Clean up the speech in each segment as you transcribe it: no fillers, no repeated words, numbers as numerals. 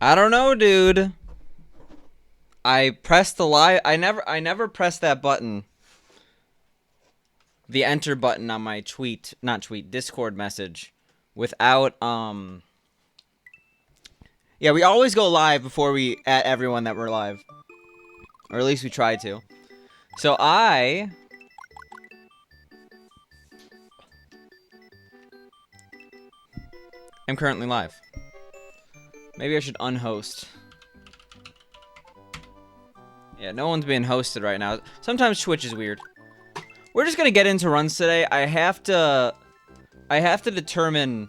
I don't know, dude. I pressed the live. I never pressed that button, the enter button on my Discord message, without Yeah, we always go live before we at everyone that we're live, or at least we try to. So I am currently live. Maybe I should unhost. Yeah, no one's being hosted right now. Sometimes Twitch is weird. We're just gonna get into runs today. I have to determine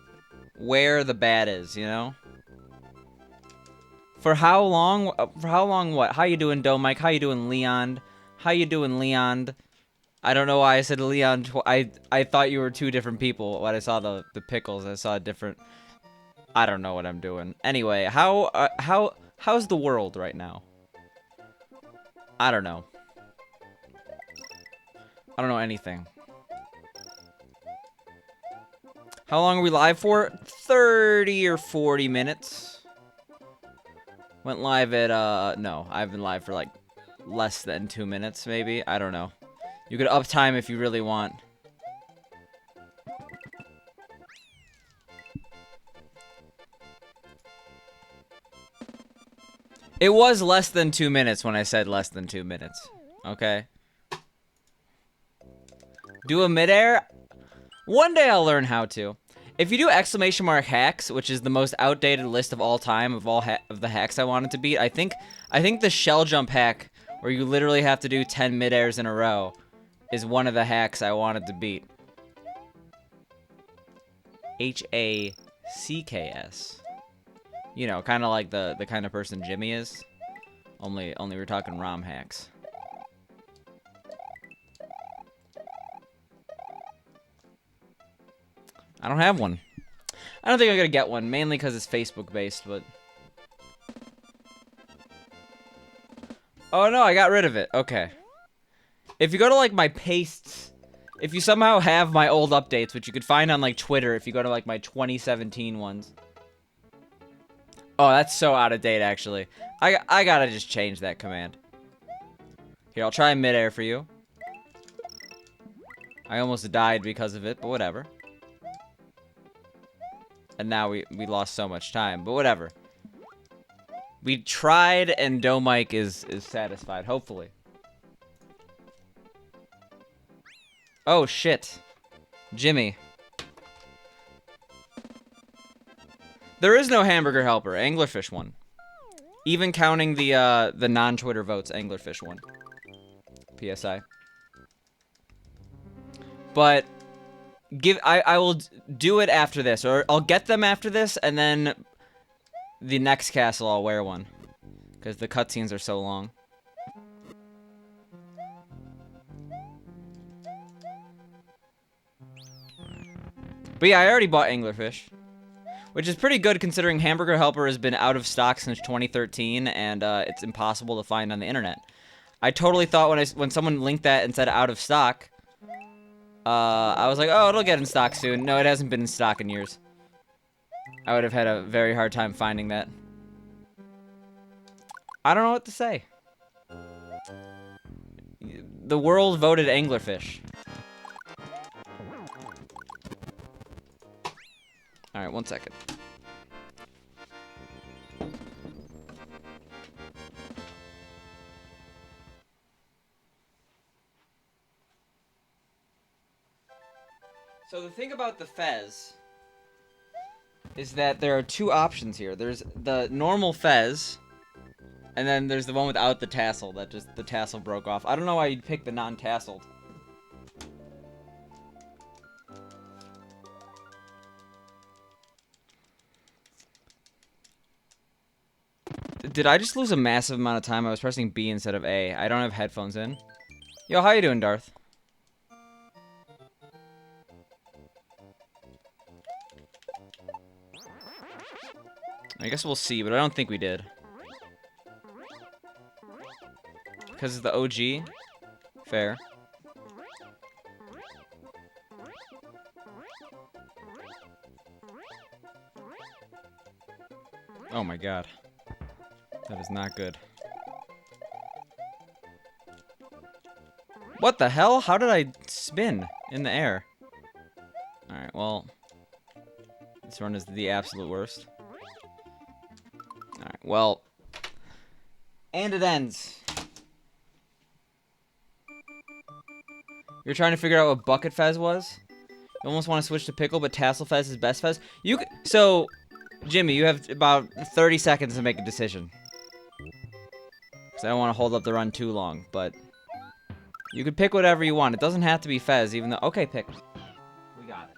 where the bad is, you know? For how long? For how long what? How you doing, Domike? How you doing, Leon? How you doing, Leon? I don't know why I said Leon. I thought you were two different people. When I saw the pickles, I saw a different. I don't know what I'm doing. Anyway, how's the world right now? I don't know. I don't know anything. How long are we live for? 30 or 40 minutes. Went live at, no, I've been live for like less than 2 minutes, maybe. I don't know. You could up time if you really want. It was less than 2 minutes when I said less than 2 minutes. Okay. Do a midair? One day I'll learn how to. If you do exclamation mark hacks, which is the most outdated list of all time of all of the hacks I wanted to beat, I think the shell jump hack, where you literally have to do 10 midairs in a row, is one of the hacks I wanted to beat. Hacks. You know, kind of like the kind of person Jimmy is. Only we're talking ROM hacks. I don't have one. I don't think I'm gonna get one, mainly because it's Facebook based, but... Oh no, I got rid of it. Okay. If you go to like my pastes, if you somehow have my old updates, which you could find on like Twitter if you go to like my 2017 ones. Oh, that's so out of date actually. I gotta just change that command. Here, I'll try midair for you. I almost died because of it, but whatever. And now we lost so much time, but whatever. We tried, and Domike is satisfied, hopefully. Oh, shit. Jimmy. There is no hamburger helper. Anglerfish won. Even counting the non-Twitter votes, Anglerfish won. PSI. But... I will do it after this, or I'll get them after this, and then the next castle I'll wear one, because the cutscenes are so long. But yeah, I already bought Anglerfish, which is pretty good considering Hamburger Helper has been out of stock since 2013, and it's impossible to find on the internet. I totally thought when someone linked that and said out of stock, I was like, oh, it'll get in stock soon. No, it hasn't been in stock in years. I would have had a very hard time finding that. I don't know what to say. The world voted Anglerfish. Alright, 1 second. So the thing about the Fez is that there are two options here. There's the normal Fez, and then there's the one without the tassel, that just the tassel broke off. I don't know why you'd pick the non-tasseled. Did I just lose a massive amount of time? I was pressing B instead of A. I don't have headphones in. Yo, how you doing, Darth? I guess we'll see, but I don't think we did. Because it's the OG? Fair. Oh my god. That is not good. What the hell? How did I spin in the air? Alright, well. This run is the absolute worst. Alright, well. And it ends. You're trying to figure out what Bucket Fez was? You almost want to switch to Pickle, but Tassel Fez is best Fez? So, Jimmy, you have about 30 seconds to make a decision. Because I don't want to hold up the run too long, but... You can pick whatever you want. It doesn't have to be Fez, even though... Okay, pick. We got it.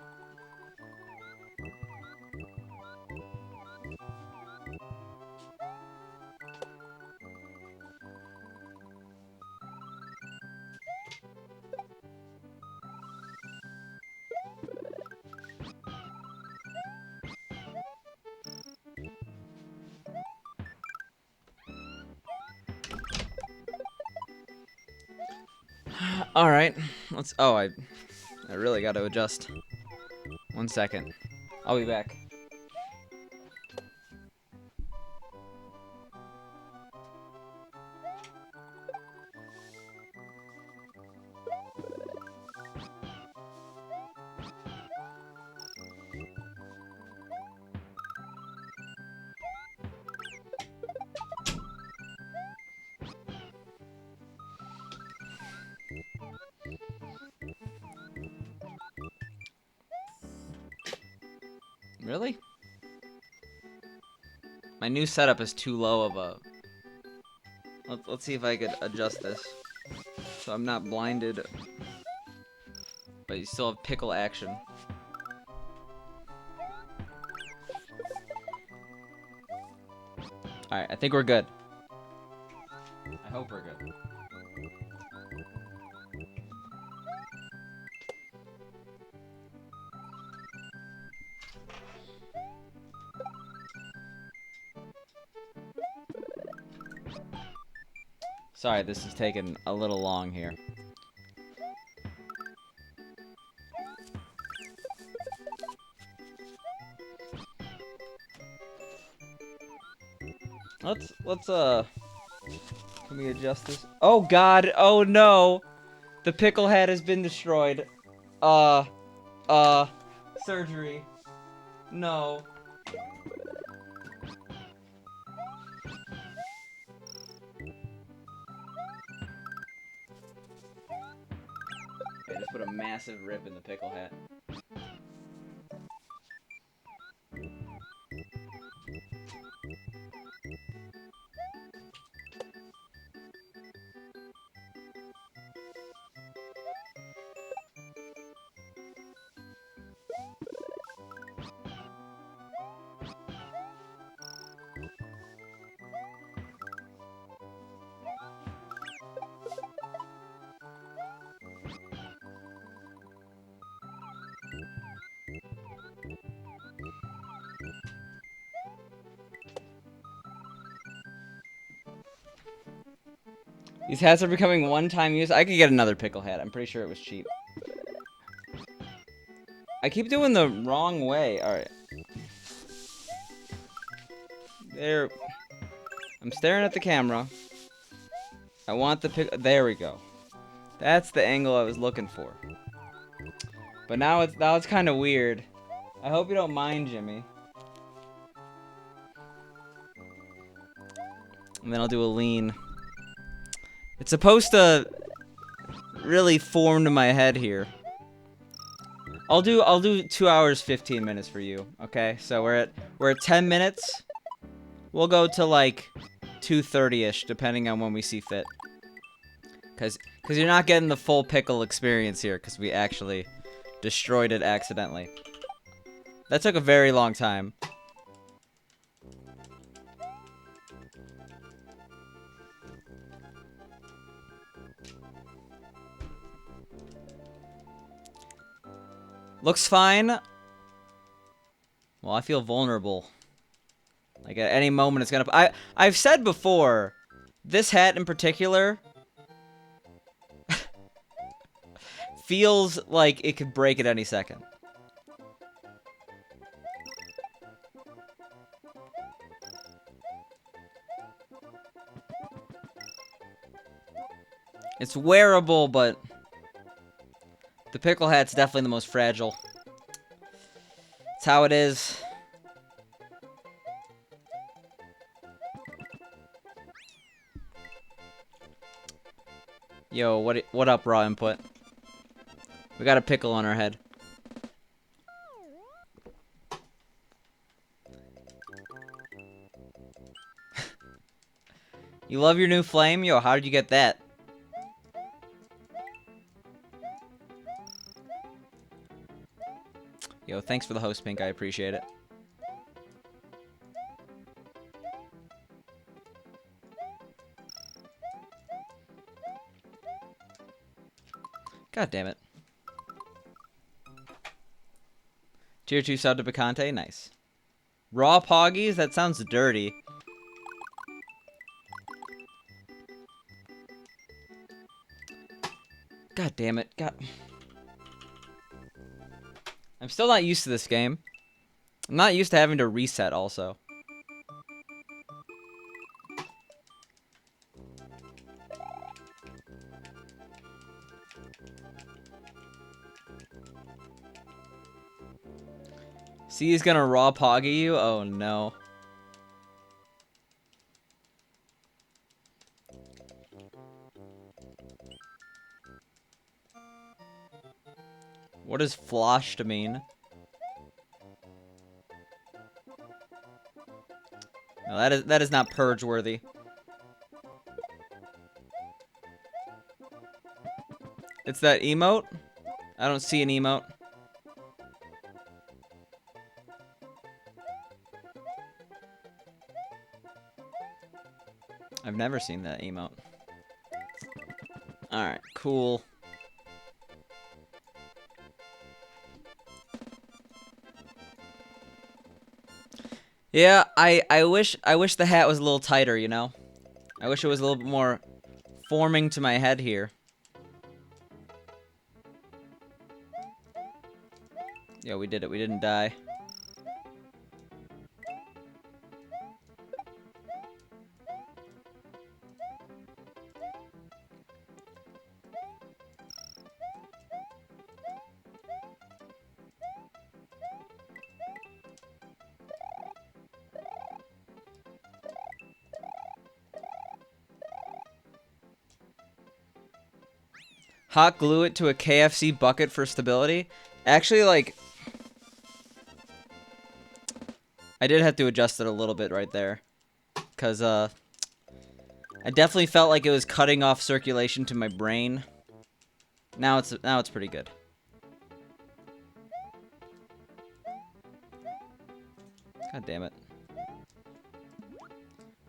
Alright. Let's... Oh, I really got to adjust. 1 second. I'll be back. Really? My new setup is too low of a... Let's see if I could adjust this. So I'm not blinded. But you still have pickle action. Alright, I think we're good. I hope we're good. Sorry, this is taking a little long here. Can we adjust this? Oh god, oh no! The pickle head has been destroyed. Surgery. No. I just put a massive rip in the pickle hat. These hats are becoming one-time use. I could get another pickle hat. I'm pretty sure it was cheap. I keep doing the wrong way. Alright. There. I'm staring at the camera. I want the pickle. There we go. That's the angle I was looking for. But now it's kind of weird. I hope you don't mind, Jimmy. And then I'll do a lean. It's supposed to really form to my head here. I'll do 2 hours 15 minutes for you, okay? So we're at 10 minutes. We'll go to like 2:30ish, depending on when we see fit. Cause you're not getting the full pickle experience here, cause we actually destroyed it accidentally. That took a very long time. Looks fine. Well, I feel vulnerable. Like at any moment it's gonna... I've said before, this hat in particular feels like it could break at any second. It's wearable, but the pickle hat's definitely the most fragile. It's how it is. Yo, what up, raw input? We got a pickle on our head. You love your new flame? Yo, how did you get that? Yo, thanks for the host, Pink. I appreciate it. God damn it. Tier 2 sub to Picante? Nice. Raw Poggies? That sounds dirty. God damn it. God. I'm still not used to this game. I'm not used to having to reset also. See, he's gonna raw poggy you? Oh no. What does floshed mean? No, that is not purge worthy. It's that emote? I don't see an emote. I've never seen that emote. Alright, cool. Yeah, I wish the hat was a little tighter, you know? I wish it was a little bit more forming to my head here. Yeah, we did it. We didn't die. Hot glue it to a KFC bucket for stability. Actually, like, I did have to adjust it a little bit right there. Because, I definitely felt like it was cutting off circulation to my brain. Now it's pretty good. God damn it.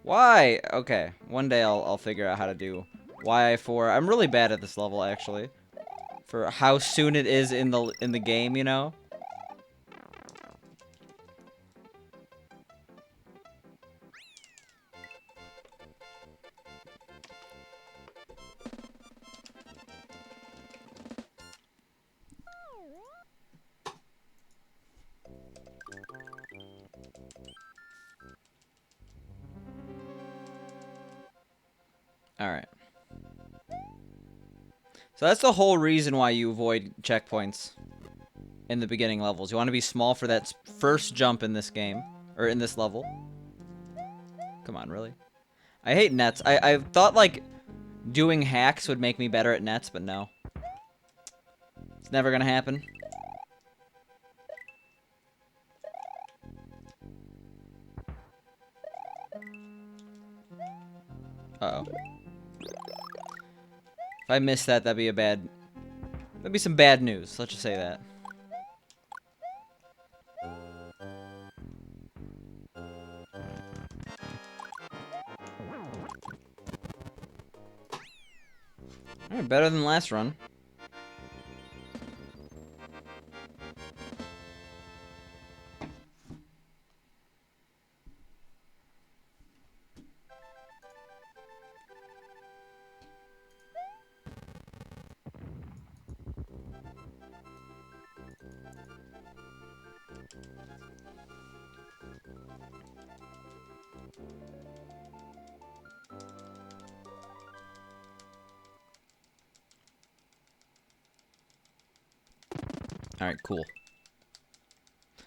Why? Okay, one day I'll figure out how to do YI4. I'm really bad at this level, actually. For how soon it is in the game, you know? Alright. So that's the whole reason why you avoid checkpoints in the beginning levels. You want to be small for that first jump in this game. Or in this level. Come on, really? I hate nets. I thought, like, doing hacks would make me better at nets, but no. It's never gonna happen. Uh-oh. If I miss that, that'd be some bad news. Let's just say that. Alright, better than last run. Alright, cool.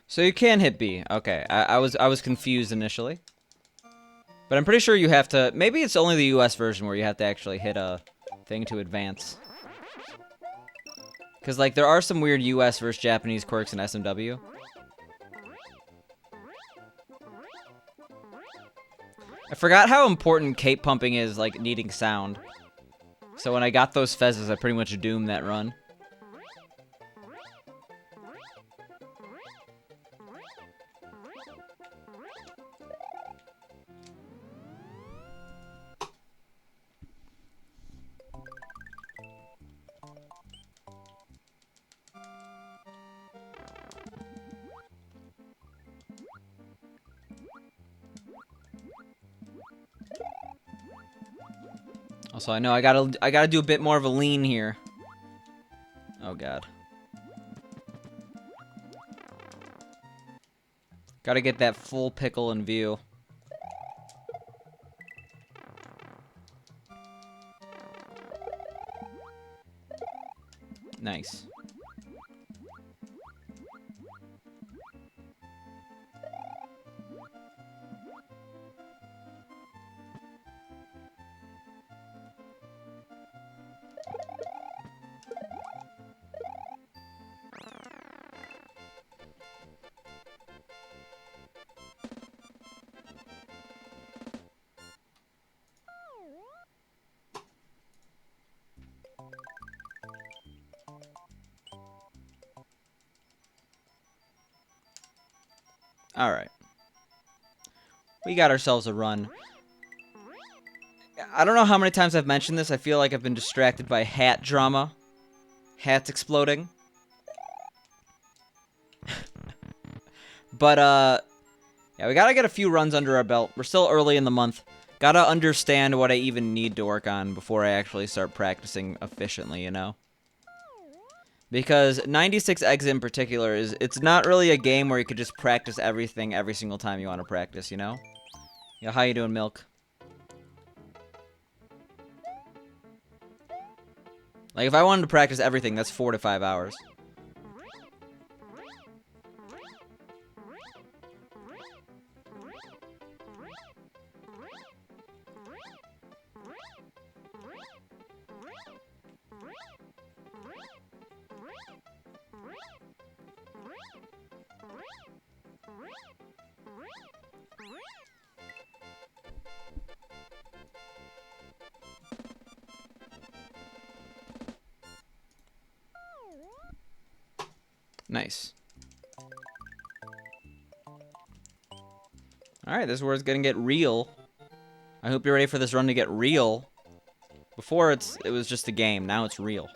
So you can hit B. Okay, I was confused initially. But I'm pretty sure you have to... Maybe it's only the US version where you have to actually hit a thing to advance. Because, like, there are some weird US versus Japanese quirks in SMW. I forgot how important cape pumping is, like, needing sound. So when I got those fezzes, I pretty much doomed that run. Also, I know I gotta do a bit more of a lean here. Oh god. Gotta get that full pickle in view. Nice. Alright. We got ourselves a run. I don't know how many times I've mentioned this. I feel like I've been distracted by hat drama. Hats exploding. But, yeah, we gotta get a few runs under our belt. We're still early in the month. Gotta understand what I even need to work on before I actually start practicing efficiently, you know? Because 96 Eggs in particular it's not really a game where you could just practice everything every single time you want to practice, you know? Yeah, how you doing, Milk? Like, if I wanted to practice everything, that's 4 to 5 hours. Nice. Alright, this is where it's gonna get real. I hope you're ready for this run to get real. Before it was just a game, now it's real.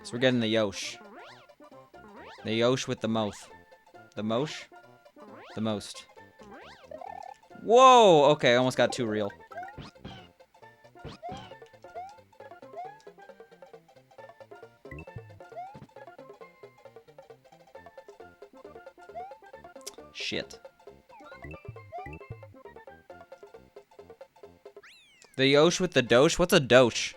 So we're getting the Yosh. The Yosh with the mouth. The Mosh? The most. Whoa! Okay, almost got too real. Shit. The Yosh with the Dosh? What's a Dosh?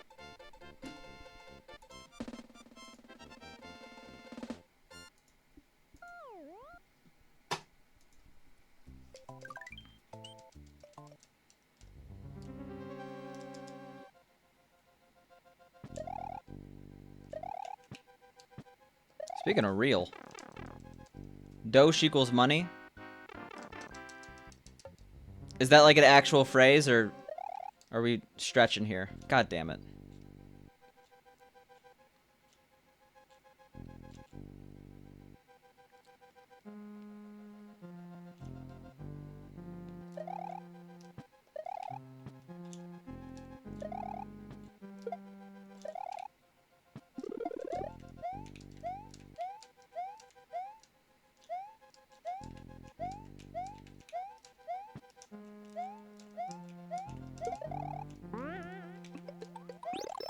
Speaking of real. Dosh equals money? Is that like an actual phrase, or are we stretching here? God damn it.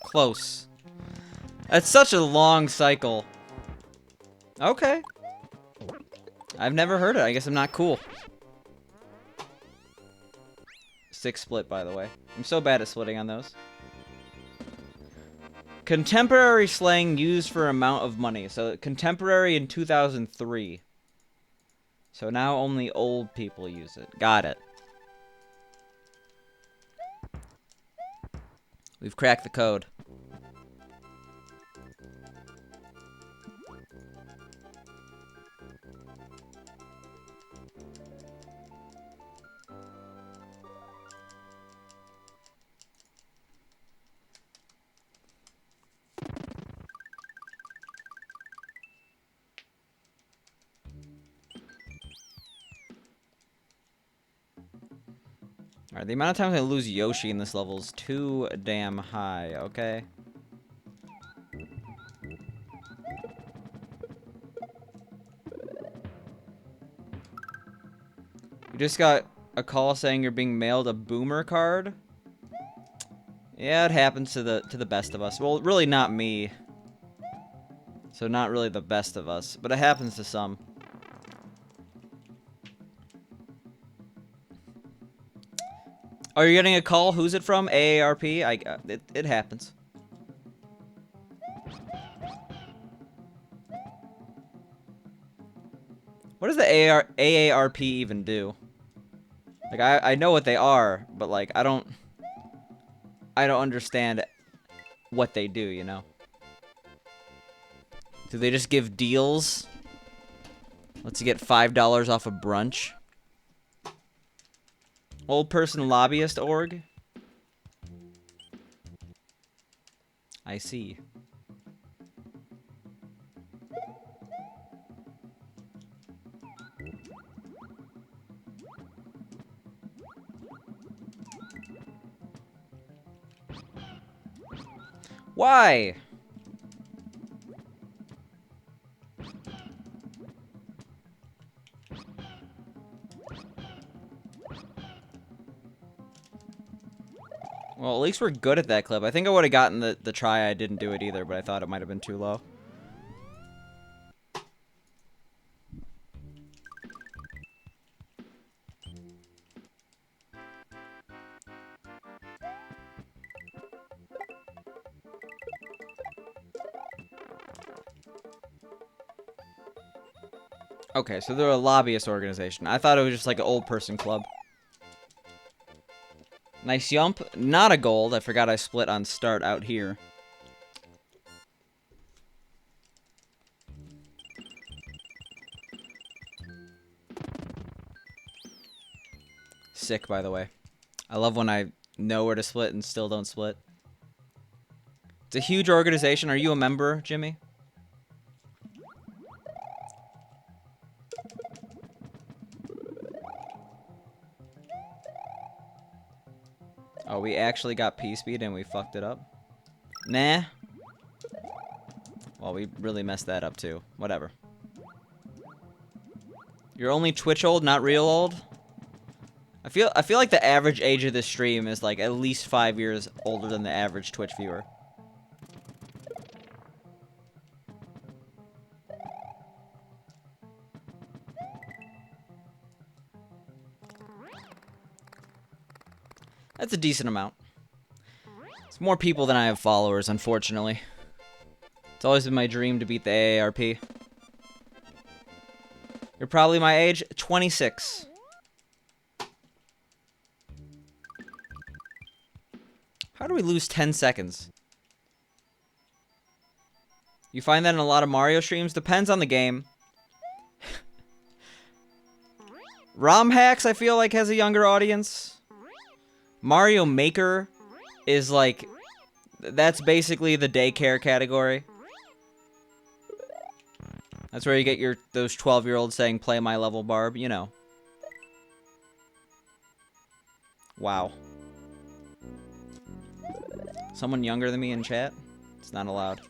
Close. That's such a long cycle. Okay. I've never heard it. I guess I'm not cool. 6 split, by the way. I'm so bad at splitting on those. Contemporary slang used for amount of money. So contemporary in 2003. So now only old people use it. Got it. We've cracked the code. Alright, the amount of times I lose Yoshi in this level is too damn high, okay? You just got a call saying you're being mailed a boomer card? Yeah, it happens to the best of us. Well, really not me. So not really the best of us, but it happens to some. Are you getting a call? Who's it from? AARP? It happens. What does the AARP even do? Like, I know what they are, but like, I don't understand what they do, you know? Do they just give deals? Let's get $5 off a brunch. Old person lobbyist org? I see. Why? Well, at least we're good at that clip. I think I would have gotten the try. I didn't do it either, but I thought it might have been too low. Okay, so they're a lobbyist organization. I thought it was just like an old person club. Nice yump. Not a gold. I forgot I split on start out here. Sick, by the way. I love when I know where to split and still don't split. It's a huge organization. Are you a member, Jimmy? Oh, we actually got P-Speed and we fucked it up? Nah. Well, we really messed that up too. Whatever. You're only Twitch old, not real old? I feel like the average age of this stream is like at least 5 years older than the average Twitch viewer. That's a decent amount. It's more people than I have followers, unfortunately. It's always been my dream to beat the AARP. You're probably my age, 26. How do we lose 10 seconds? You find that in a lot of Mario streams? Depends on the game. ROM hacks, I feel like, has a younger audience. Mario Maker is like... That's basically the daycare category. That's where you get those 12-year-olds saying, play my level, Barb, you know. Wow. Someone younger than me in chat? It's not allowed.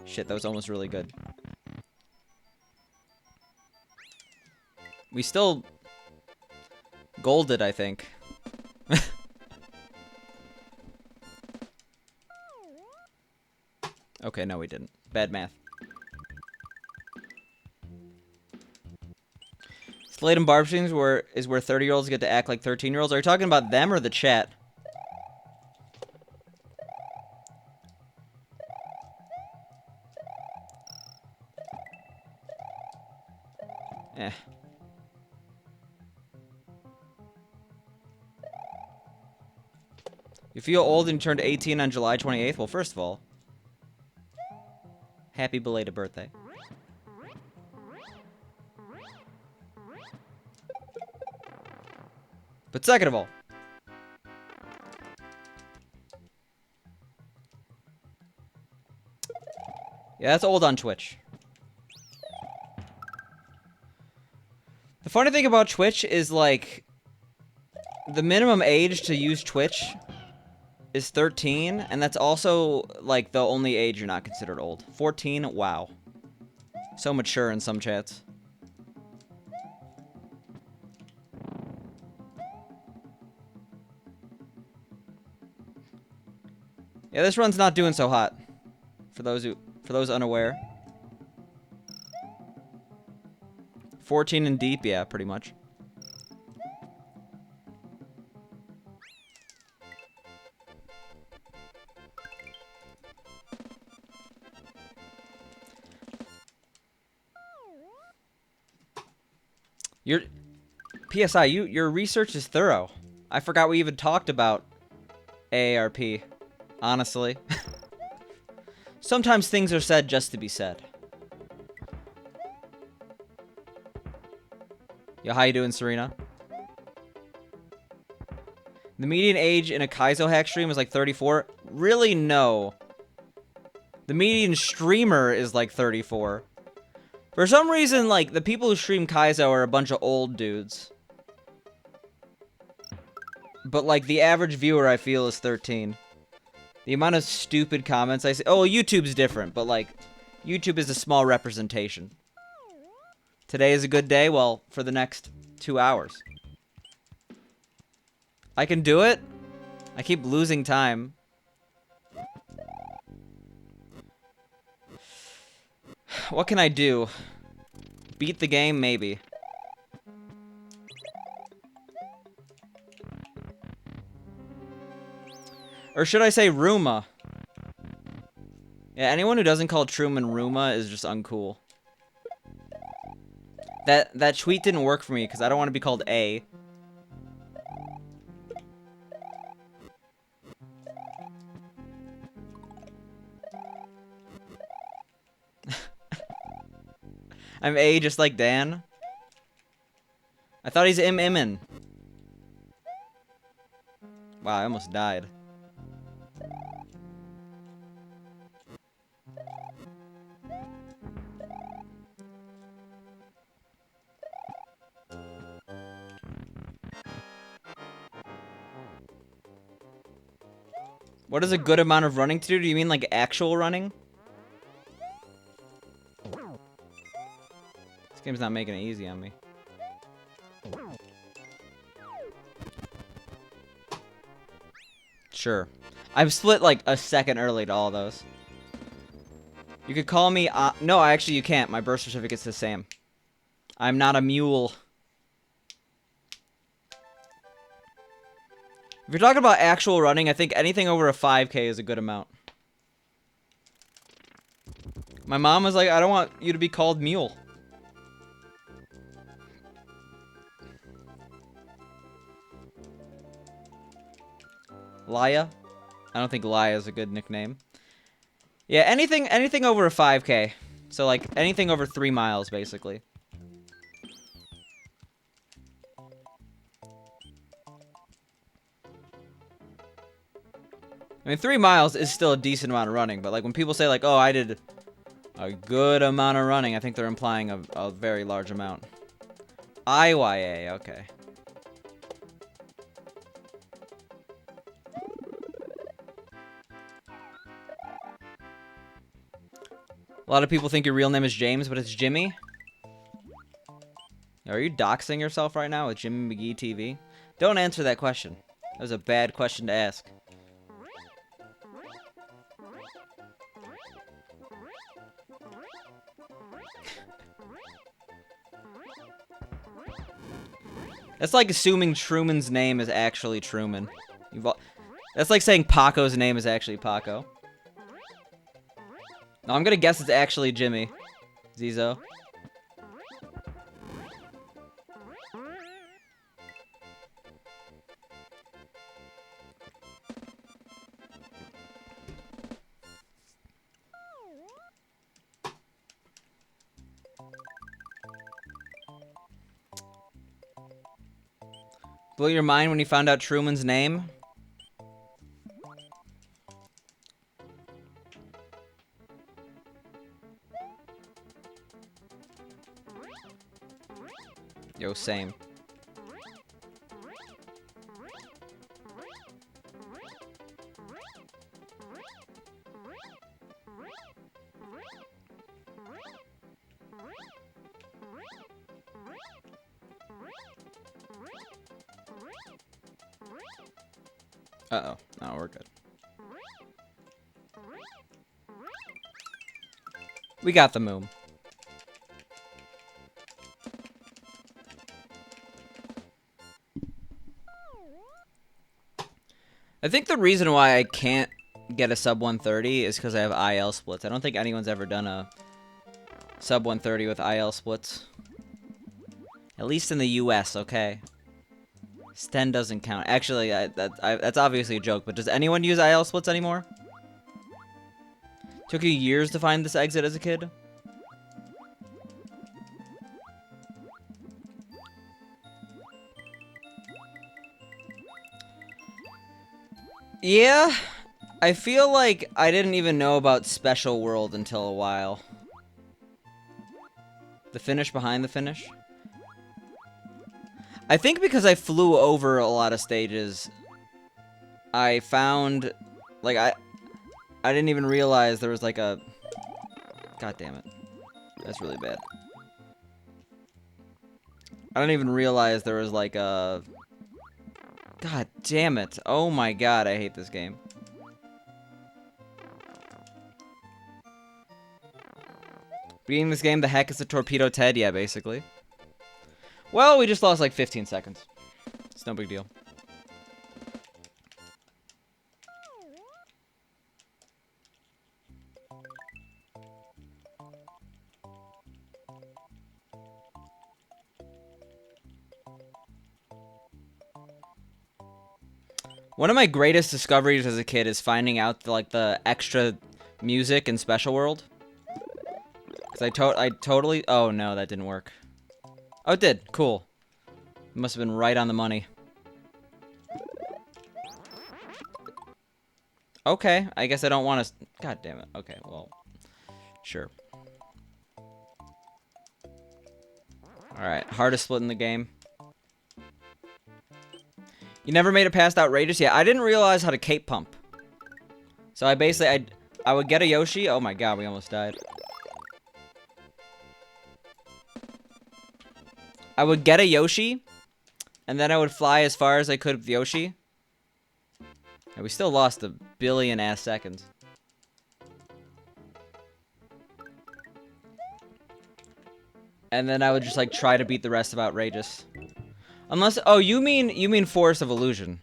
Shit, that was almost really good. We still golded, I think. Okay, no we didn't. Bad math. Slade and Barb streams is where 30-year-olds get to act like 13-year-olds. Are you talking about them or the chat? Eh. You feel old and you turned 18 on July 28th? Well, first of all, happy belated birthday. But second of all, yeah, that's old on Twitch. The funny thing about Twitch is, like, the minimum age to use Twitch is 13, and that's also, like, the only age you're not considered old. 14? Wow. So mature in some chats. Yeah, this run's not doing so hot. For those unaware. 14 and deep, yeah, pretty much. Your PSI, your research is thorough. I forgot we even talked about AARP, honestly. Sometimes things are said just to be said. Yo, how you doing, Serena? The median age in a Kaizo hack stream is like 34. Really, no. The median streamer is like 34. For some reason, like, the people who stream Kaizo are a bunch of old dudes. But, like, the average viewer, I feel, is 13. The amount of stupid comments I see... Oh, YouTube's different, but, like, YouTube is a small representation. Today is a good day? Well, for the next 2 hours. I can do it? I keep losing time. What can I do? Beat the game? Maybe. Or should I say Ruma? Yeah, anyone who doesn't call Truman Ruma is just uncool. That tweet didn't work for me because I don't want to be called A. I'm A just like Dan. I thought he's Immin. Wow, I almost died. What is a good amount of running to do? Do you mean like actual running? This game's not making it easy on me. Sure. I'm split like a second early to all those. You could call me... no, actually you can't. My birth certificate's the same. I'm not a mule. If you're talking about actual running, I think anything over a 5K is a good amount. My mom was like, I don't want you to be called mule. Laya? I don't think Laya is a good nickname. Yeah, anything over a 5K. So, like, anything over 3 miles, basically. I mean, 3 miles is still a decent amount of running, but, like, when people say, like, oh, I did a good amount of running, I think they're implying a very large amount. IYA, okay. A lot of people think your real name is James, but it's Jimmy. Are you doxing yourself right now with Jimmy McGee TV? Don't answer that question. That was a bad question to ask. That's like assuming Truman's name is actually Truman. That's like saying Paco's name is actually Paco. No, I'm gonna guess it's actually Jimmy. Zizo. Blew your mind when you found out Truman's name? Yo, same. Uh-oh. No, we're good. We got the moon. I think the reason why I can't get a sub 130 is because I have IL splits. I don't think anyone's ever done a sub 130 with IL splits. At least in the US, okay? Sten doesn't count. Actually, that's obviously a joke, but does anyone use IL splits anymore? Took you years to find this exit as a kid? Yeah, I feel like I didn't even know about Special World until a while. The finish behind the finish? I think because I flew over a lot of stages, I found, like, I didn't even realize there was, like, a... God damn it. That's really bad. I didn't even realize there was, like, a... God damn it. Oh my god, I hate this game. Beating this game, the heck is a Torpedo Ted? Yeah, basically. Well, we just lost like 15 seconds. It's no big deal. One of my greatest discoveries as a kid is finding out the extra music in Special World. Cause I totally... Oh no, that didn't work. Oh, it did. Cool. It must have been right on the money. Okay, I guess I don't want to... God damn it. Okay, well... Sure. Alright, hardest split in the game. You never made it past Outrageous? Yeah, I didn't realize how to cape pump. So I basically... I would get a Yoshi... Oh my god, we almost died. I would get a Yoshi, and then I would fly as far as I could with Yoshi. And we still lost a billion-ass seconds. And then I would just, like, try to beat the rest of Outrageous. Unless... Oh, you mean Forest of Illusion.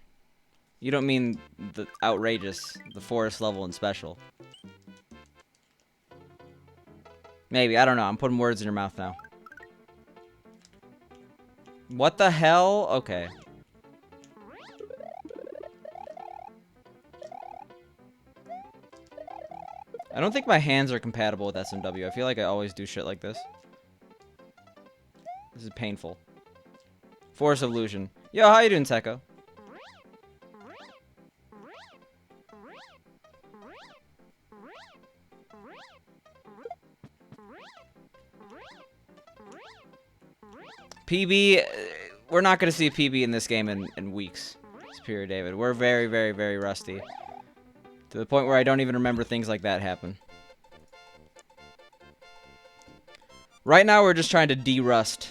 You don't mean the Outrageous, the Forest level and Special. Maybe, I don't know. I'm putting words in your mouth now. What the hell? Okay. I don't think my hands are compatible with SMW. I feel like I always do shit like this. This is painful. Force of Illusion. Yo, how you doing, Tekko? PB, we're not going to see PB in this game in weeks. Superior David. We're very, very, very rusty. To the point where I don't even remember things like that happen. Right now, we're just trying to de-rust.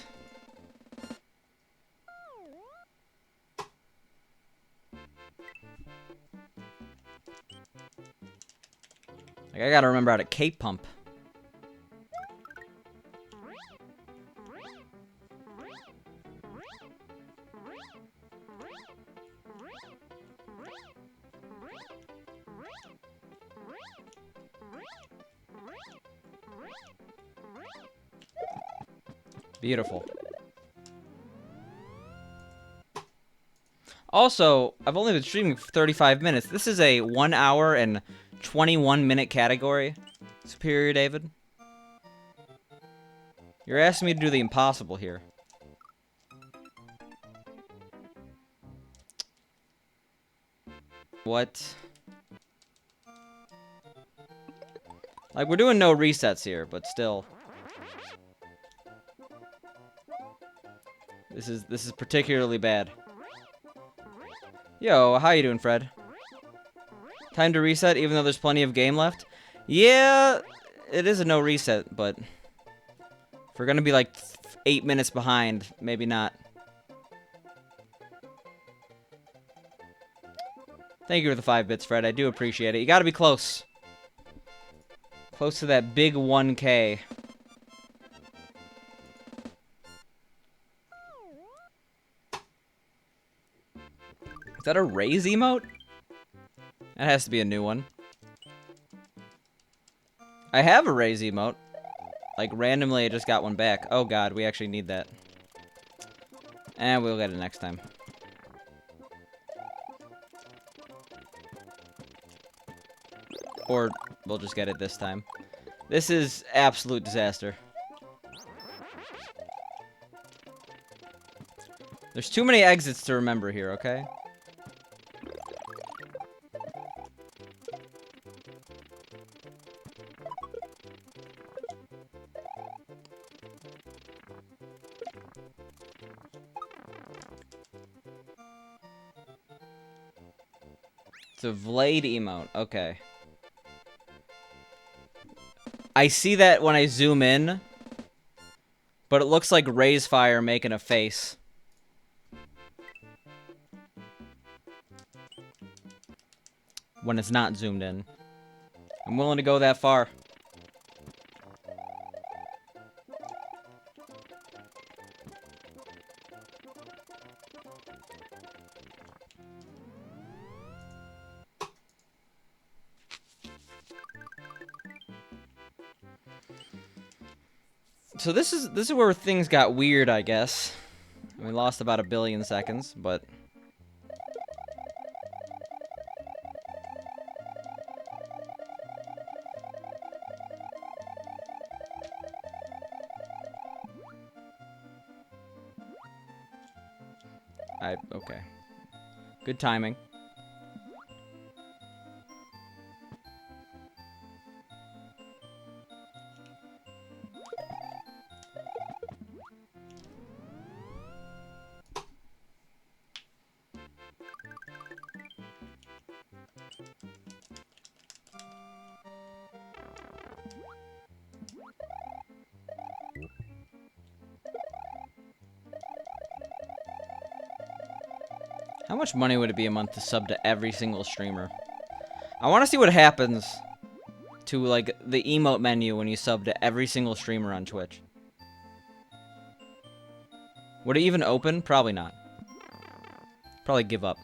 Like, I gotta remember how to cape pump. Beautiful. Also, I've only been streaming for 35 minutes. This is a 1 hour and 21 minute category. Superior David. You're asking me to do the impossible here. What? Like, we're doing no resets here, but still. This is particularly bad. Yo, how you doing, Fred? Time to reset, even though there's plenty of game left? Yeah, it is a no reset, but if we're gonna be like 8 minutes behind, maybe not. Thank you for the 5 bits, Fred. I do appreciate it. You gotta be close. Close to that big 1K. Is that a raise emote? That has to be a new one. I have a raise emote. Like, randomly, I just got one back. Oh, God, we actually need that. And we'll get it next time. Or we'll just get it this time. This is absolute disaster. There's too many exits to remember here, okay? It's a Vlade emote. Okay. I see that when I zoom in, but it looks like Ray's Fire making a face. When it's not zoomed in. I'm willing to go that far. So this is where things got weird, I guess. We lost about 1 billion seconds, but okay. Good timing. How much money would it be a month to sub to every single streamer? I want to see what happens to, like, the emote menu when you sub to every single streamer on Twitch. Would it even open? Probably not. Probably give up.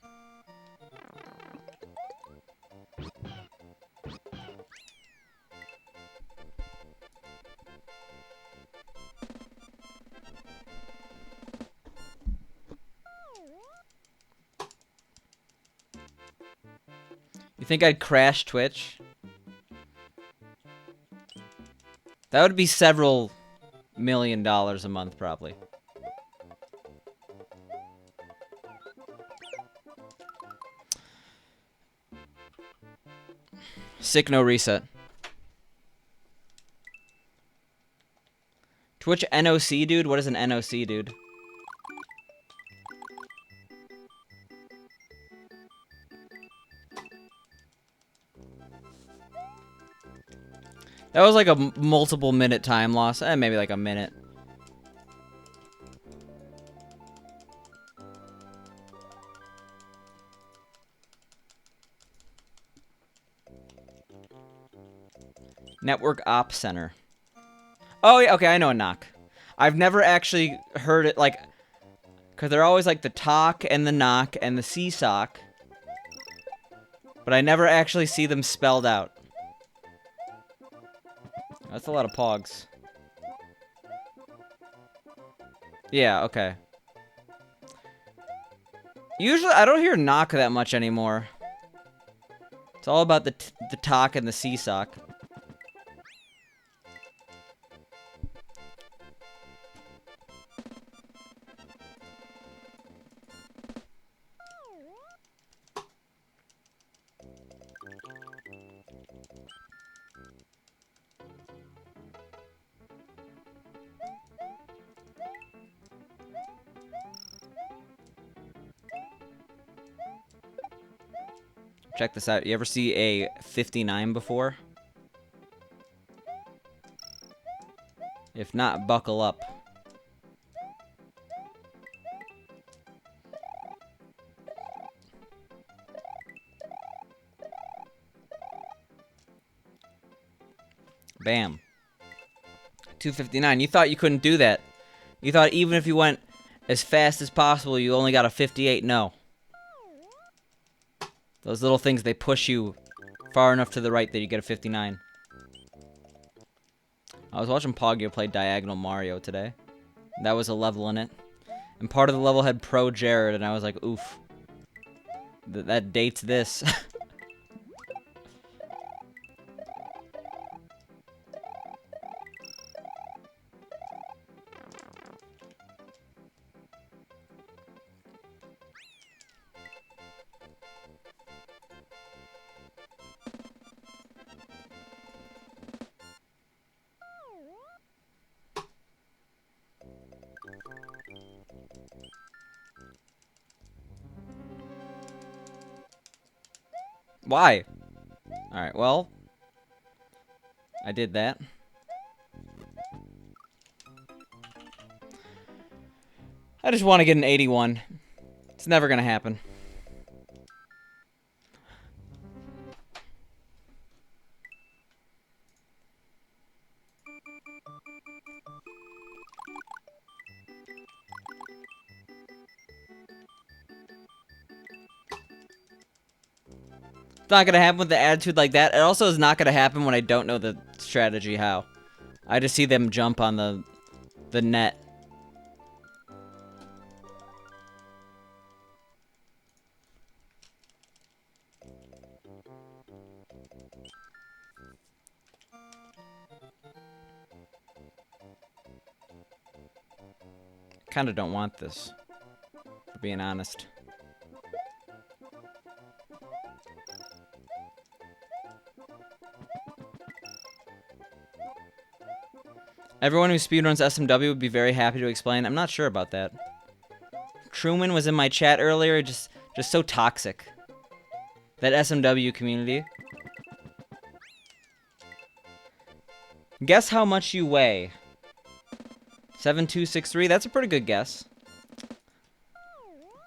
You think I'd crash Twitch? That would be several $1 million a month, probably. Sick no reset. Twitch NOC, dude? What is an NOC, dude? That was like a multiple minute time loss. Maybe like a minute. Network Ops Center. Oh, yeah, okay, I know a knock. I've never actually heard it, like, because they're always like the talk and the knock and the CSOC. But I never actually see them spelled out. That's a lot of pogs. Yeah, okay. Usually, I don't hear knock that much anymore. It's all about the talk and the CSOC. Check this out. You ever see a 59 before? If not, buckle up. Bam. 259. You thought you couldn't do that. You thought even if you went as fast as possible, you only got a 58. No. Those little things, they push you far enough to the right that you get a 59. I was watching Poggio play Diagonal Mario today. That was a level in it. And part of the level had Pro Jared, and I was like, oof. That dates this. Why? Alright, well. I did that. I just want to get an 81. It's never gonna happen. It's not gonna happen with the attitude like that. It also is not gonna happen when I don't know the strategy how. I just see them jump on the net. Kinda don't want this, for being honest. Everyone who speedruns SMW would be very happy to explain. I'm not sure about that. Truman was in my chat earlier, just so toxic. That SMW community. Guess how much you weigh. 7263, that's a pretty good guess.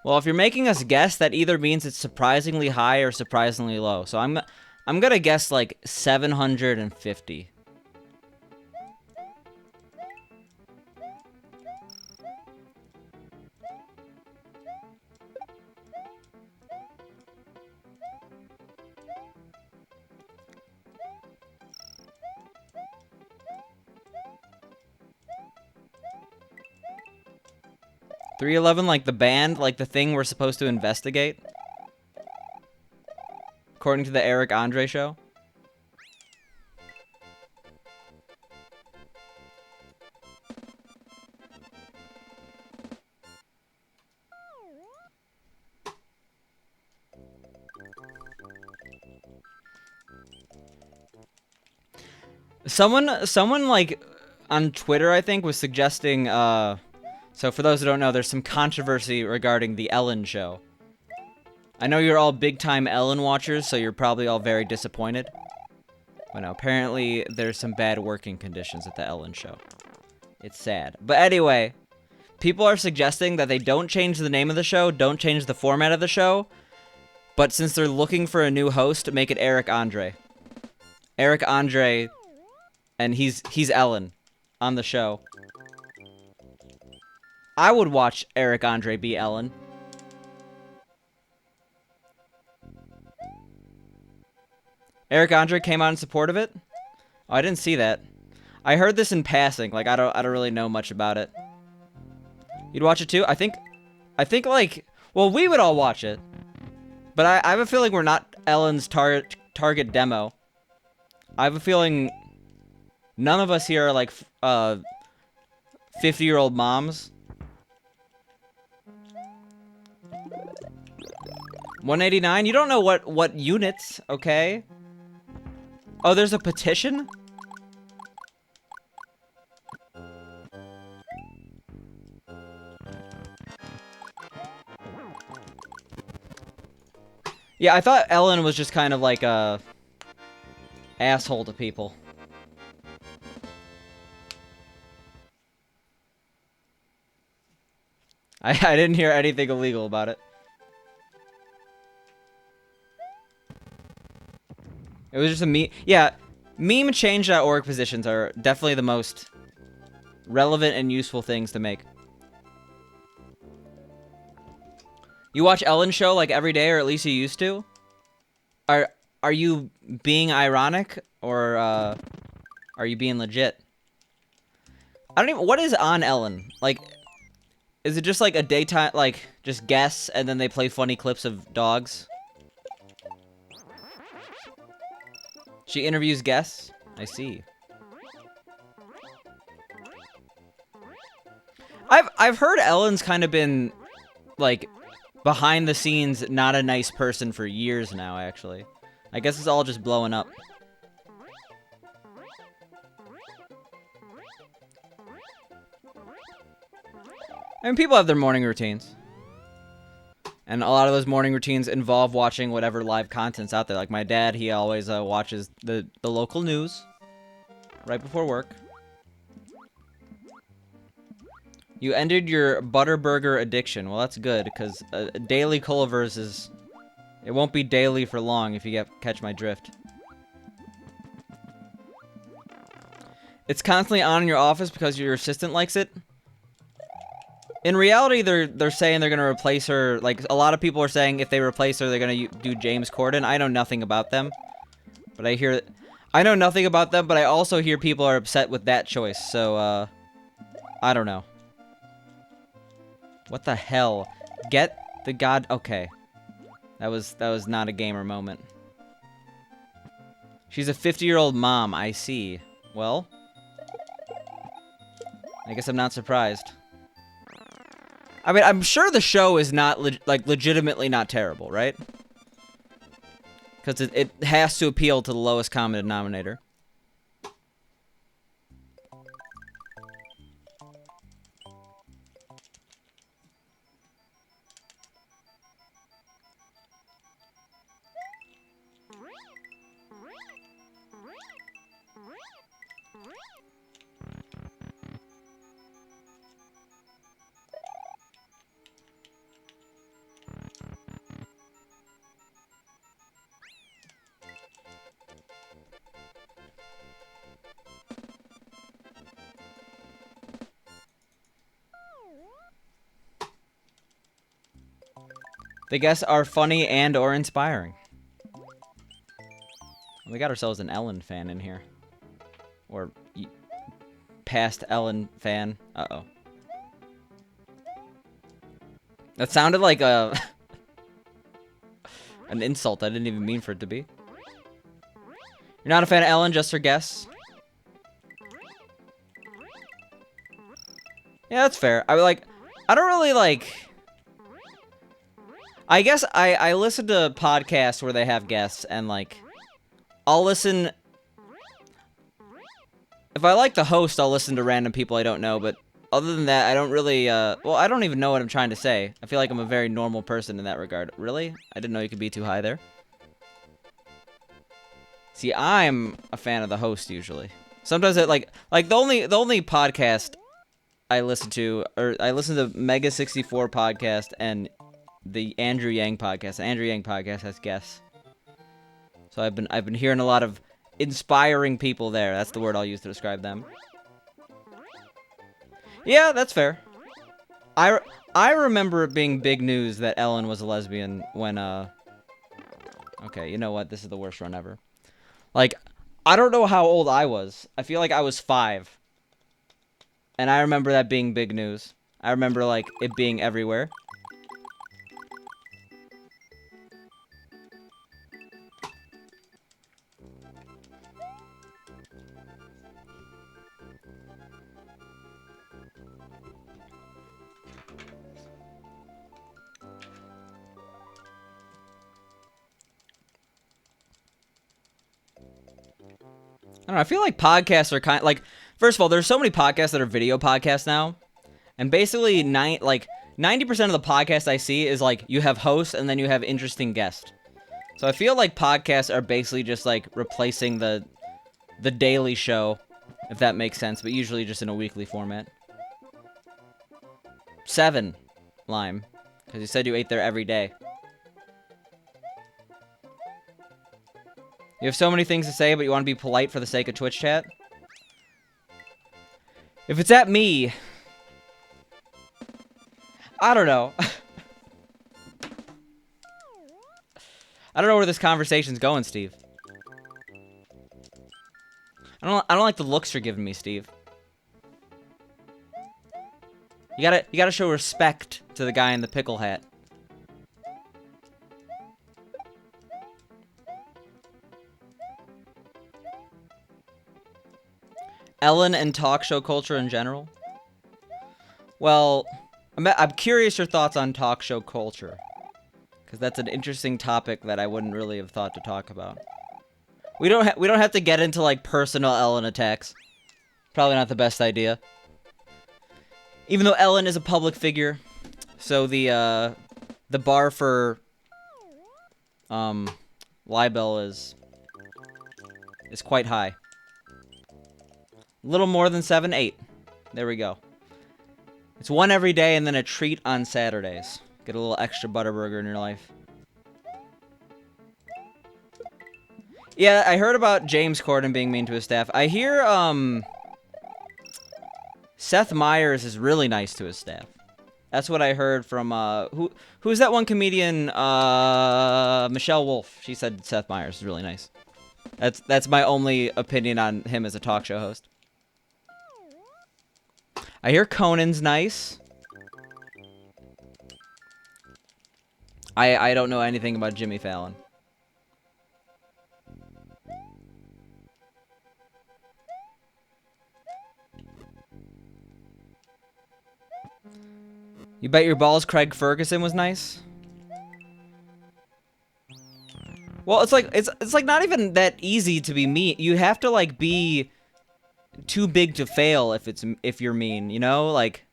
Well, if you're making us guess, that either means it's surprisingly high or surprisingly low. So I'm gonna guess like 750. .311, like the band, like the thing we're supposed to investigate? According to the Eric Andre show? Someone like on Twitter, I think, was suggesting, so for those who don't know, there's some controversy regarding the Ellen show. I know you're all big-time Ellen watchers, so you're probably all very disappointed. But no, apparently there's some bad working conditions at the Ellen show. It's sad. But anyway, people are suggesting that they don't change the name of the show, don't change the format of the show, but since they're looking for a new host, make it Eric Andre. Eric Andre, and he's Ellen on the show. I would watch Eric Andre be Ellen. Eric Andre came out in support of it? Oh, I didn't see that. I heard this in passing. Like, I don't really know much about it. You'd watch it too? I think like, well, we would all watch it. But I have a feeling we're not Ellen's target demo. I have a feeling none of us here are like 50-year-old moms. 189? You don't know what units, okay? Oh, there's a petition? Yeah, I thought Ellen was just kind of like a asshole to people. I didn't hear anything illegal about it. It was just a meme. Yeah, meme change.org positions are definitely the most relevant and useful things to make. You watch Ellen's show like every day, or at least you used to? Are you being ironic, or are you being legit? I don't even. What is on Ellen? Like, is it just like a daytime, like just guests, and then they play funny clips of dogs? She interviews guests? I see. I've heard Ellen's kind of been like behind the scenes not a nice person for years now, actually. I guess it's all just blowing up. I mean, people have their morning routines. And a lot of those morning routines involve watching whatever live content's out there. Like my dad, he always watches the local news right before work. You ended your Butterburger addiction. Well, that's good, because daily Cullivers is... It won't be daily for long if you catch my drift. It's constantly on in your office because your assistant likes it. In reality, they're saying they're going to replace her. Like, a lot of people are saying if they replace her, they're going to do James Corden. I know nothing about them. But I know nothing about them, but I also hear people are upset with that choice. So, I don't know. What the hell? Get the god... Okay. That was not a gamer moment. She's a 50-year-old mom, I see. Well, I guess I'm not surprised. I mean, I'm sure the show is not, legitimately not terrible, right? Because it has to appeal to the lowest common denominator. The guests are funny and or inspiring. We got ourselves an Ellen fan in here. Or past Ellen fan. Uh-oh. That sounded like a... an insult I didn't even mean for it to be. You're not a fan of Ellen, just her guests? Yeah, that's fair. I don't really like... I guess I listen to podcasts where they have guests, and, like, I'll listen... If I like the host, I'll listen to random people I don't know, but other than that, I don't really, well, I don't even know what I'm trying to say. I feel like I'm a very normal person in that regard. Really? I didn't know you could be too high there. See, I'm a fan of the host, usually. Sometimes it, like the only podcast I listen to, or I listen to Mega 64 podcast and the Andrew Yang podcast. The Andrew Yang podcast has guests. So I've been hearing a lot of inspiring people there. That's the word I'll use to describe them. Yeah, that's fair. I remember it being big news that Ellen was a lesbian when okay, you know what? This is the worst run ever. Like, I don't know how old I was. I feel like I was 5. And I remember that being big news. I remember, like, it being everywhere. I don't know, I feel like podcasts are kind of, like, first of all, there's so many podcasts that are video podcasts now. And basically, 90% of the podcasts I see is, like, you have hosts and then you have interesting guests. So I feel like podcasts are basically just like replacing the Daily Show, if that makes sense, but usually just in a weekly format. 7, Lime, because you said you ate there every day. You have so many things to say, but you want to be polite for the sake of Twitch chat? If it's at me, I don't know. I don't know where this conversation's going, Steve. I don't like the looks you're giving me, Steve. You gotta show respect to the guy in the pickle hat. Ellen and talk show culture in general? Well, I'm curious your thoughts on talk show culture. Because that's an interesting topic that I wouldn't really have thought to talk about. We don't have to get into, like, personal Ellen attacks. Probably not the best idea. Even though Ellen is a public figure, so the bar for libel is quite high. A little more than 7, 8. There we go. It's 1 every day and then a treat on Saturdays. Get a little extra Butterburger in your life. Yeah, I heard about James Corden being mean to his staff. I hear, Seth Meyers is really nice to his staff. That's what I heard from, who's that one comedian, Michelle Wolf. She said Seth Meyers is really nice. That's my only opinion on him as a talk show host. I hear Conan's nice. I don't know anything about Jimmy Fallon. You bet your balls Craig Ferguson was nice? Well, it's like not even that easy to be mean. You have to like be too big to fail if you're mean, you know? Like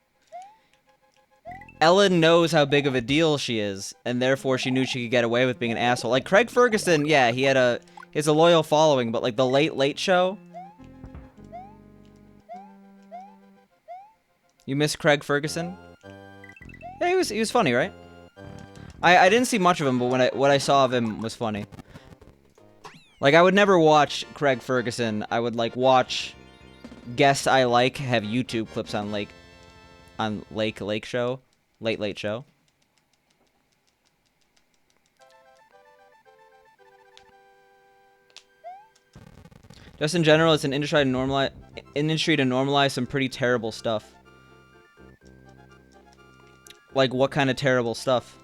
Ellen knows how big of a deal she is, and therefore she knew she could get away with being an asshole. Like Craig Ferguson, yeah, he has a loyal following, but like the Late Late Show. You miss Craig Ferguson? Yeah, he was funny, right? I didn't see much of him, but what I saw of him was funny. Like I would never watch Craig Ferguson. I would like watch guests I like have YouTube clips on Late Late Show. Just in general, it's an industry to normalize some pretty terrible stuff. Like what kind of terrible stuff?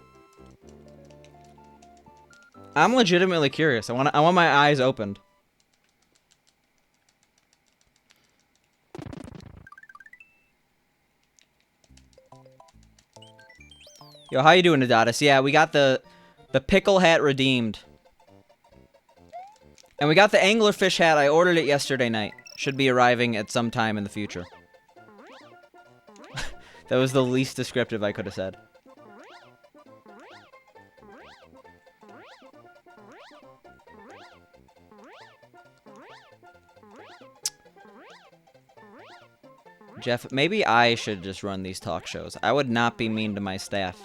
I'm legitimately curious. I want my eyes opened. Yo, how you doing, Adonis? Yeah, we got the pickle hat redeemed. And we got the anglerfish hat. I ordered it yesterday night. Should be arriving at some time in the future. That was the least descriptive I could have said. Jeff, maybe I should just run these talk shows. I would not be mean to my staff.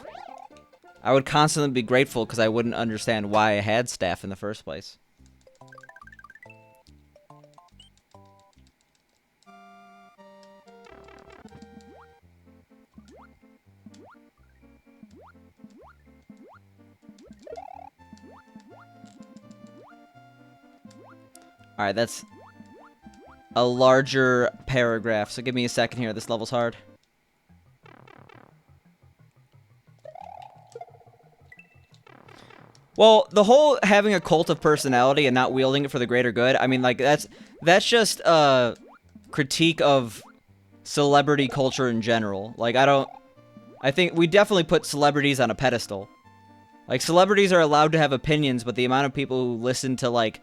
I would constantly be grateful because I wouldn't understand why I had staff in the first place. Alright, that's a larger paragraph, so give me a second here. This level's hard. Well, the whole having a cult of personality and not wielding it for the greater good, I mean, like, that's just a critique of celebrity culture in general. Like, I think we definitely put celebrities on a pedestal. Like, celebrities are allowed to have opinions, but the amount of people who listen to, like,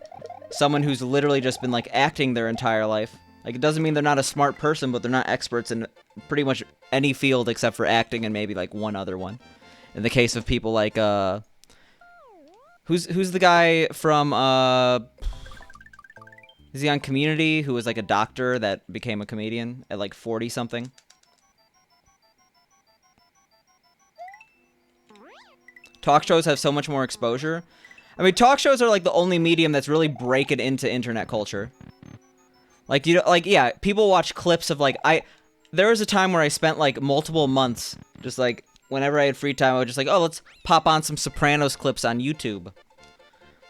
someone who's literally just been, like, acting their entire life. Like, it doesn't mean they're not a smart person, but they're not experts in pretty much any field except for acting and maybe, like, one other one. In the case of people like, Who's the guy from is he on Community who was like a doctor that became a comedian at like 40 something? Talk shows have so much more exposure. I mean, talk shows are like the only medium that's really breaking into internet culture. Like, you know, like, yeah, people watch clips of like, there was a time where I spent like multiple months just like, whenever I had free time, I was just like, oh, let's pop on some Sopranos clips on YouTube.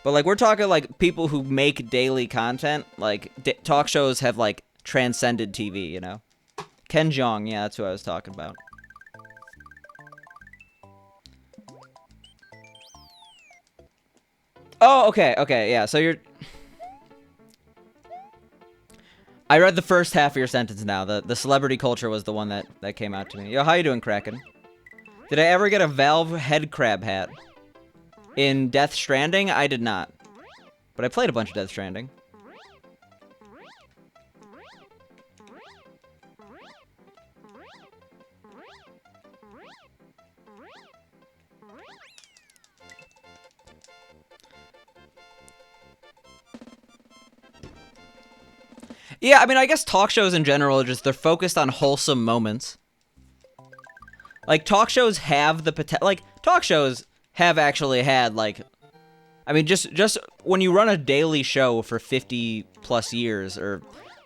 But like, we're talking like people who make daily content. Like, talk shows have like transcended TV, you know? Ken Jeong, yeah, that's who I was talking about. Oh, okay, yeah, so you're... I read the first half of your sentence now. The celebrity culture was the one that came out to me. Yo, how you doing, Kraken? Did I ever get a Valve head crab hat? In Death Stranding, I did not. But I played a bunch of Death Stranding. Yeah, I mean, I guess talk shows in general are just, they're focused on wholesome moments. Like, talk shows have the potential, like, talk shows have actually had, like, I mean, just when you run a daily show for 50 plus years, or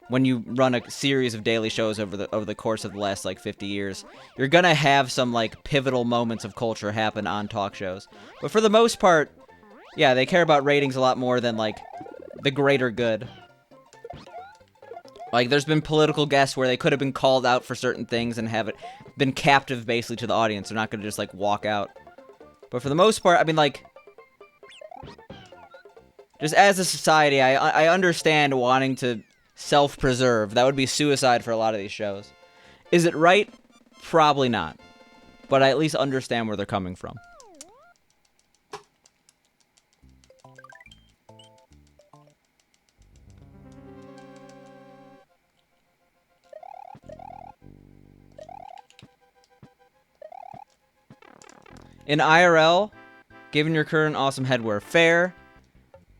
when you run a series of daily shows over the course of the last, like, 50 years, you're gonna have some, like, pivotal moments of culture happen on talk shows. But for the most part, yeah, they care about ratings a lot more than, like, the greater good. Like, there's been political guests where they could have been called out for certain things and have it been captive, basically, to the audience. They're not going to just, like, walk out. But for the most part, I mean, like, just as a society, I understand wanting to self-preserve. That would be suicide for a lot of these shows. Is it right? Probably not. But I at least understand where they're coming from. In IRL, given your current awesome headwear, fair.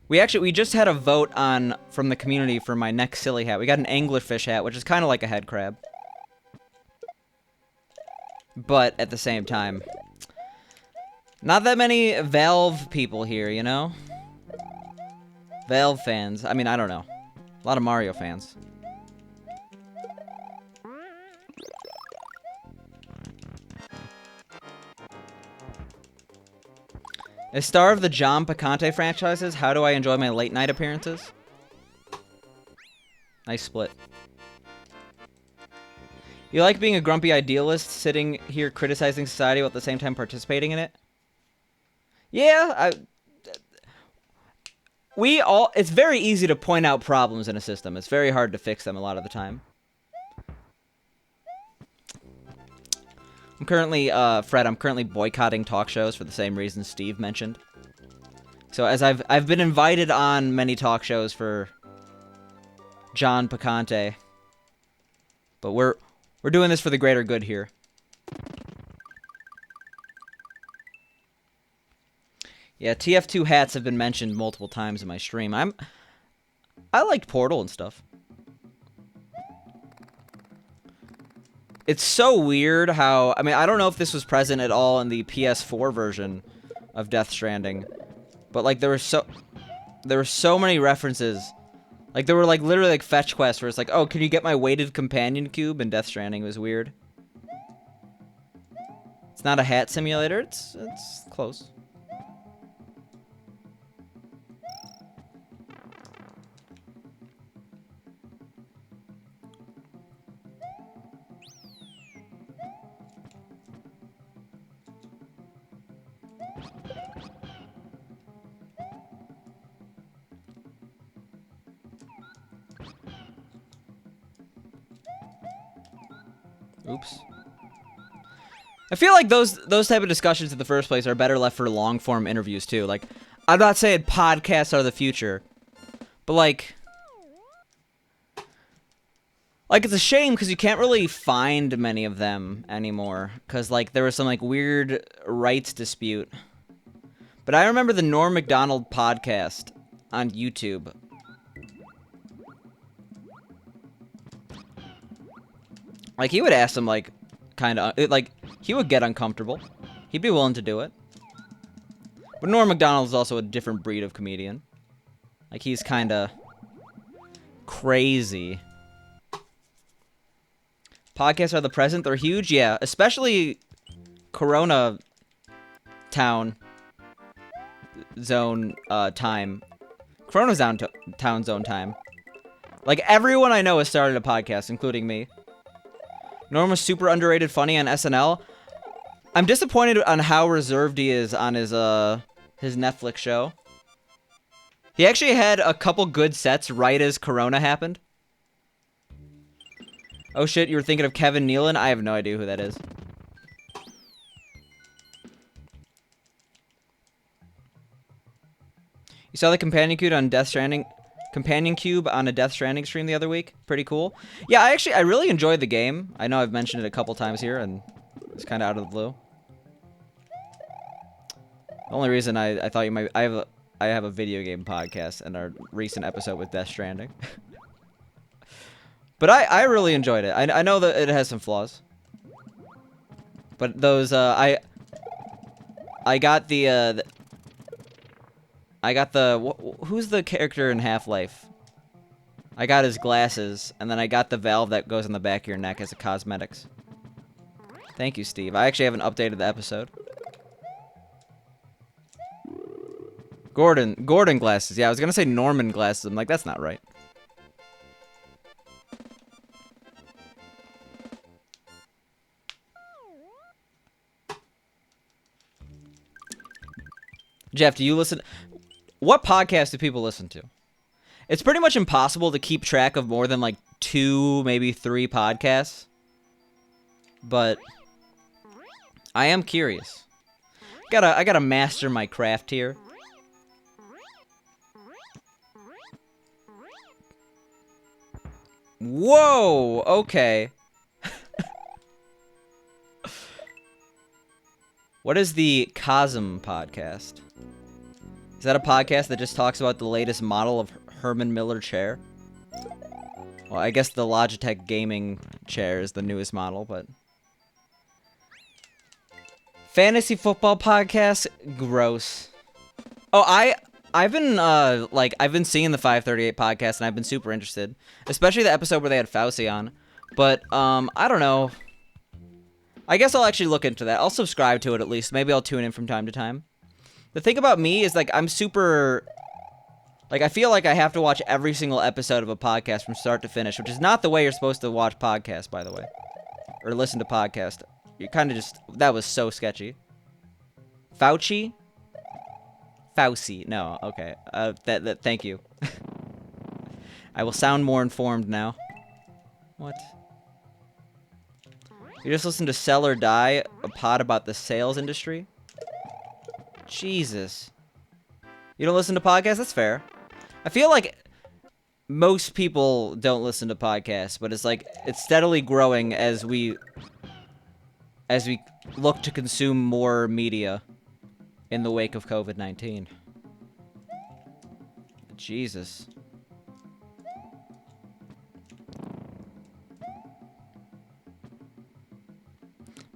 We just had a vote on from the community for my next silly hat. We got an anglerfish hat, which is kind of like a head crab. But at the same time, not that many Valve people here, you know? Valve fans. I mean, I don't know. A lot of Mario fans. A star of the John Picante franchises, how do I enjoy my late night appearances? Nice split. You like being a grumpy idealist, sitting here criticizing society while at the same time participating in it? Yeah, it's very easy to point out problems in a system. It's very hard to fix them a lot of the time. I'm currently boycotting talk shows for the same reasons Steve mentioned. So as I've been invited on many talk shows for John Picante, but we're doing this for the greater good here. Yeah, TF2 hats have been mentioned multiple times in my stream. I liked Portal and stuff. It's so weird how, I mean, I don't know if this was present at all in the PS4 version of Death Stranding, but like there were so many references. Like there were like literally like fetch quests where it's like, oh, can you get my weighted companion cube? In Death Stranding. It was weird. It's not a hat simulator. It's close. Oops. I feel like those type of discussions in the first place are better left for long form interviews too. Like, I'm not saying podcasts are the future, but like it's a shame because you can't really find many of them anymore because like there was some like weird rights dispute. But I remember the Norm Macdonald podcast on YouTube. Like, he would ask them, like, kind of, like, he would get uncomfortable. He'd be willing to do it. But Norm Macdonald is also a different breed of comedian. Like, he's kind of crazy. Podcasts are the present. They're huge, yeah. Especially Corona Town Zone time. Corona Town Zone time. Like, everyone I know has started a podcast, including me. Norm was super underrated funny on SNL. I'm disappointed on how reserved he is on his Netflix show. He actually had a couple good sets right as Corona happened. Oh shit, you were thinking of Kevin Nealon? I have no idea who that is. You saw the companion cube on Death Stranding? Companion cube on a Death Stranding stream the other week? Pretty cool. Yeah, I really enjoyed the game. I know I've mentioned it a couple times here, and it's kind of out of the blue. The only reason I thought you might... I have a video game podcast, and our recent episode with Death Stranding. But I really enjoyed it. I know that it has some flaws. But those, I got the who's the character in Half-Life? I got his glasses, and then I got the valve that goes on the back of your neck as a cosmetics. Thank you, Steve. I actually haven't updated the episode. Gordon glasses. Yeah, I was gonna say Norman glasses. I'm like, that's not right. Jeff, do you listen? What podcast do people listen to? It's pretty much impossible to keep track of more than like 2, maybe 3 podcasts. But I am curious. I gotta master my craft here. Whoa, okay. What is the Cosm podcast? Is that a podcast that just talks about the latest model of Herman Miller chair? Well, I guess the Logitech gaming chair is the newest model, but... Fantasy football podcast? Gross. Oh, I've been seeing the 538 podcast, and I've been super interested. Especially the episode where they had Fauci on. But, I don't know. I guess I'll actually look into that. I'll subscribe to it at least. Maybe I'll tune in from time to time. The thing about me is, like, I'm super... Like, I feel like I have to watch every single episode of a podcast from start to finish, which is not the way you're supposed to watch podcasts, by the way. Or listen to podcasts. You kind of just... That was so sketchy. Fauci? Fauci. No, okay. Thank you. I will sound more informed now. What? You just listen to Sell or Die, a pod about the sales industry? Jesus. You don't listen to podcasts? That's fair. I feel like most people don't listen to podcasts, but it's like, it's steadily growing as we look to consume more media in the wake of COVID-19. Jesus.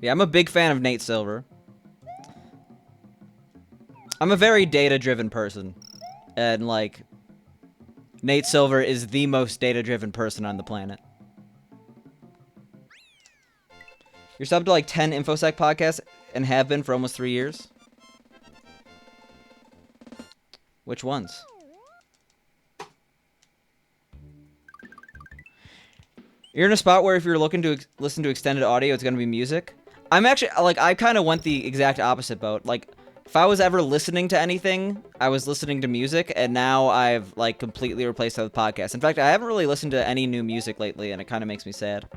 Yeah, I'm a big fan of Nate Silver. I'm a very data-driven person. And, like, Nate Silver is the most data-driven person on the planet. You're subbed to, like, 10 InfoSec podcasts and have been for almost 3 years? Which ones? You're in a spot where if you're looking to listen to extended audio, it's going to be music. I'm actually, like, I kind of went the exact opposite boat. Like, if I was ever listening to anything, I was listening to music, and now I've, like, completely replaced that with podcasts. In fact, I haven't really listened to any new music lately, and it kind of makes me sad.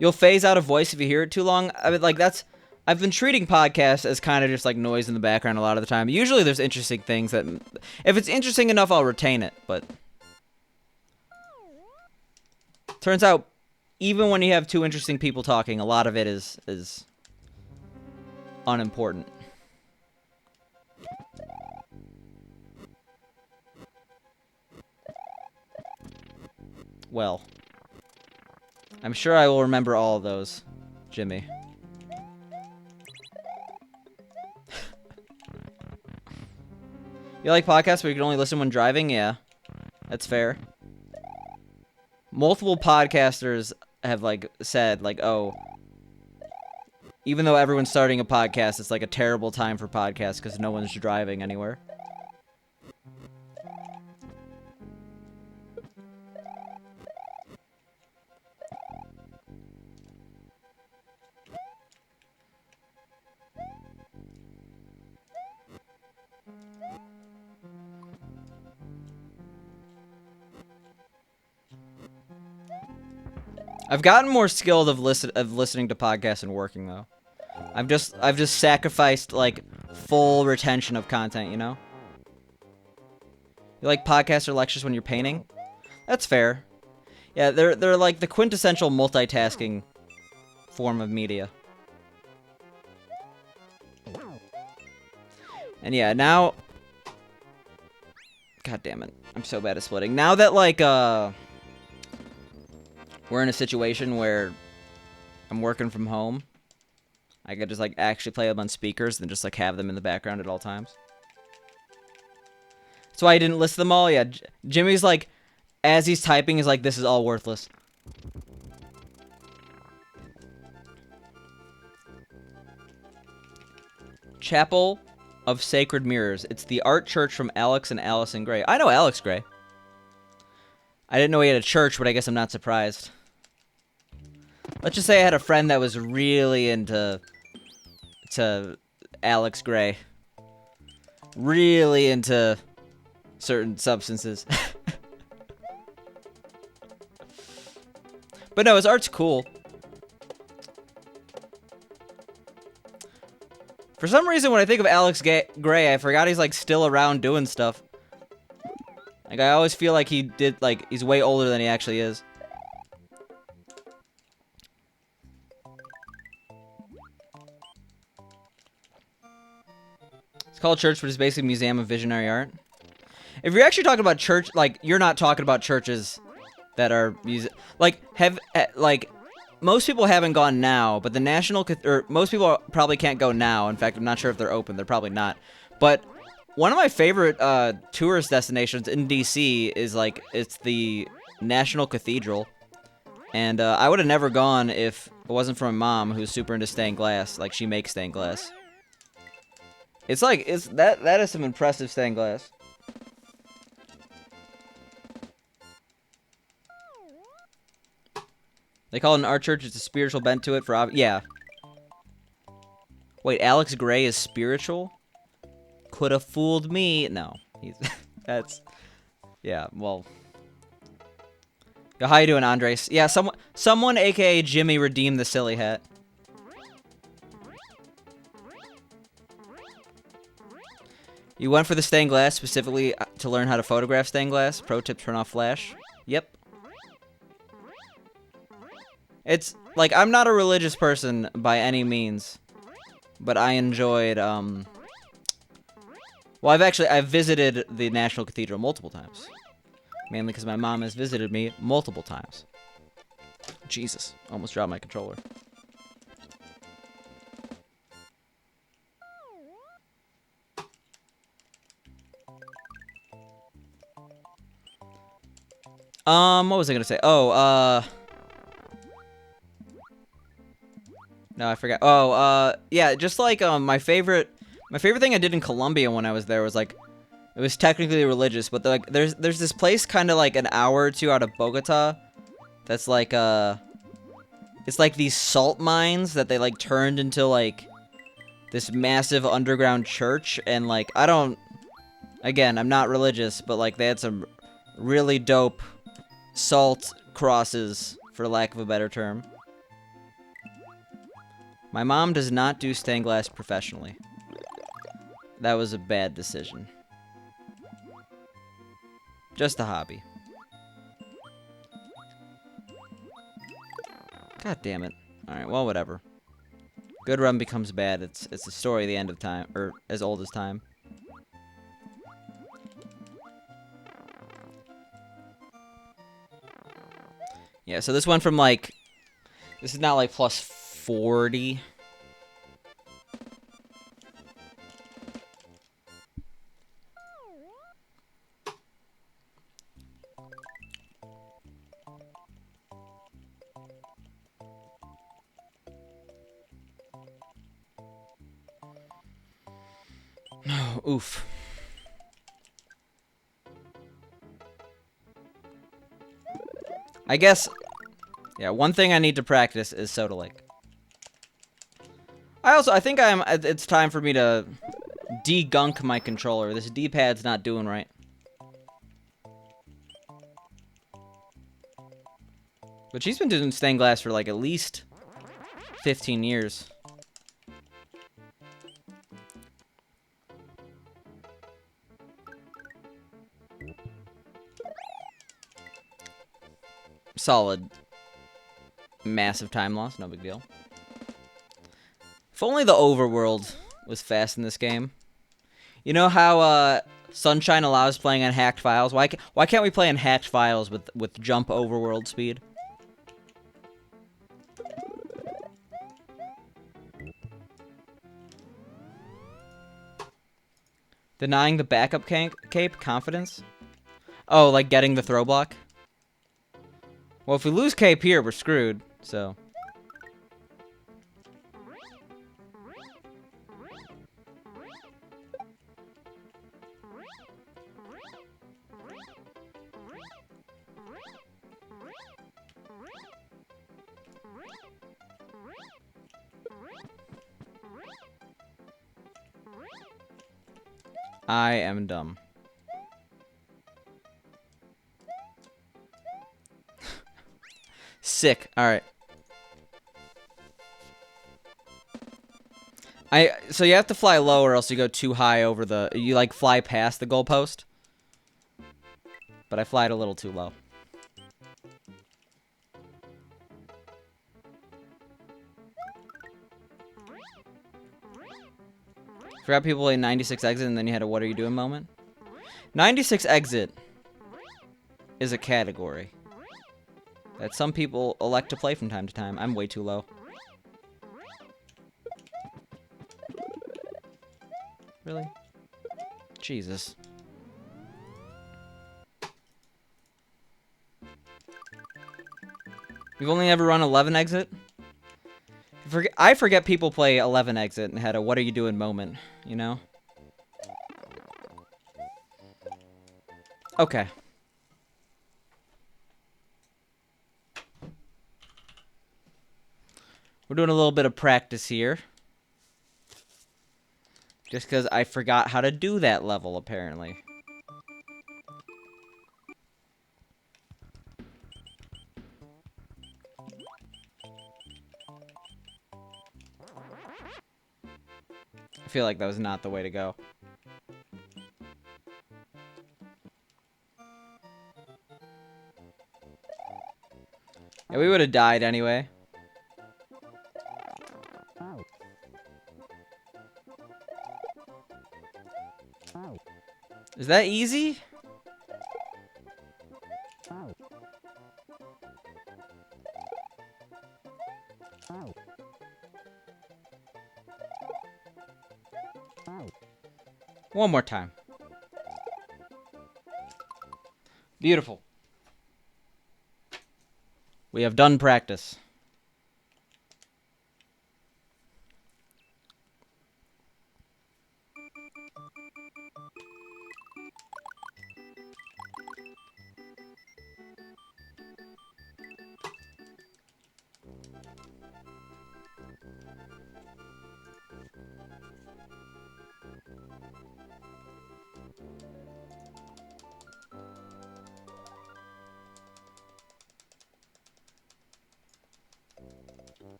You'll phase out a voice if you hear it too long. I mean, like, that's... I've been treating podcasts as kind of just like noise in the background a lot of the time. Usually there's interesting things that, if it's interesting enough, I'll retain it, but turns out even when you have two interesting people talking, a lot of it is unimportant. Well, I'm sure I will remember all of those, Jimmy. You like podcasts where you can only listen when driving? Yeah, that's fair. Multiple podcasters have, like, said, like, oh, even though everyone's starting a podcast, it's, like, a terrible time for podcasts because no one's driving anywhere. I've gotten more skilled of listening to podcasts and working, though. I've just sacrificed, like, full retention of content, you know? You like podcasts or lectures when you're painting? That's fair. Yeah, they're like the quintessential multitasking form of media. And yeah, now... God damn it. I'm so bad at splitting. Now that, like, we're in a situation where I'm working from home, I could just, like, actually play them on speakers and just, like, have them in the background at all times. That's why I didn't list them all. Yeah, Jimmy's, like, as he's typing, he's like, this is all worthless. Chapel of Sacred Mirrors. It's the art church from Alex and Allison Gray. I know Alex Gray. I didn't know he had a church, but I guess I'm not surprised. Let's just say I had a friend that was really into Alex Gray. Really into certain substances. But no, his art's cool. For some reason, when I think of Alex Gray, I forgot he's, like, still around doing stuff. Like, I always feel like he did, like, he's way older than he actually is. It's called church, but it's basically a museum of visionary art. If you're actually talking about church, like, you're not talking about churches that are like, most people haven't gone now, but the most people probably can't go now. In fact, I'm not sure if they're open. They're probably not. But one of my favorite tourist destinations in DC is, like, it's the National Cathedral. And I would have never gone if it wasn't for my mom, who's super into stained glass. Like, she makes stained glass. It's like, that is some impressive stained glass. They call it an art church. It's a spiritual bent to it for yeah. Wait, Alex Gray is spiritual? Could have fooled me. No, he's that's yeah. Well, yo, how you doing, Andres? Yeah, someone, aka Jimmy, redeemed the silly hat. You went for the stained glass specifically to learn how to photograph stained glass. Pro tip: turn off flash. Yep. It's, like, I'm not a religious person by any means, but I enjoyed, well, I've visited the National Cathedral multiple times. Mainly because my mom has visited me multiple times. Jesus, almost dropped my controller. What was I gonna say? Oh, no, I forgot. Oh, yeah, just like, my favorite thing I did in Colombia when I was there was, like, it was technically religious, but, like, there's this place kind of, like, an hour or two out of Bogota that's, like, it's, like, these salt mines that they, like, turned into, like, this massive underground church, and, like, again, I'm not religious, but, like, they had some really dope salt crosses, for lack of a better term. My mom does not do stained glass professionally. That was a bad decision. Just a hobby. God damn it. Alright, well, whatever. Good run becomes bad. It's the story of the end of time, or as old as time. Yeah, so this went from like, this is now like plus 40. No, oof. I guess, yeah, one thing I need to practice is Soda Lake. I think it's time for me to de-gunk my controller. This D-pad's not doing right. But she's been doing stained glass for like at least 15 years. Solid. Massive time loss, no big deal. If only the overworld was fast in this game. You know how Sunshine allows playing on hacked files? Why can't we play on hacked files with jump overworld speed? Denying the backup cape confidence? Oh, like getting the throw block? Well, if we lose cape here, we're screwed, so. I am dumb. Sick. Alright. So you have to fly low or else you go too high over the... You, like, fly past the goalpost. But I fly it a little too low. Forgot people play 96 exit and then you had a what are you doing moment? 96 exit is a category that some people elect to play from time to time. I'm way too low. Really? Jesus. We've only ever run 11 exit? I forget people play 11 exit and had a what are you doing moment, you know? Okay. We're doing a little bit of practice here. Just because I forgot how to do that level, apparently. I feel like that was not the way to go. Yeah, we would have died anyway. Is that easy? One more time. Beautiful. We have done practice.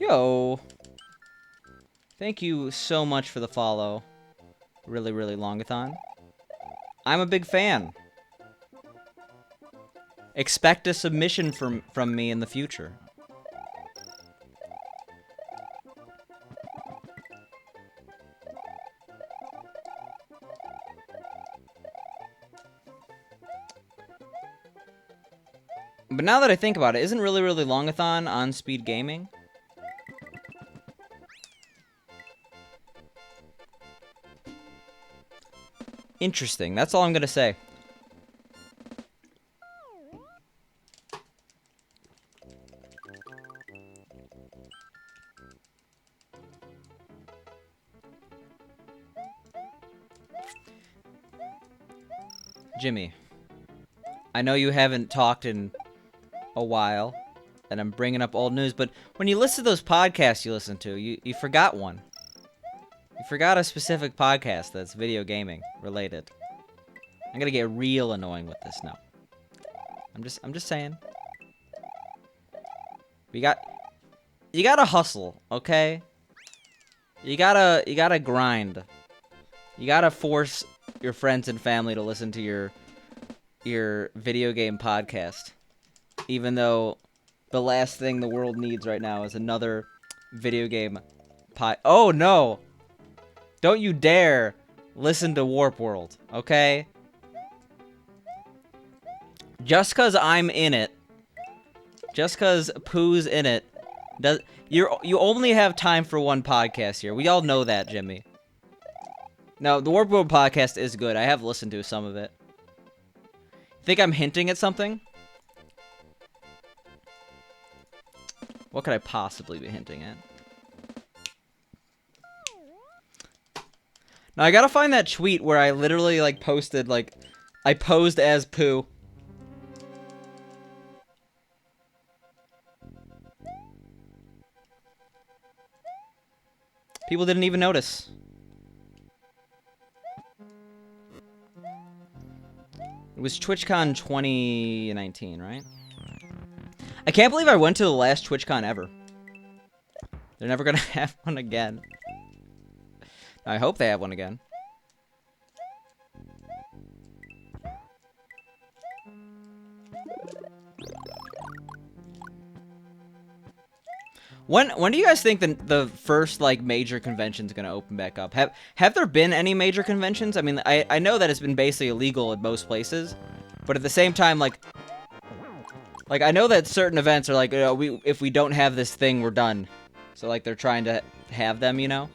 Yo. Thank you so much for the follow. Really, really longathon. I'm a big fan. Expect a submission from me in the future. But now that I think about it, isn't really, really longathon on speed gaming? Interesting. That's all I'm gonna say. Jimmy, I know you haven't talked in a while, and I'm bringing up old news, but when you listen to those podcasts you listen to, you forgot one. You forgot a specific podcast that's video gaming related. I'm gonna get real annoying with this now. I'm just saying. You gotta hustle, okay? You gotta grind. You gotta force your friends and family to listen to your video game podcast. Even though the last thing the world needs right now is another video game Oh no! Don't you dare listen to Warp World, okay? Just cause I'm in it, just cause Pooh's in it, you only have time for one podcast here. We all know that, Jimmy. No, the Warp World podcast is good. I have listened to some of it. Think I'm hinting at something? What could I possibly be hinting at? Now, I gotta find that tweet where I literally, like, posted, like, I posed as Pooh. People didn't even notice. It was TwitchCon 2019, right? I can't believe I went to the last TwitchCon ever. They're never gonna have one again. I hope they have one again. When do you guys think the first, like, major convention's gonna open back up? Have there been any major conventions? I mean, I know that it's been basically illegal in most places, but at the same time, like I know that certain events are like, you know, if we don't have this thing, we're done. So, like, they're trying to have them, you know?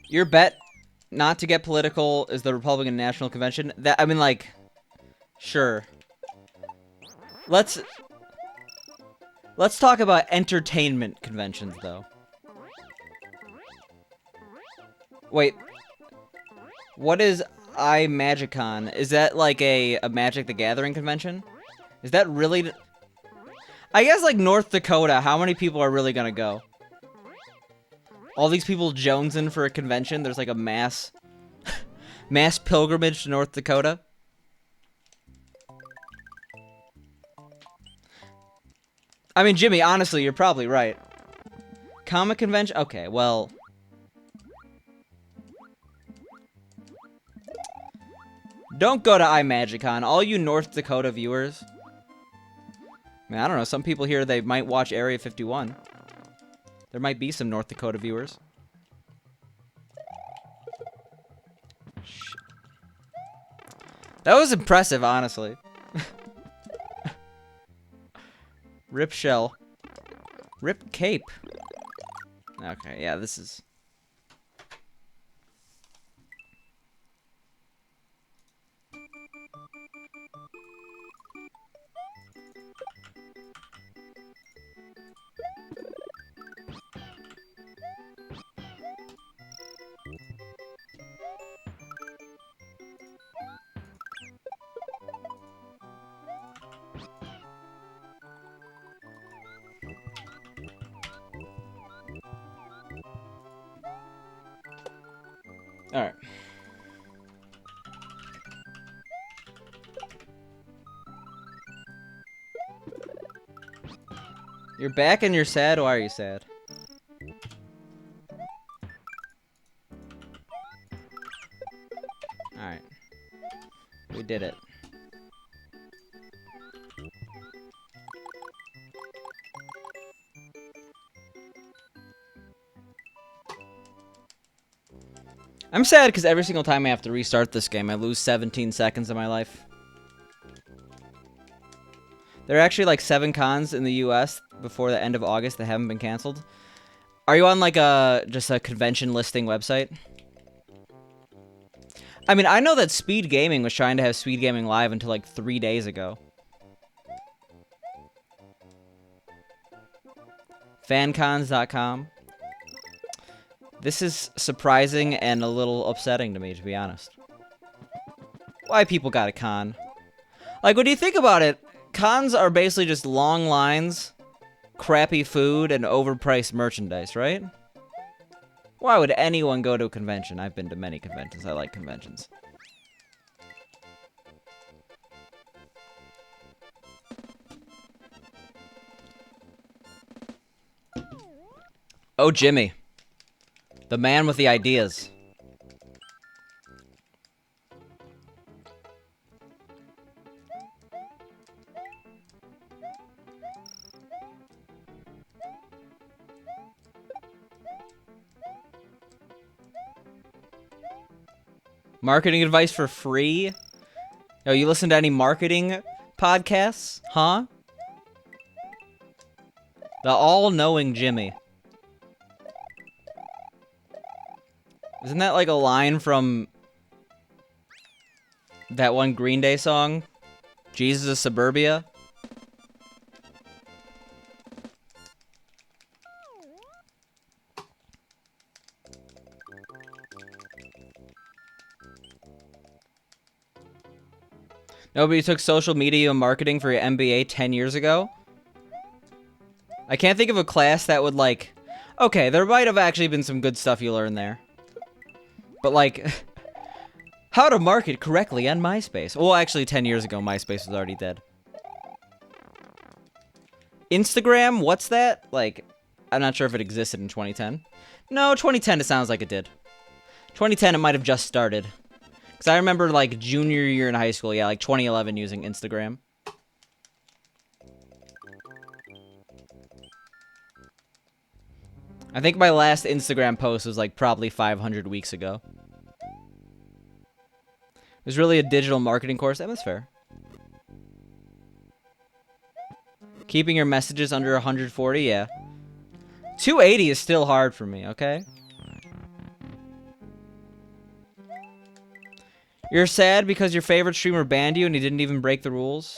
Your bet, not to get political, is the Republican National Convention. That, I mean, like, sure. Let's talk about entertainment conventions, though. Wait, what is iMagicCon? Is that like a Magic the Gathering convention? Is that really? I guess, like, North Dakota, how many people are really gonna go? All these people jonesing for a convention? There's like a mass pilgrimage to North Dakota? I mean, Jimmy, honestly, you're probably right. Comic convention? Okay, well... Don't go to iMagicCon. All you North Dakota viewers. I mean, I don't know. Some people here, they might watch Area 51. There might be some North Dakota viewers. That was impressive, honestly. Rip shell. Rip cape. Okay, yeah, this is... Alright. You're back and you're sad? Why are you sad? Alright. We did it. I'm sad because every single time I have to restart this game, I lose 17 seconds of my life. There are actually like 7 cons in the US before the end of August that haven't been canceled. Are you on like just a convention listing website? I mean, I know that Speed Gaming was trying to have Speed Gaming live until like 3 days ago. Fancons.com. This is surprising and a little upsetting to me, to be honest. Why people got a con? Like, when you think about it, cons are basically just long lines, crappy food, and overpriced merchandise, right? Why would anyone go to a convention? I've been to many conventions. I like conventions. Oh, Jimmy. The man with the ideas. Marketing advice for free? Yo, you listen to any marketing podcasts? Huh? The all-knowing Jimmy. Isn't that like a line from that one Green Day song? Jesus of Suburbia? Nobody took social media marketing for your MBA 10 years ago? I can't think of a class that would like... Okay, there might have actually been some good stuff you learned there. But like... How to market correctly on MySpace. Well, actually 10 years ago, MySpace was already dead. Instagram? What's that? Like, I'm not sure if it existed in 2010. No, 2010 it sounds like it did. 2010 it might have just started. Because I remember, like, junior year in high school, yeah, like 2011 using Instagram. I think my last Instagram post was, like, probably 500 weeks ago. It was really a digital marketing course. That was fair. Keeping your messages under 140, yeah. 280 is still hard for me, okay? You're sad because your favorite streamer banned you and he didn't even break the rules?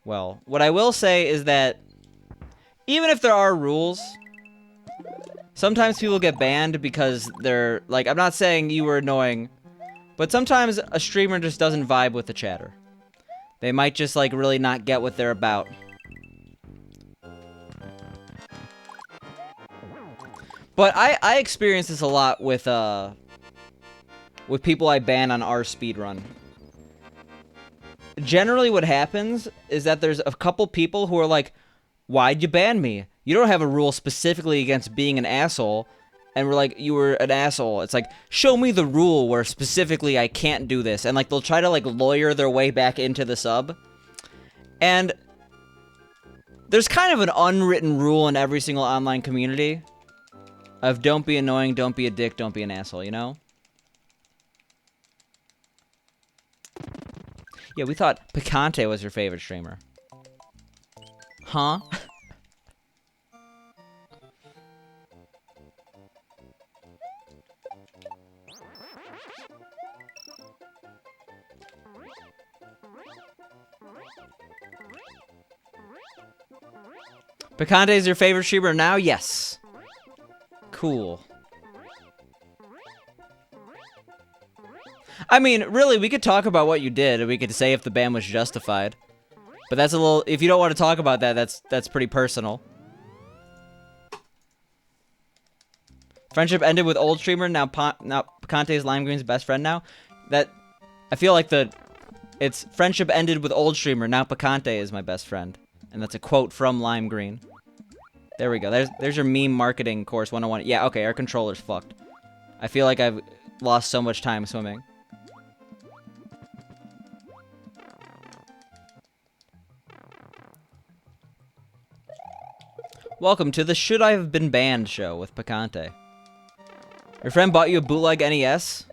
Well, what I will say is that even if there are rules, sometimes people get banned because they're, like, I'm not saying you were annoying, but sometimes a streamer just doesn't vibe with the chatter. They might just, like, really not get what they're about. But I experience this a lot with people I ban on our speedrun. Generally what happens is that there's a couple people who are like, why'd you ban me? You don't have a rule specifically against being an asshole. And we're like, you were an asshole. It's like, show me the rule where specifically I can't do this. And like, they'll try to like lawyer their way back into the sub. And there's kind of an unwritten rule in every single online community of don't be annoying, don't be a dick, don't be an asshole, you know? Yeah, we thought Picante was your favorite streamer. Huh? Picante is your favorite streamer now? Yes. Cool. I mean, really, we could talk about what you did, and we could say if the ban was justified. But that's a little... If you don't want to talk about that, that's pretty personal. Friendship ended with old streamer. Now Picante is Lime Green's best friend now. I feel like it's friendship ended with old streamer. Now Picante is my best friend. And that's a quote from Lime Green. There we go. There's your meme marketing course 101. Yeah, okay, our controller's fucked. I feel like I've lost so much time swimming. Welcome to the Should I Have Been Banned show with Picante. Your friend bought you a bootleg NES?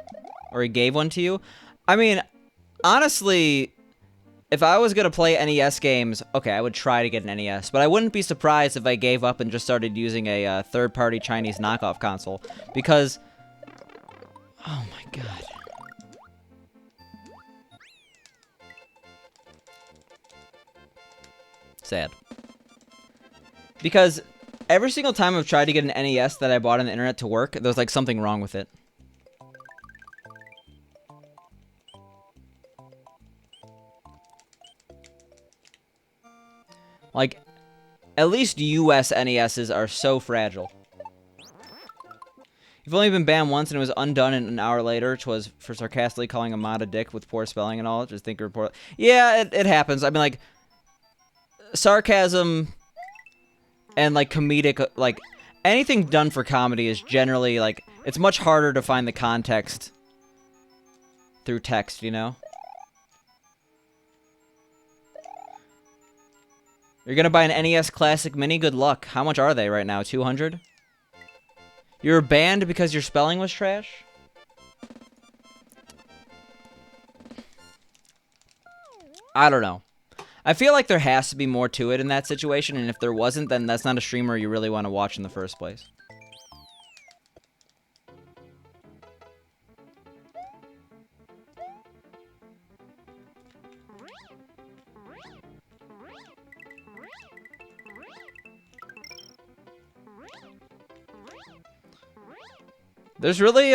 Or he gave one to you? I mean, honestly, if I was gonna play NES games, okay, I would try to get an NES, but I wouldn't be surprised if I gave up and just started using a third-party Chinese knockoff console, because... Oh my god. Sad. Because every single time I've tried to get an NES that I bought on the internet to work, there's like something wrong with it. Like, at least US NESs are so fragile. You've only been banned once and it was undone an hour later, which was for sarcastically calling a mod a dick with poor spelling and all. Just think report. Yeah, it happens. I mean, like, sarcasm and, like, comedic, like, anything done for comedy is generally, like, it's much harder to find the context through text, you know? You're gonna buy an NES Classic Mini? Good luck. How much are they right now? 200? You were banned because your spelling was trash? I don't know. I feel like there has to be more to it in that situation, and if there wasn't, then that's not a streamer you really want to watch in the first place. There's really,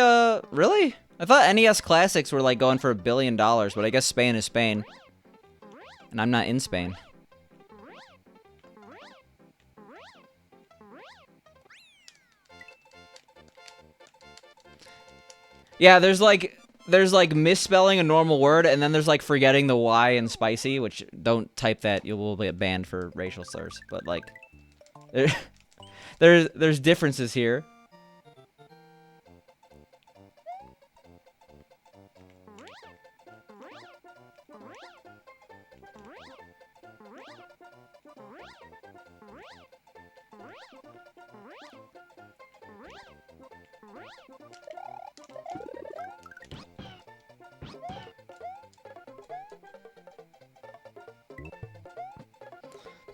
really? I thought NES Classics were, like, going for $1 billion, but I guess Spain is Spain. And I'm not in Spain. Yeah, there's like misspelling a normal word, and then there's like forgetting the Y in spicy, which don't type that, you will get banned for racial slurs. But like, there's differences here.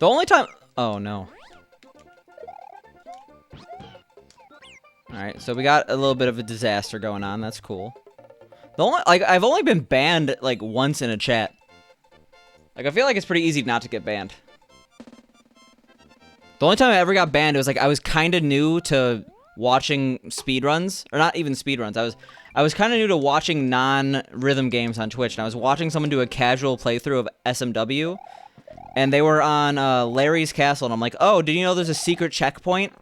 The only time... Oh, no. Alright, so we got a little bit of a disaster going on. That's cool. The only... Like, I've only been banned, like, once in a chat. Like, I feel like it's pretty easy not to get banned. The only time I ever got banned, it was, like, I was kind of new to watching speedruns. Or not even speedruns. I was kind of new to watching non-rhythm games on Twitch. And I was watching someone do a casual playthrough of SMW. And they were on Larry's Castle, and I'm like, oh, did you know there's a secret checkpoint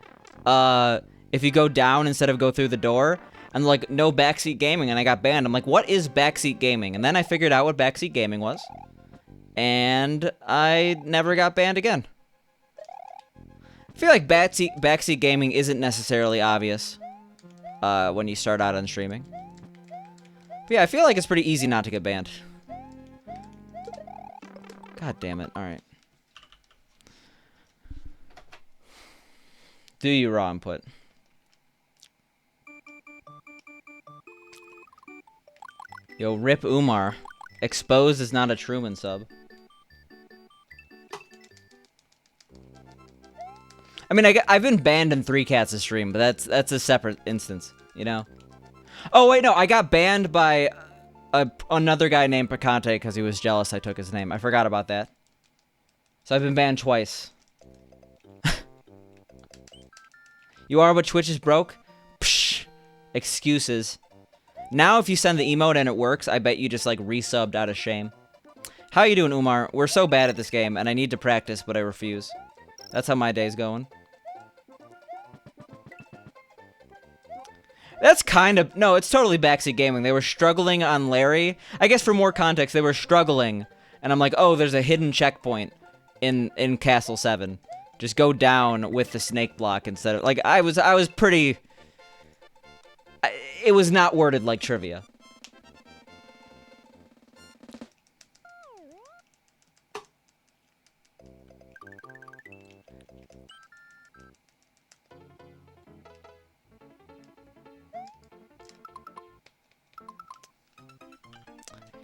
if you go down instead of go through the door? And like, no backseat gaming, and I got banned. I'm like, what is backseat gaming? And then I figured out what backseat gaming was, and I never got banned again. I feel like backseat gaming isn't necessarily obvious when you start out on streaming. But yeah, I feel like it's pretty easy not to get banned. God damn it. Alright. Do you raw input? Yo, rip Umar. Exposed is not a Truman sub. I mean, I've been banned in 3 Cats' stream, but that's a separate instance, you know? Oh, wait, no, I got banned by... another guy named Picante because he was jealous I took his name. I forgot about that. So I've been banned twice. You are what Twitch is broke? Psh. Excuses. Now if you send the emote and it works, I bet you just like resubbed out of shame. How you doing, Umar? We're so bad at this game and I need to practice, but I refuse. That's how my day's going. That's kind of... No, it's totally backseat gaming. They were struggling on Larry. I guess for more context, they were struggling. And I'm like, oh, there's a hidden checkpoint in Castle 7. Just go down with the snake block instead of... Like, I was pretty... It was not worded like trivia.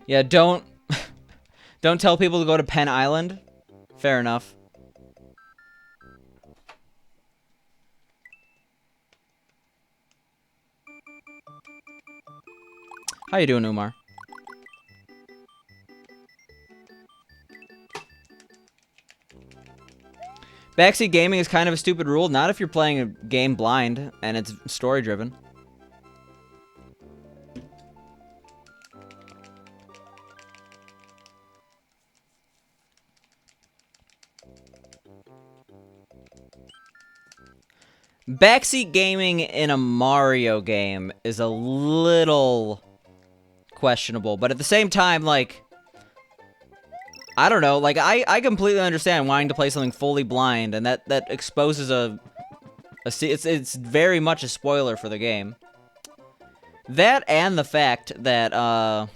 Yeah, don't tell people to go to Penn Island. Fair enough. How you doing, Umar? Backseat gaming is kind of a stupid rule, not if you're playing a game blind and it's story-driven. Backseat gaming in a Mario game is a little questionable, but at the same time, like, I don't know, like, I completely understand wanting to play something fully blind, and that exposes it's very much a spoiler for the game. That and the fact that,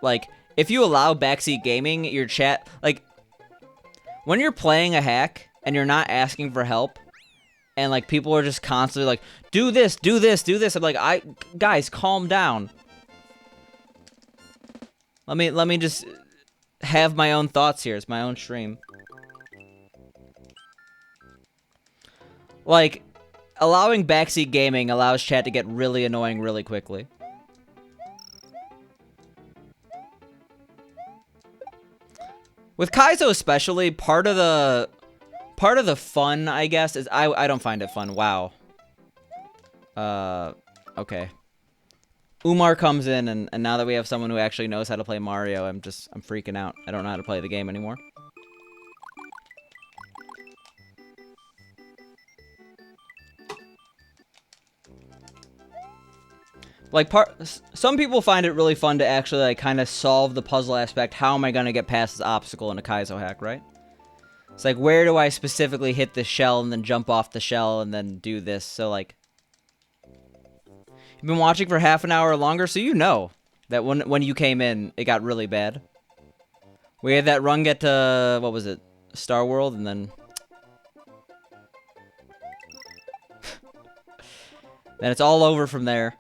like, if you allow backseat gaming, your chat, like, when you're playing a hack and you're not asking for help, and, like, people are just constantly like, do this, do this, do this. I'm like, guys, calm down. Let me just have my own thoughts here. It's my own stream. Like, allowing backseat gaming allows chat to get really annoying really quickly. With Kaizo especially, part of the fun, I guess, is I don't find it fun. Wow. Okay. Umar comes in, and now that we have someone who actually knows how to play Mario, I'm freaking out. I don't know how to play the game anymore. Like, some people find it really fun to actually, like, kind of solve the puzzle aspect. How am I gonna get past this obstacle in a Kaizo hack, right? It's like, where do I specifically hit the shell and then jump off the shell and then do this? So, like, you've been watching for half an hour or longer, so you know that when you came in, it got really bad. We had that run get to, what was it, Star World, and then... then it's all over from there.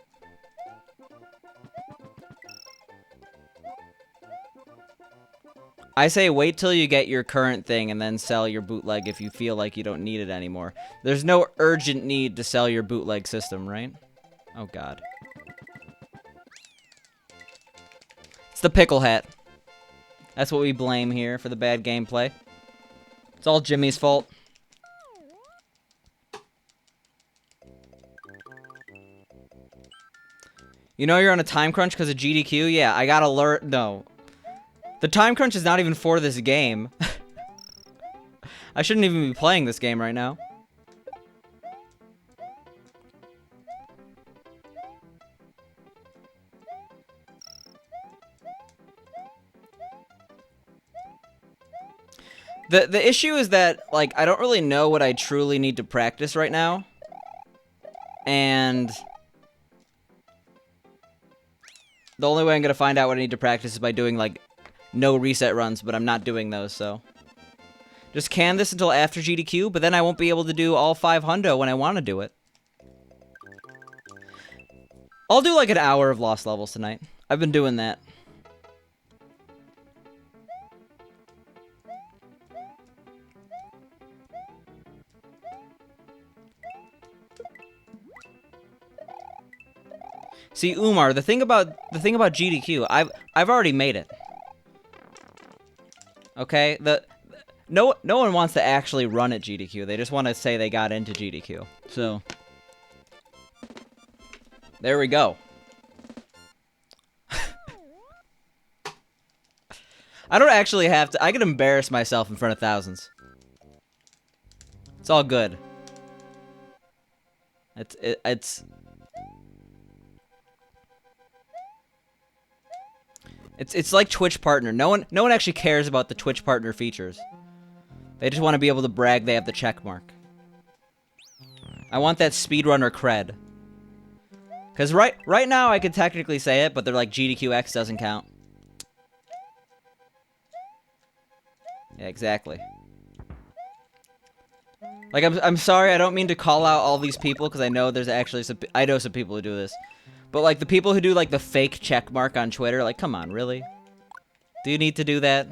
I say wait till you get your current thing and then sell your bootleg if you feel like you don't need it anymore. There's no urgent need to sell your bootleg system, right? Oh, God. It's the pickle hat. That's what we blame here for the bad gameplay. It's all Jimmy's fault. You know you're on a time crunch because of GDQ? Yeah, I got alert. No. The time crunch is not even for this game. I shouldn't even be playing this game right now. The issue is that, like, I don't really know what I truly need to practice right now. And the only way I'm gonna find out what I need to practice is by doing, like, no reset runs, but I'm not doing those, so. Just can this until after GDQ, but then I won't be able to do all 5 hundo when I want to do it. I'll do like an hour of Lost Levels tonight. I've been doing that. See, Umar, the thing about GDQ, I've already made it. Okay? No one wants to actually run at GDQ. They just want to say they got into GDQ. So there we go. I don't actually have to. I can embarrass myself in front of thousands. It's all good. It's It's like Twitch partner. No one actually cares about the Twitch partner features. They just want to be able to brag they have the check mark. I want that speedrunner cred. Cause right now I could technically say it, but they're like GDQX doesn't count. Yeah, exactly. Like I'm sorry, I don't mean to call out all these people because I know there's actually I know some people who do this. But like the people who do like the fake check mark on Twitter, like come on, really? Do you need to do that?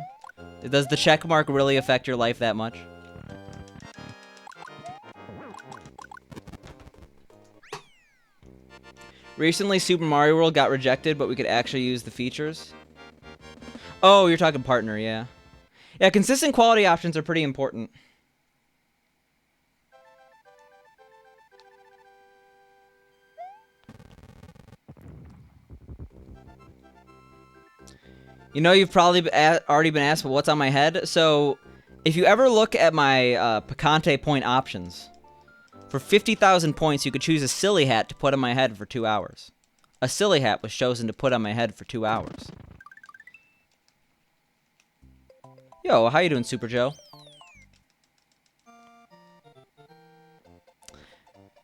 Does the check mark really affect your life that much? Recently, Super Mario World got rejected, but we could actually use the features. Oh, you're talking partner, yeah. Yeah, consistent quality options are pretty important. You know, you've probably already been asked, but what's on my head? So, if you ever look at my Picante point options, for 50,000 points, you could choose a silly hat to put on my head for 2 hours. A silly hat was chosen to put on my head for 2 hours. Yo, how you doing, Super Joe?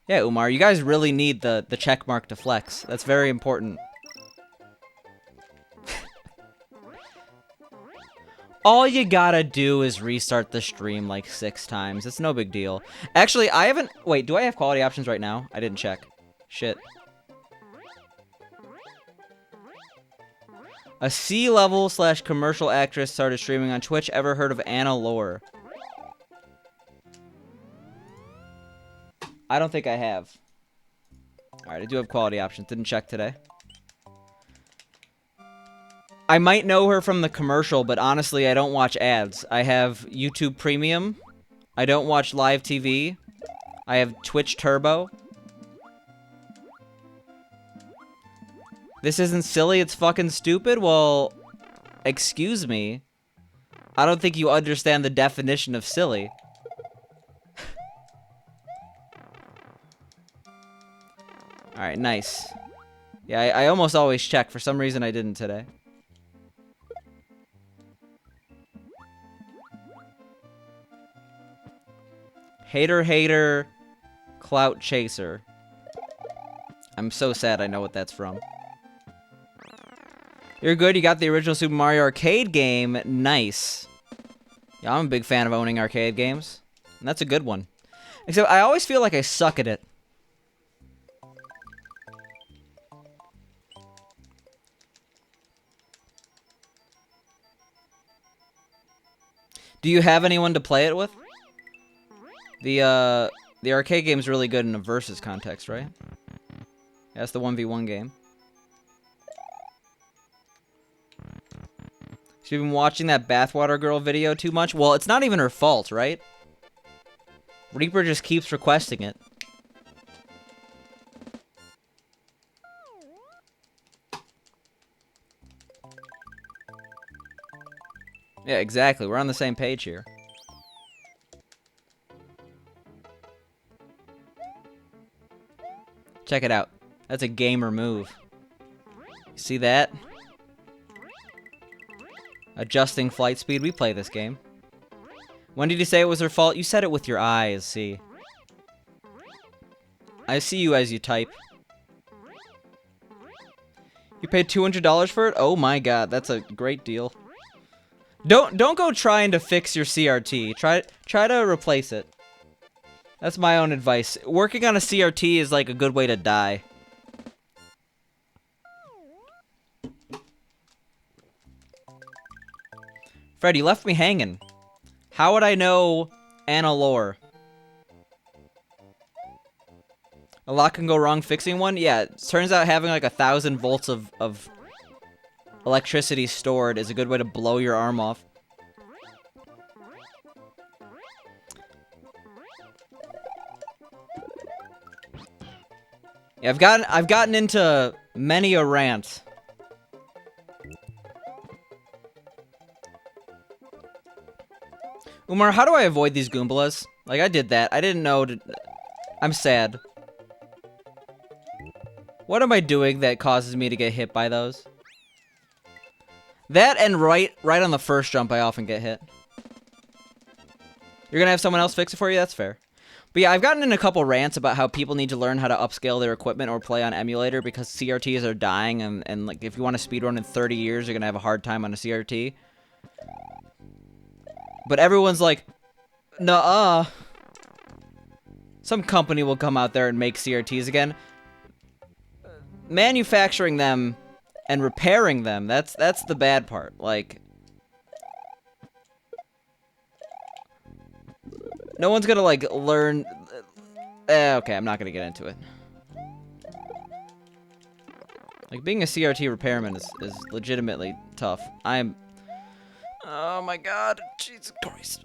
Yeah, Umar, you guys really need the check mark to flex. That's very important. All you gotta do is restart the stream like 6 times. It's no big deal. Actually, I haven't... Wait, do I have quality options right now? I didn't check. Shit. A C-level / commercial actress started streaming on Twitch. Ever heard of Anna Lore? I don't think I have. Alright, I do have quality options. Didn't check today. I might know her from the commercial, but honestly, I don't watch ads. I have YouTube Premium. I don't watch live TV. I have Twitch Turbo. This isn't silly, it's fucking stupid? Well, excuse me. I don't think you understand the definition of silly. Alright, nice. Yeah, I almost always check. For some reason, I didn't today. Hater, clout chaser. I'm so sad I know what that's from. You're good, you got the original Super Mario arcade game. Nice. Yeah, I'm a big fan of owning arcade games. And that's a good one. Except I always feel like I suck at it. Do you have anyone to play it with? The arcade game's really good in a versus context, right? Yeah, that's the 1v1 game. So you've been watching that Bathwater Girl video too much? Well, it's not even her fault, right? Reaper just keeps requesting it. Yeah, exactly. We're on the same page here. Check it out. That's a gamer move. See that? Adjusting flight speed. We play this game. When did you say it was her fault? You said it with your eyes, see. I see you as you type. You paid $200 for it? Oh my god, that's a great deal. Don't go trying to fix your CRT. Try to replace it. That's my own advice. Working on a CRT is like a good way to die. Fred, you left me hanging. How would I know Anna Lore? A lot can go wrong fixing one? Yeah, it turns out having like 1,000 volts of electricity stored is a good way to blow your arm off. Yeah, I've gotten into many a rant. Umar, how do I avoid these Goombas? Like, I did that. I didn't know I'm sad. What am I doing that causes me to get hit by those? That and right on the first jump, I often get hit. You're gonna have someone else fix it for you? That's fair. But yeah, I've gotten in a couple rants about how people need to learn how to upscale their equipment or play on emulator because CRTs are dying, and like if you want to speedrun in 30 years, you're gonna have a hard time on a CRT. But everyone's like, nuh-uh. Some company will come out there and make CRTs again. Manufacturing them and repairing them, that's the bad part. Like, no one's gonna, like, learn... okay, I'm not gonna get into it. Like, being a CRT repairman is legitimately tough. I'm... Oh my god, Jesus Christ.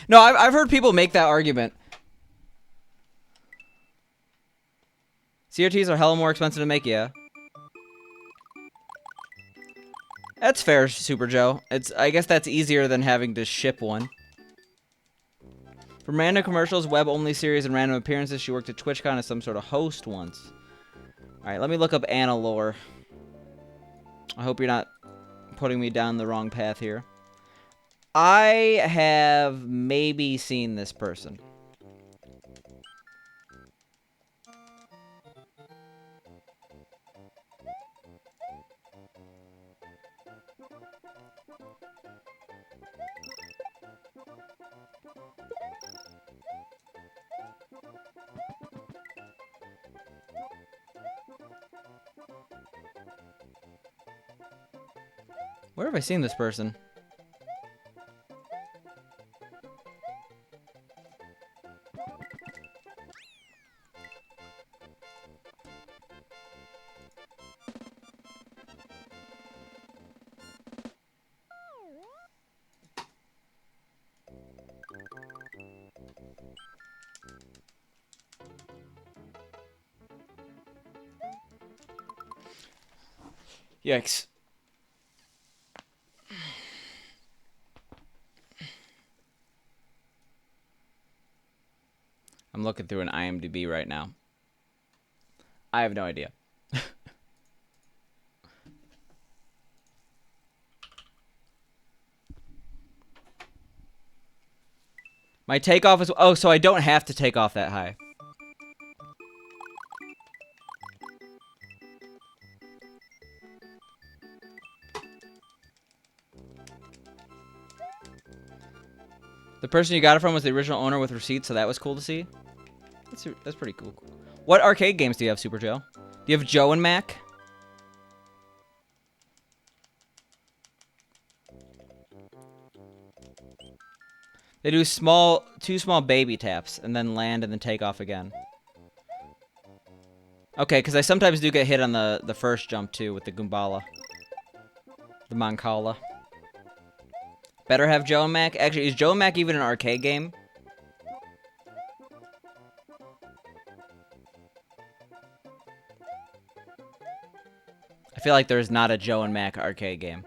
No, I've heard people make that argument. CRTs are hella more expensive to make, yeah. That's fair, Super Joe. I guess that's easier than having to ship one. From random commercials, web-only series, and random appearances, she worked at TwitchCon as some sort of host once. Alright, let me look up Anna lore. I hope you're not putting me down the wrong path here. I have maybe seen this person. Where have I seen this person? Yikes. I'm looking through an IMDb right now. I have no idea. My takeoff is... Oh, so I don't have to take off that high. The person you got it from was the original owner with receipts, so that was cool to see. That's pretty cool. What arcade games do you have, Super Joe? Do you have Joe and Mac? They do two small baby taps, and then land and then take off again. Okay, because I sometimes do get hit on the first jump, too, with the Goombala. The Mancala. Better have Joe and Mac? Actually, is Joe and Mac even an arcade game? I feel like there's not a Joe and Mac arcade game.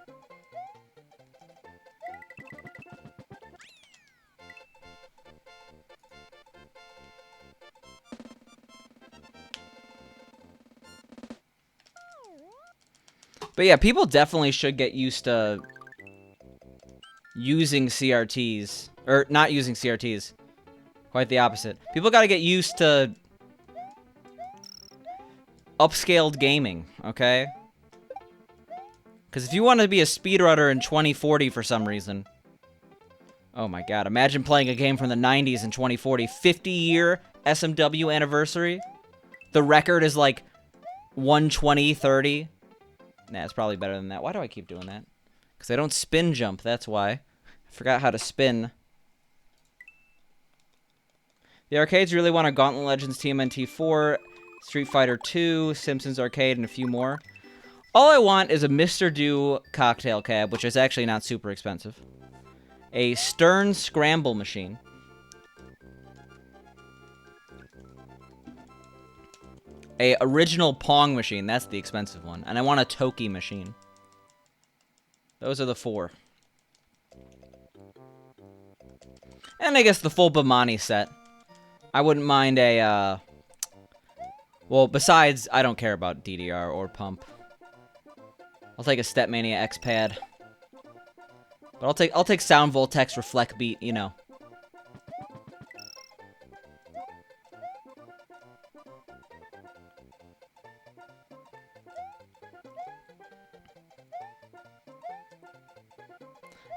But yeah, people definitely should get used to using CRTs. Or not using CRTs. Quite the opposite. People gotta get used to upscaled gaming, okay? Because if you want to be a speedrunner in 2040 for some reason... Oh my god, imagine playing a game from the 90s in 2040. 50-year SMW anniversary. The record is like 120-30. Nah, it's probably better than that. Why do I keep doing that? Because I don't spin jump, that's why. I forgot how to spin. The arcades really want a Gauntlet Legends TMNT 4, Street Fighter 2, Simpsons Arcade, and a few more. All I want is a Mr. Do cocktail cab, which is actually not super expensive. A Stern Scramble machine. A original Pong machine, that's the expensive one. And I want a Toki machine. Those are the 4. And I guess the full Bamani set. I wouldn't mind a, well, besides, I don't care about DDR or pump. I'll take a Stepmania X-Pad. But I'll take Sound Voltex Reflect Beat, you know.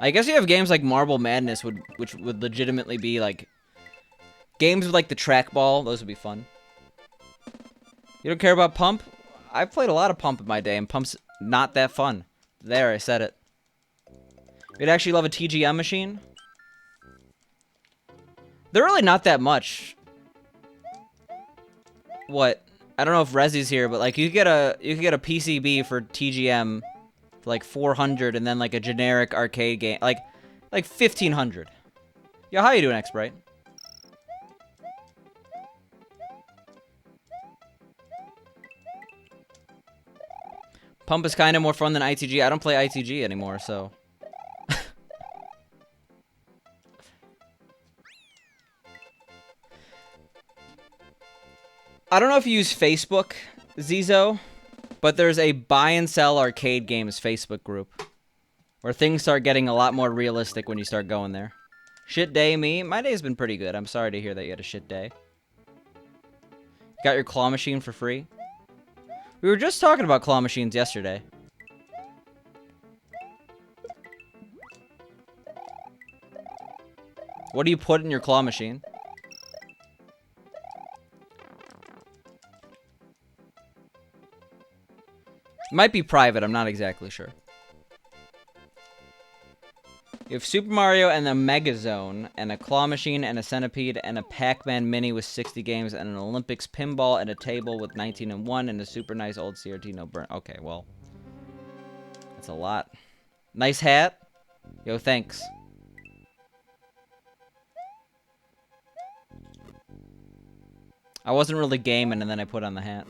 I guess you have games like Marble Madness, which would legitimately be, like, games with, like, the trackball. Those would be fun. You don't care about Pump? I've played a lot of Pump in my day, and Pump's not that fun. There, I said it. You'd actually love a TGM machine? They're really not that much. What? I don't know if Rezi's here, but, like, you could get a PCB for TGM for, like, 400, and then, like, a generic arcade game, like 1,500. Yo, how you doing, X-Bright? Pump is kind of more fun than ITG. I don't play ITG anymore, so. I don't know if you use Facebook, Zizo, but there's a buy and sell arcade games Facebook group where things start getting a lot more realistic when you start going there. Shit day, me? My day's been pretty good. I'm sorry to hear that you had a shit day. Got your claw machine for free? We were just talking about claw machines yesterday. What do you put in your claw machine? Might be private, I'm not exactly sure. You have Super Mario and a Megazone, and a claw machine, and a centipede, and a Pac-Man mini with 60 games, and an Olympics pinball, and a table with 19 and 1, and a super nice old CRT no burn. Okay, well. That's a lot. Nice hat. Yo, thanks. I wasn't really gaming, and then I put on the hat.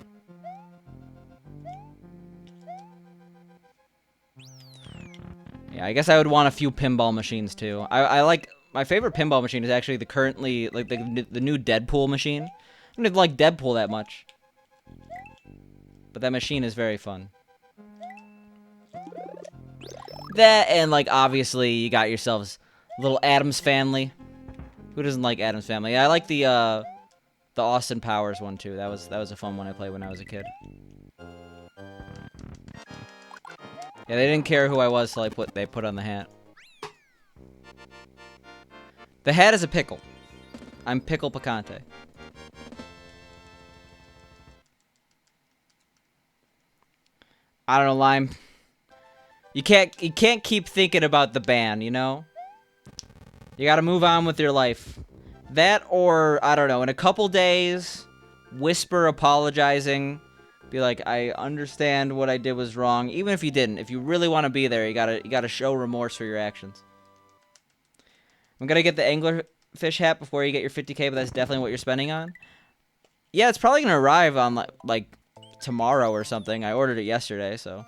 Yeah, I guess I would want a few pinball machines, too. I like... My favorite pinball machine is actually the currently... Like, the new Deadpool machine. I don't even like Deadpool that much. But that machine is very fun. That, and, like, obviously, you got yourselves little Addams Family. Who doesn't like Addams Family? Yeah, I like the Austin Powers one, too. That was a fun one I played when I was a kid. Yeah, they didn't care who I was till they put on the hat. The hat is a pickle. I'm Pickle Picante. I don't know, Lime. You can't keep thinking about the ban, you know? You gotta move on with your life. That or, I don't know, in a couple days, whisper apologizing. Be like, I understand what I did was wrong. Even if you didn't. If you really want to be there, you gotta show remorse for your actions. I'm gonna get the anglerfish hat before you get your 50K, but that's definitely what you're spending on. Yeah, it's probably gonna arrive on, like tomorrow or something. I ordered it yesterday, so.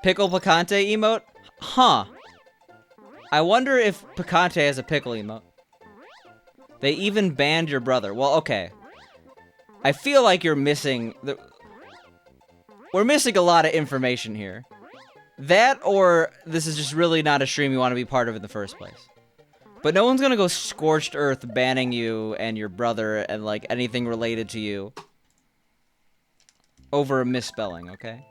Pickle Picante emote? Huh. I wonder if Picante has a pickle emote. They even banned your brother. Well, okay. I feel like you're missing... We're missing a lot of information here. That, or this is just really not a stream you want to be part of in the first place. But no one's gonna go scorched earth banning you and your brother and, like, anything related to you over a misspelling, okay?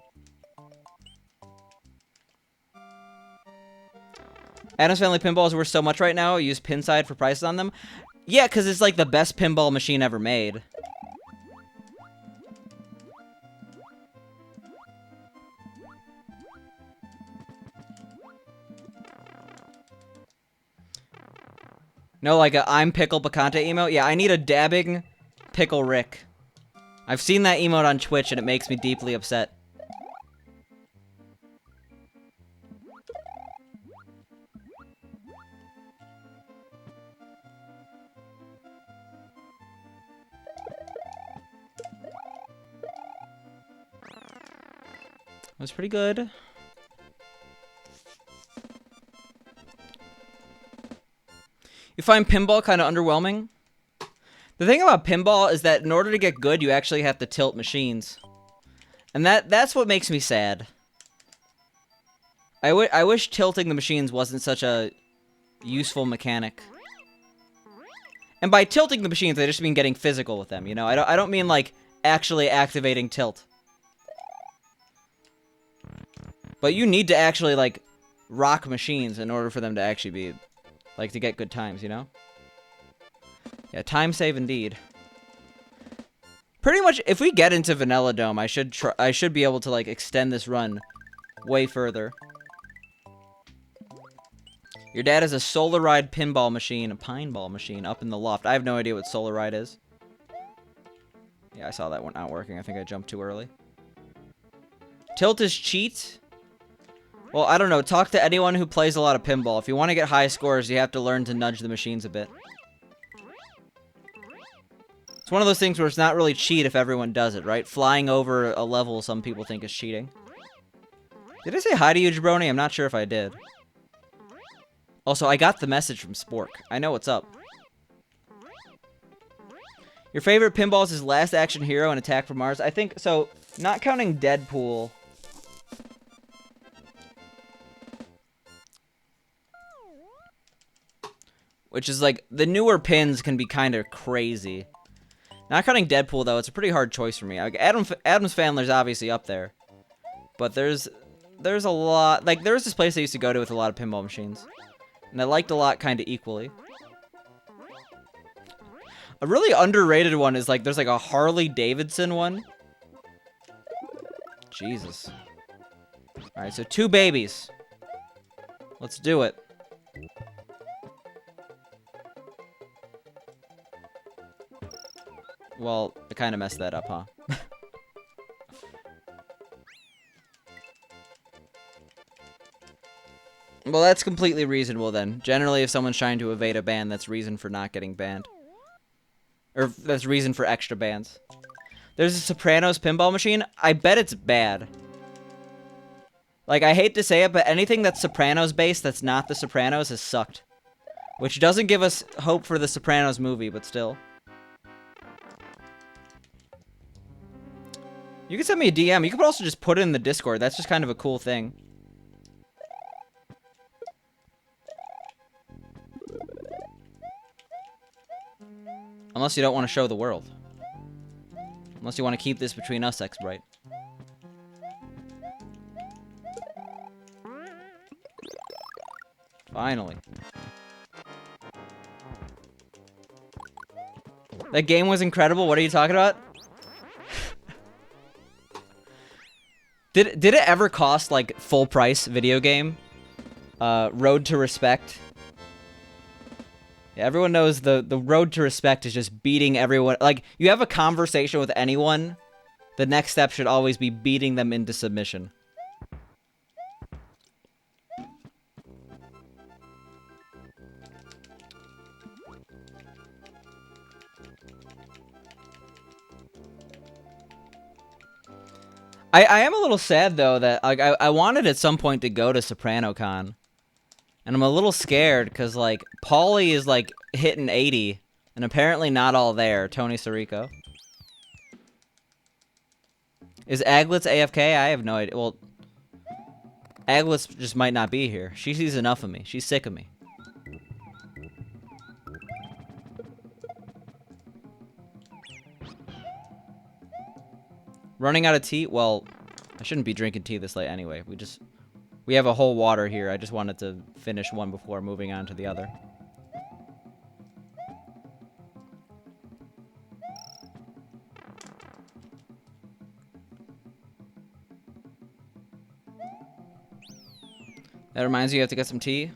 Addams Family pinballs are worth so much right now. Use Pinside for prices on them. Yeah, because it's, like, the best pinball machine ever made. No, like a I'm Pickle Picante emote? Yeah, I need a dabbing Pickle Rick. I've seen that emote on Twitch, and it makes me deeply upset. It was pretty good. find pinball kind of underwhelming. The thing about pinball is that in order to get good, you actually have to tilt machines. And that's what makes me sad. I wish tilting the machines wasn't such a useful mechanic. And by tilting the machines, I just mean getting physical with them, you know? I don't mean, like, actually activating tilt. But you need to actually, like, rock machines in order for them to actually be, like, to get good times, you know? Yeah, time save indeed. Pretty much, if we get into Vanilla Dome, I should be able to, like, extend this run way further. Your dad has a Solar Ride pinball machine, a pine ball machine, up in the loft. I have no idea what Solar Ride is. Yeah, I saw that one not working. I think I jumped too early. Tilt is cheat? Well, I don't know. Talk to anyone who plays a lot of pinball. If you want to get high scores, you have to learn to nudge the machines a bit. It's one of those things where it's not really cheat if everyone does it, right? Flying over a level some people think is cheating. Did I say hi to you, Jabroni? I'm not sure if I did. Also, I got the message from Spork. I know what's up. Your favorite pinballs is Last Action Hero and Attack from Mars? I think, so, not counting Deadpool. Which is like, the newer pins can be kind of crazy. Not counting Deadpool, though, it's a pretty hard choice for me. Like, Adam's Family obviously up there. But there's a lot, like, there was this place I used to go to with a lot of pinball machines. And I liked a lot kind of equally. A really underrated one is, like, there's, like, a Harley Davidson one. Jesus. Alright, so 2 babies. Let's do it. Well, I kind of messed that up, huh? Well, that's completely reasonable then. Generally, if someone's trying to evade a ban, that's reason for not getting banned. Or that's reason for extra bans. There's a Sopranos pinball machine. I bet it's bad. Like, I hate to say it, but anything that's Sopranos based that's not The Sopranos has sucked. Which doesn't give us hope for the Sopranos movie, but still. You can send me a DM. You could also just put it in the Discord. That's just kind of a cool thing. Unless you don't want to show the world. Unless you want to keep this between us, X-Bright. Finally. That game was incredible. What are you talking about? Did it ever cost, like, full price video game? Road to Respect. Yeah, everyone knows the road to respect is just beating everyone. Like, you have a conversation with anyone, the next step should always be beating them into submission. I am a little sad, though, that like I wanted at some point to go to SopranoCon. And I'm a little scared, because, like, Paulie is, like, hitting 80. And apparently not all there. Tony Sirico. Is Aglitz AFK? I have no idea. Well, Aglitz just might not be here. She sees enough of me. She's sick of me. Running out of tea? Well, I shouldn't be drinking tea this late anyway. We have a whole water here. I just wanted to finish one before moving on to the other. That reminds you have to get some tea.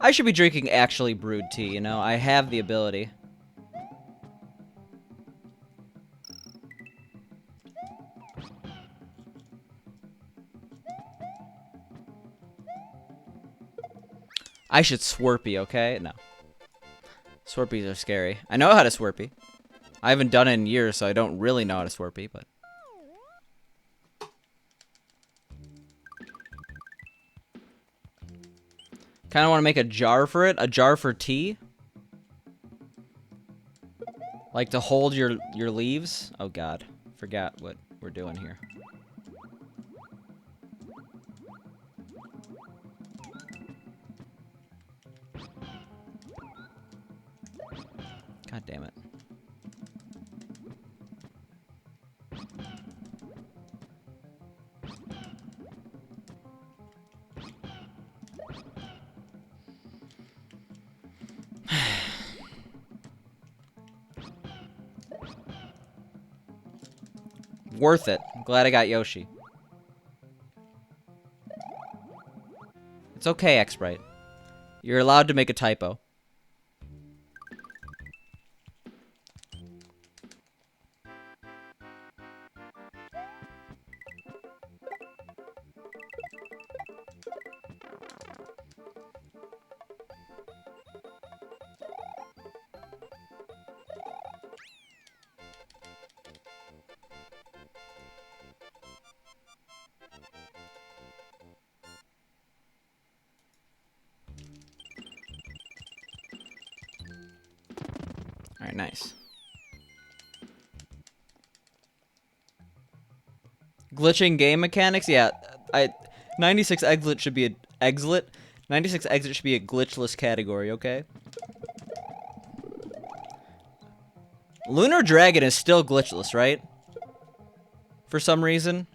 I should be drinking actually brewed tea, you know? I have the ability. I should Swirpy, okay? No. Swirpies are scary. I know how to Swirpy. I haven't done it in years, so I don't really know how to Swirpy, but... Kind of want to make a jar for it. A jar for tea. Like to hold your leaves. Oh god. Forgot what we're doing here. God damn it. Worth it. I'm glad I got Yoshi. It's okay, X-Sprite. You're allowed to make a typo. Alright, nice. Glitching game mechanics? Yeah, 96 exit should be a exit. 96 exit should be a glitchless category, okay? Lunar Dragon is still glitchless, right? For some reason.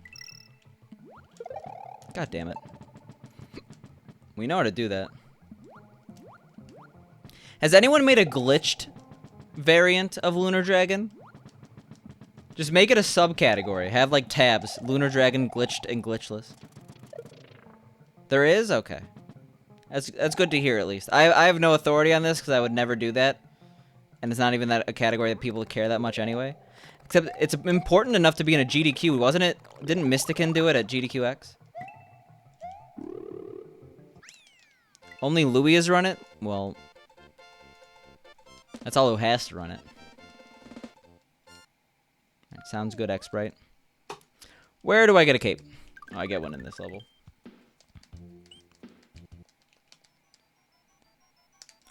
God damn it. We know how to do that. Has anyone made a glitched variant of Lunar Dragon? Just make it a subcategory. Have like tabs. Lunar Dragon, glitched, and glitchless. There is? Okay. That's good to hear at least. I have no authority on this because I would never do that. And it's not even that a category that people care that much anyway. Except it's important enough to be in a GDQ, wasn't it? Didn't Mystican do it at GDQX? Only Louis has run it? Well, that's all who has to run it. Right, sounds good, X-Sprite. Where do I get a cape? Oh, I get one in this level.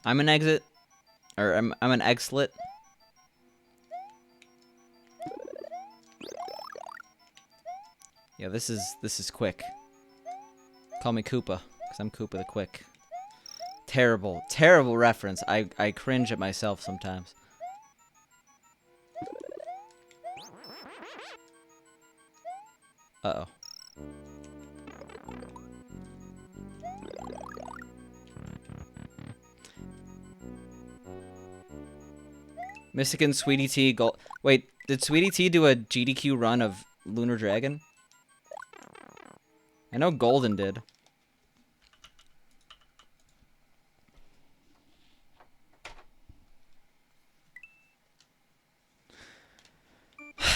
I'm an exit. Or I'm an exlet. Yeah, this is quick. Call me Koopa, because I'm Koopa the Quick. Terrible, terrible reference. I cringe at myself sometimes. Uh-oh. Mystican, Sweetie T, Gold... Wait, did Sweetie T do a GDQ run of Lunar Dragon? I know Golden did.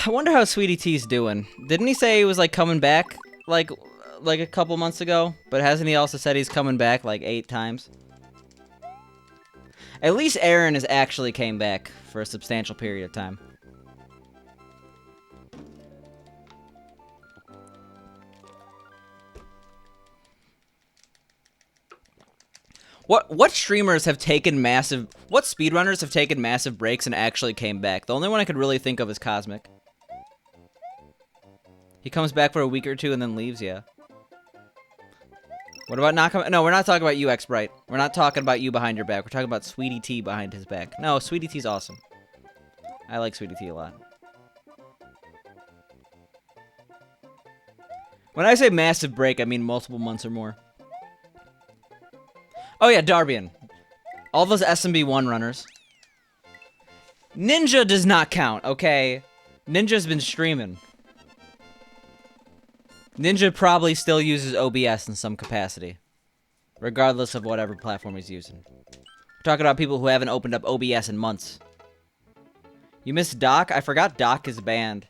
I wonder how Sweetie T's doing. Didn't he say he was, like, coming back, like a couple months ago? But hasn't he also said he's coming back, like, 8 times? At least Aaron has actually came back for a substantial period of time. What streamers have taken massive... What speedrunners have taken massive breaks and actually came back? The only one I could really think of is Cosmic. He comes back for a week or two and then leaves, yeah. What about not coming? No, we're not talking about you, X-Sprite. We're not talking about you behind your back. We're talking about Sweetie T behind his back. No, Sweetie T's awesome. I like Sweetie T a lot. When I say massive break, I mean multiple months or more. Oh yeah, Darbian. All those SMB1 runners. Ninja does not count, okay? Ninja's been streaming. Ninja probably still uses OBS in some capacity. Regardless of whatever platform he's using. We're talking about people who haven't opened up OBS in months. You missed Doc? I forgot Doc is banned.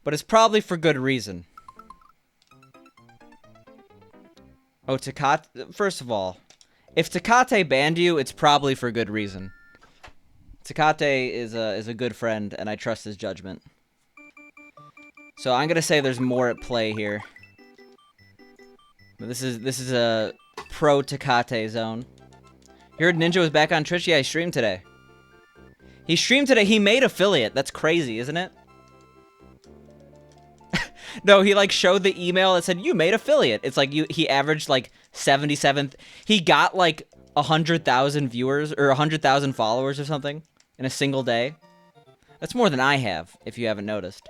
But it's probably for good reason. Oh, Takate... First of all, if Takate banned you, it's probably for good reason. Takate is a good friend, and I trust his judgment. So I'm gonna say there's more at play here. But this is a pro Tecate zone. You heard Ninja was back on Twitch? Yeah, he streamed today. He streamed today. He made affiliate. That's crazy, isn't it? No, he like showed the email that said you made affiliate. It's like he averaged like 77. He got like 100,000 viewers or 100,000 followers or something in a single day. That's more than I have, if you haven't noticed.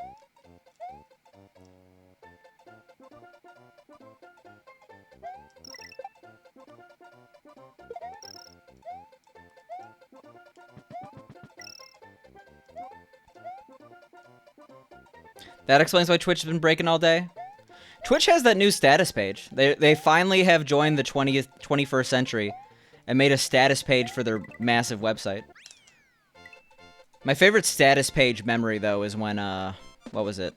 That explains why Twitch has been breaking all day. Twitch has that new status page. They finally have joined the 21st century and made a status page for their massive website. My favorite status page memory, though, is when, what was it?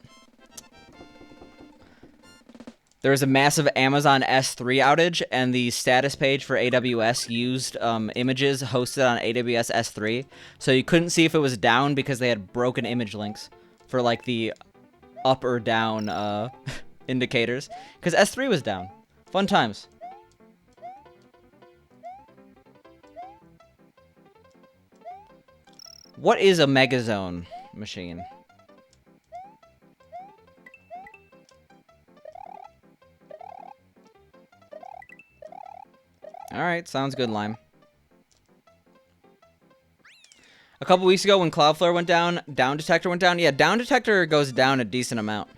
There was a massive Amazon S3 outage, and the status page for AWS used images hosted on AWS S3, so you couldn't see if it was down because they had broken image links for, like, the up or down indicators, because S3 was down. Fun times. What is a megazone machine? Alright, sounds good, Lime. A couple weeks ago when Cloudflare went down, Down Detector went down. Yeah, Down Detector goes down a decent amount.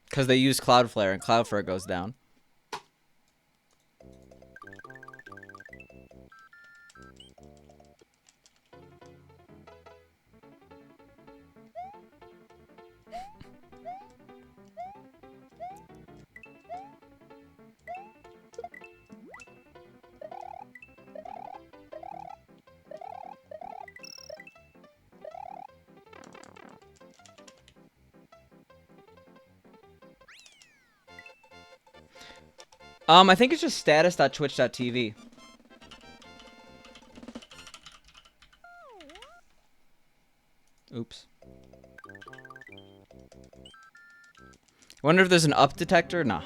Because they use Cloudflare, and Cloudflare goes down. I think it's just status.twitch.tv. Oops. Wonder if there's an up detector? Nah.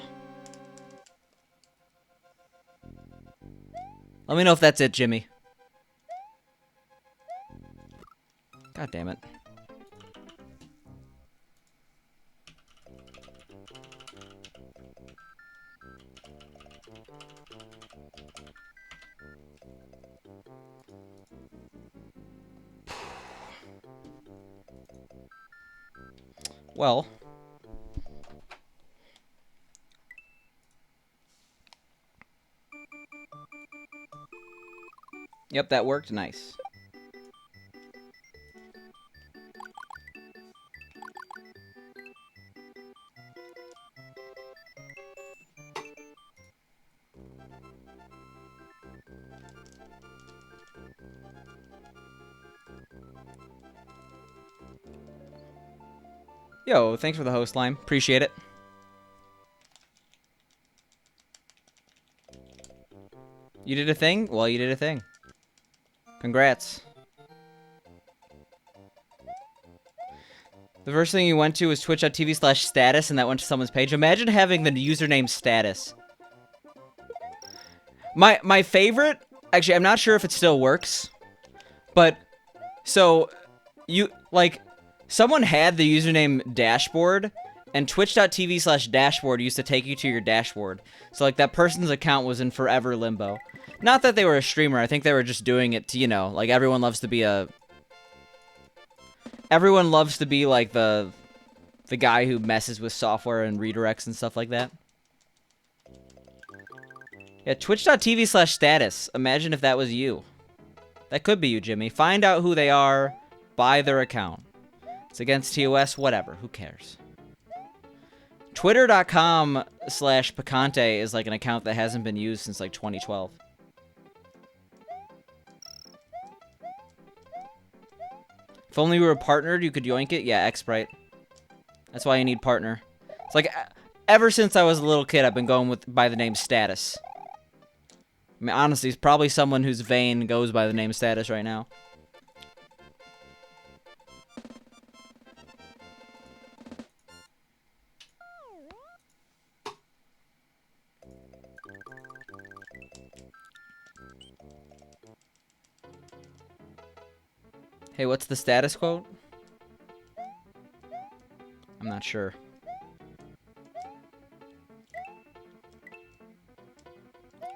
Let me know if that's it, Jimmy. God damn it. Well. Yep, that worked. Nice. Yo, thanks for the host, Lime. Appreciate it. You did a thing? Well, you did a thing. Congrats. The first thing you went to was twitch.tv/status, and that went to someone's page. Imagine having the username status. My favorite... Actually, I'm not sure if it still works. But, so, you, like, someone had the username dashboard, and twitch.tv/dashboard used to take you to your dashboard. So, like, that person's account was in forever limbo. Not that they were a streamer. I think they were just doing it to, you know, like, everyone loves to be a... Everyone loves to be, like, the guy who messes with software and redirects and stuff like that. Yeah, twitch.tv/status. Imagine if that was you. That could be you, Jimmy. Find out who they are. Buy their account. It's against TOS. Whatever. Who cares? Twitter.com/Picante is, like, an account that hasn't been used since, like, 2012. If only we were partnered, you could yoink it. Yeah, X-Sprite. That's why you need partner. It's like, ever since I was a little kid, I've been going by the name Status. I mean, honestly, it's probably someone whose vein goes by the name Status right now. Hey, what's the status quote? I'm not sure.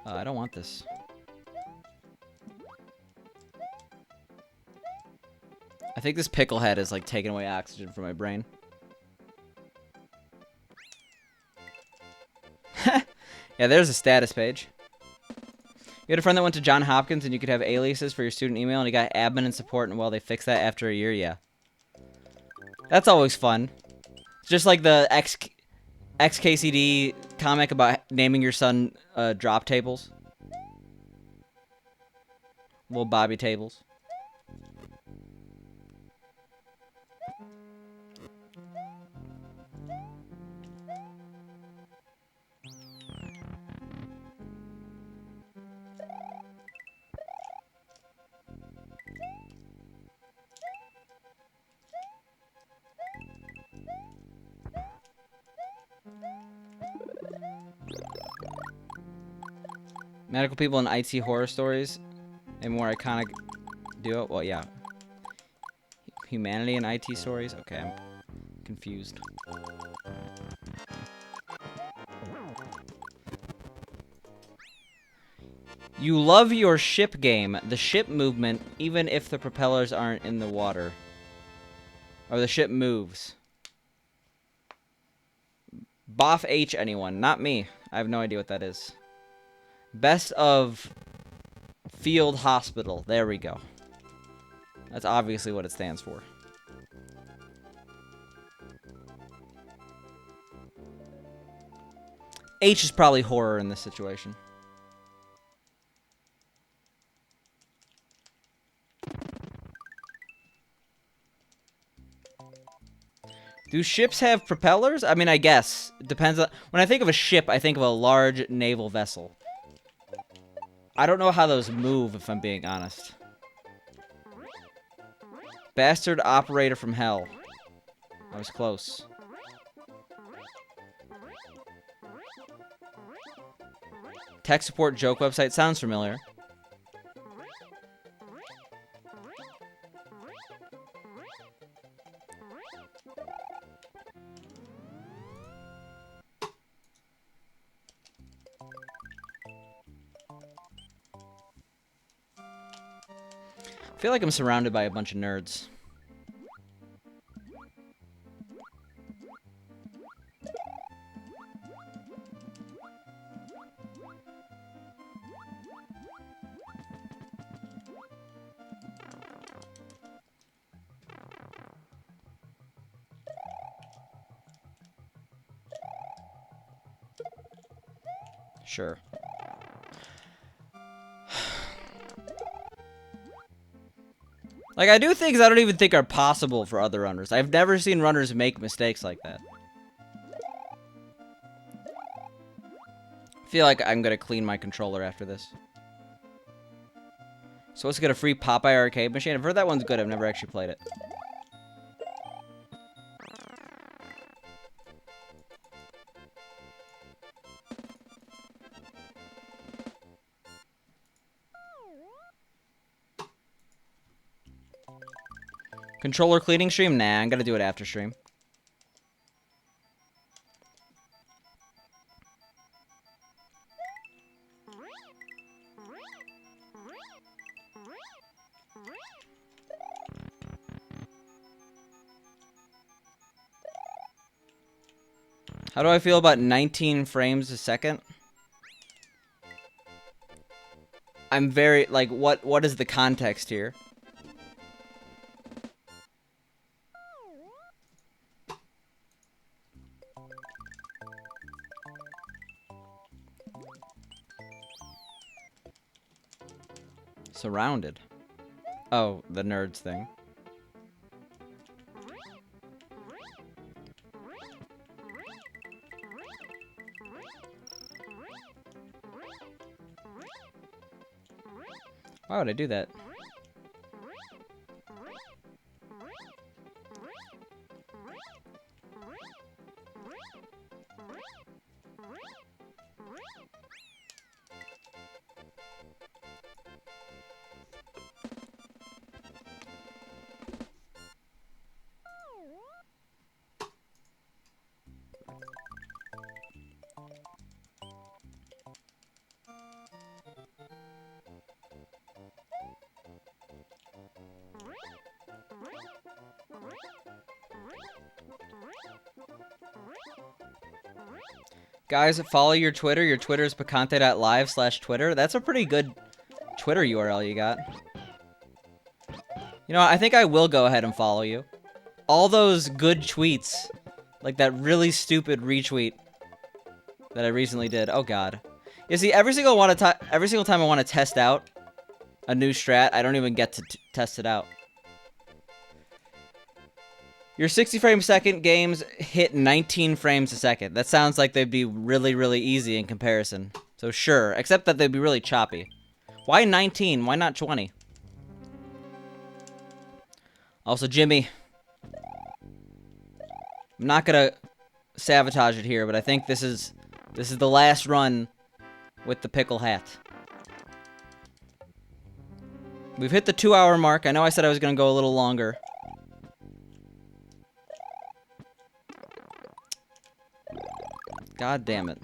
I don't want this. I think this pickle head is like taking away oxygen from my brain. Yeah, there's a status page. You had a friend that went to Johns Hopkins and you could have aliases for your student email and he got admin and support and well, they fixed that after a year, yeah. That's always fun. It's just like the XKCD comic about naming your son drop tables. Little Bobby tables. Medical people in IT horror stories. A more iconic duo. Well, yeah. Humanity and IT stories? Okay, I'm confused. You love your ship game, the ship movement, even if the propellers aren't in the water. Or the ship moves. Boff H, anyone? Not me. I have no idea what that is. Best of Field Hospital. There we go. That's obviously what it stands for. H is probably horror in this situation. Do ships have propellers? I mean, I guess. It depends on... When I think of a ship, I think of a large naval vessel. I don't know how those move, if I'm being honest. Bastard operator from hell. I was close. Tech support joke website sounds familiar. I feel like I'm surrounded by a bunch of nerds. Sure. Like, I do things I don't even think are possible for other runners. I've never seen runners make mistakes like that. I feel like I'm gonna clean my controller after this. So let's get a free Popeye arcade machine. I've heard that one's good. I've never actually played it. Controller cleaning stream? Nah, I'm gonna do it after stream. How do I feel about 19 frames a second? I'm very, like, what is the context here? Surrounded. Oh, the nerds thing. Why would I do that? Guys, follow your Twitter. Your Twitter is picante.live/Twitter. That's a pretty good Twitter URL you got. You know, I think I will go ahead and follow you. All those good tweets, like that really stupid retweet that I recently did. Oh God. You see, every single time I want to test out a new strat, I don't even get to test it out. Your 60 frame second games hit 19 frames a second. That sounds like they'd be really, really easy in comparison. So sure, except that they'd be really choppy. Why 19? Why not 20? Also, Jimmy, I'm not gonna sabotage it here, but I think this is the last run with the pickle hat. We've hit the 2-hour mark. I know I said I was gonna go a little longer. God damn it.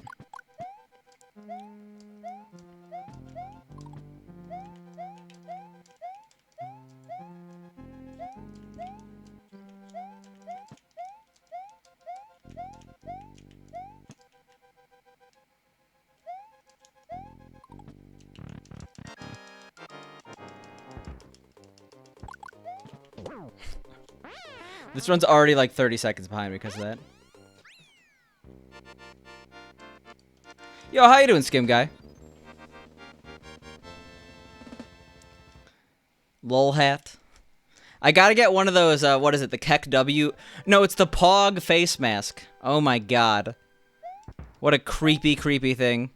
This run's already like 30 seconds behind because of that. Yo, how you doing, Skim Guy? Lol hat. I gotta get one of those, what is it, the Keck W? No, it's the Pog face mask. Oh my God. What a creepy, creepy thing.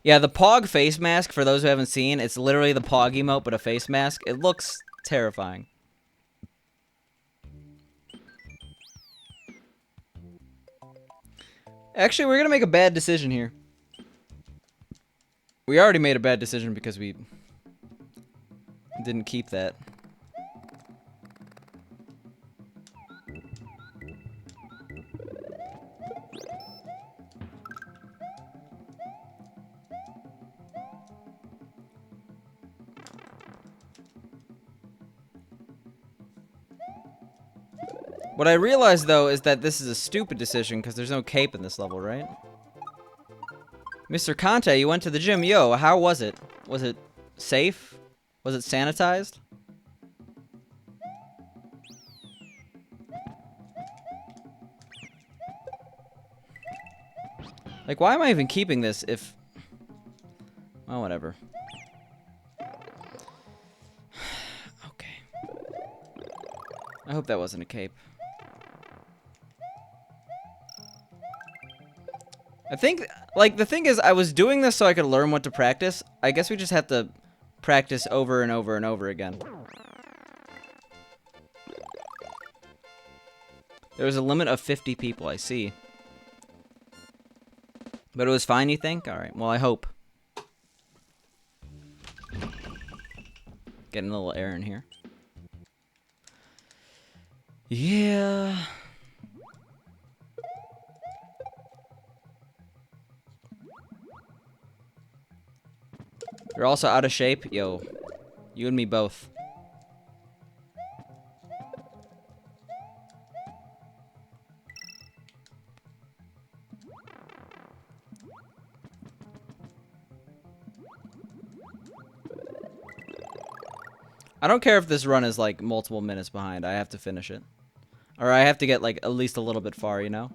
Yeah, the Pog face mask, for those who haven't seen, it's literally the Pog emote, but a face mask. It looks terrifying. Actually, we're gonna make a bad decision here. We already made a bad decision because we didn't keep that. What I realized, though, is that this is a stupid decision because there's no cape in this level, right? Mr. Conte, you went to the gym. Yo, how was it? Was it safe? Was it sanitized? Like, why am I even keeping this if... Well, whatever. Okay. I hope that wasn't a cape. I think, like, the thing is, I was doing this so I could learn what to practice. I guess we just have to practice over and over and over again. There was a limit of 50 people, I see. But it was fine, you think? Alright, well, I hope. Getting a little air in here. Yeah... You're also out of shape? Yo. You and me both. I don't care if this run is like multiple minutes behind. I have to finish it. Or I have to get like at least a little bit far, you know?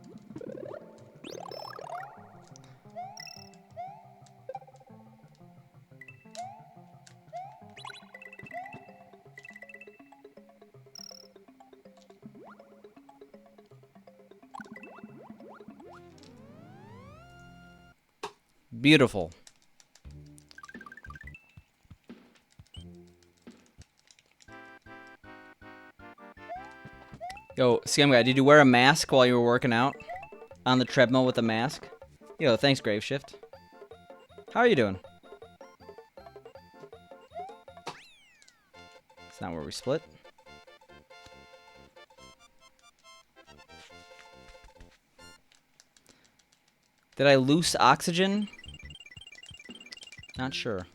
Beautiful. Yo, Scam Guy, did you wear a mask while you were working out? On the treadmill with a mask? Yo, thanks, Graveshift. How are you doing? It's not where we split. Did I lose oxygen? Not sure.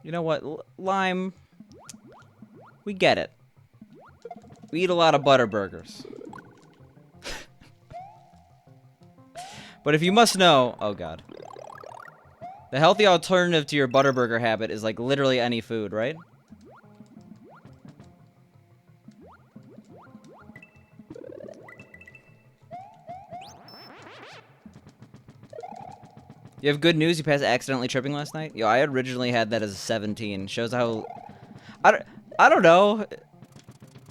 You know what? Lime. We get it. We eat a lot of butter burgers. But if you must know... Oh, God. The healthy alternative to your butter burger habit is, like, literally any food, right? You have good news. You passed accidentally tripping last night? Yo, I originally had that as a 17. Shows how... I don't know.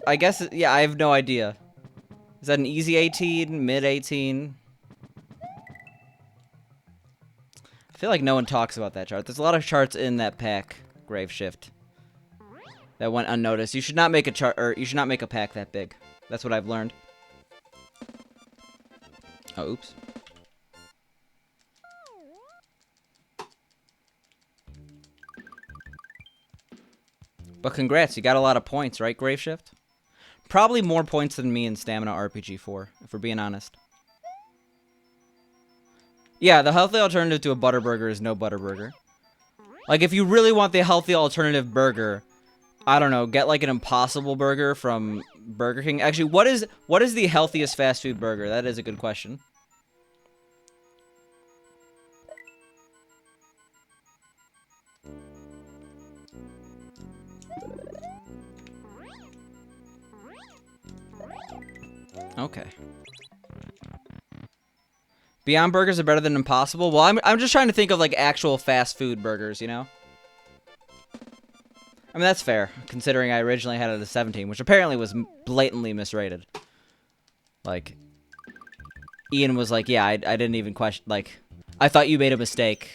I guess... Yeah, I have no idea. Is that an easy 18? Mid 18? I feel like no one talks about that chart. There's a lot of charts in that pack, Grave Shift, that went unnoticed. You should not make a chart, or you should not make a pack that big. That's what I've learned. Oh, oops. But congrats, you got a lot of points, right, Grave Shift? Probably more points than me in Stamina RPG 4, if we're being honest. Yeah, the healthy alternative to a butter burger is no butter burger. Like, if you really want the healthy alternative burger, I don't know, get like an Impossible Burger from Burger King. Actually, what is the healthiest fast food burger? That is a good question. Okay. Beyond Burgers are better than Impossible? Well, I'm just trying to think of, like, actual fast food burgers, you know? I mean, that's fair, considering I originally had it as 17, which apparently was blatantly misrated. Like, Ian was like, yeah, I didn't even question, like, I thought you made a mistake.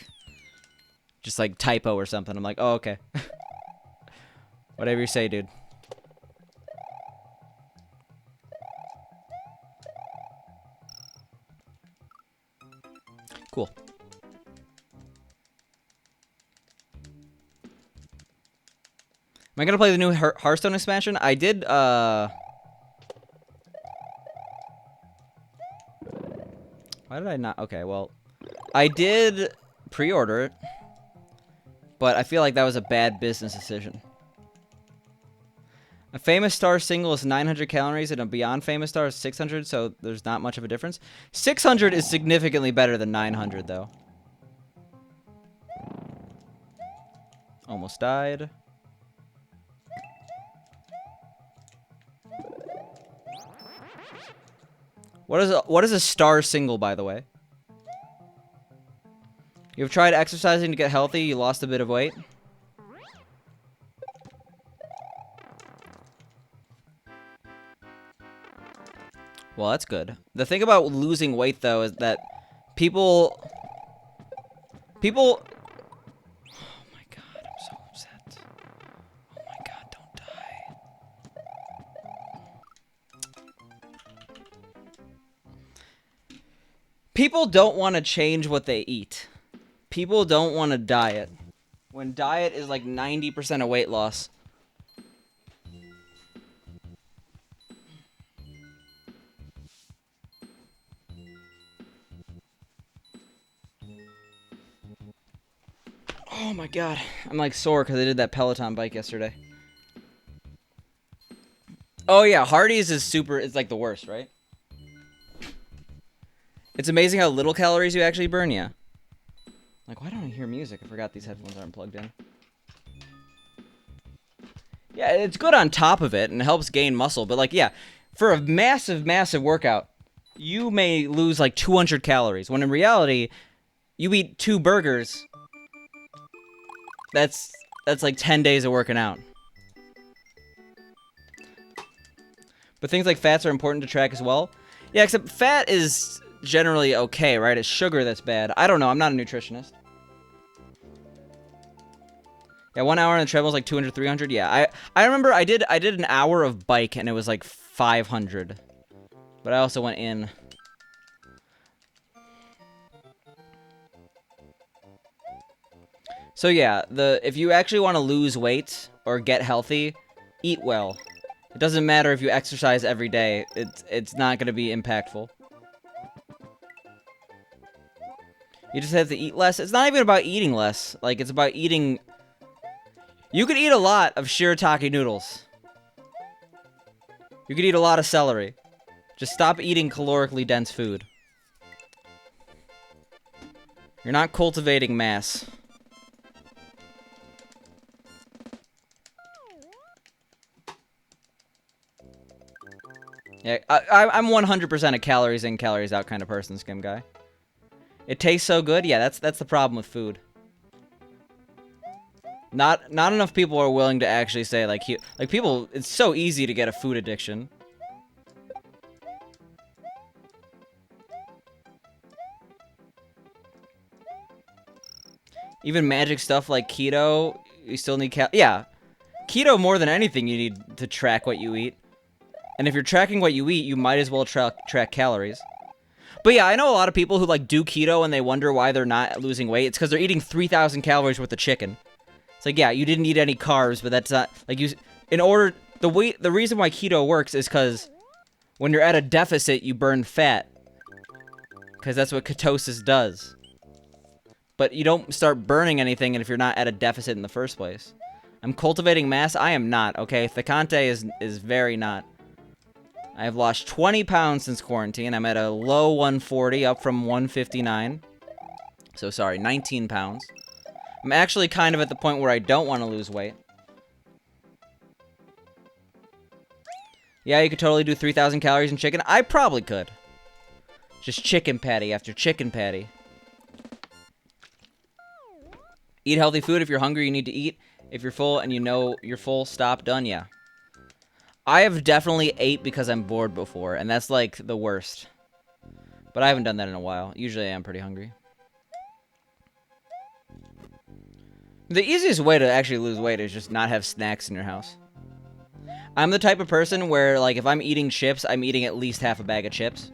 Just, like, typo or something. I'm like, oh, okay. Whatever you say, dude. Cool. Am I gonna play the new Hearthstone expansion? I did, Why did I not? Okay, well, I did pre-order it, but I feel like that was a bad business decision. A Famous Star single is 900 calories, and a Beyond Famous Star is 600, so there's not much of a difference. 600 is significantly better than 900, though. Almost died. What is a star single, by the way? You've tried exercising to get healthy, you lost a bit of weight. Well, that's good. The thing about losing weight, though, is that people... Oh my god, I'm so upset. Oh my god, don't die. People don't want to change what they eat. People don't want to diet. When diet is like 90% of weight loss. Oh my god. I'm like sore because I did that Peloton bike yesterday. Oh yeah, Hardee's is super, it's like the worst, right? It's amazing how little calories you actually burn, yeah. Like, why don't I hear music? I forgot these headphones aren't plugged in. Yeah, it's good on top of it and helps gain muscle, but like, yeah, for a massive, massive workout, you may lose like 200 calories, when in reality, you eat 2 burgers. That's like 10 days of working out. But things like fats are important to track as well. Yeah, except fat is generally okay, right? It's sugar that's bad. I don't know. I'm not a nutritionist. Yeah, 1 hour on the treadmill is like 200, 300. Yeah, I remember I did an hour of bike and it was like 500. But I also went in. So yeah, if you actually want to lose weight or get healthy, eat well. It doesn't matter if you exercise every day. It's not going to be impactful. You just have to eat less. It's not even about eating less. Like, it's about eating... You could eat a lot of shirataki noodles. You could eat a lot of celery. Just stop eating calorically dense food. You're not cultivating mass. Yeah, I'm 100% a calories in, calories out kind of person, Skim Guy. It tastes so good. Yeah, that's the problem with food. Not enough people are willing to actually say, like people, it's so easy to get a food addiction. Even magic stuff like keto, you still need yeah. Keto, more than anything, you need to track what you eat. And if you're tracking what you eat, you might as well track calories. But yeah, I know a lot of people who like do keto and they wonder why they're not losing weight. It's because they're eating 3,000 calories worth of chicken. It's like, yeah, you didn't eat any carbs, but that's not like you. In order, the reason why keto works is because when you're at a deficit, you burn fat. Because that's what ketosis does. But you don't start burning anything if you're not at a deficit in the first place. I'm cultivating mass. I am not. Okay, Thicante is very not. I have lost 20 pounds since quarantine. I'm at a low 140, up from 159. So sorry, 19 pounds. I'm actually kind of at the point where I don't want to lose weight. Yeah, you could totally do 3,000 calories in chicken. I probably could. Just chicken patty after chicken patty. Eat healthy food. If you're hungry, you need to eat. If you're full and you know you're full, stop, done, yeah. I have definitely ate because I'm bored before, and that's like the worst. But I haven't done that in a while. Usually I am pretty hungry. The easiest way to actually lose weight is just not have snacks in your house. I'm the type of person where, like, if I'm eating chips, I'm eating at least half a bag of chips.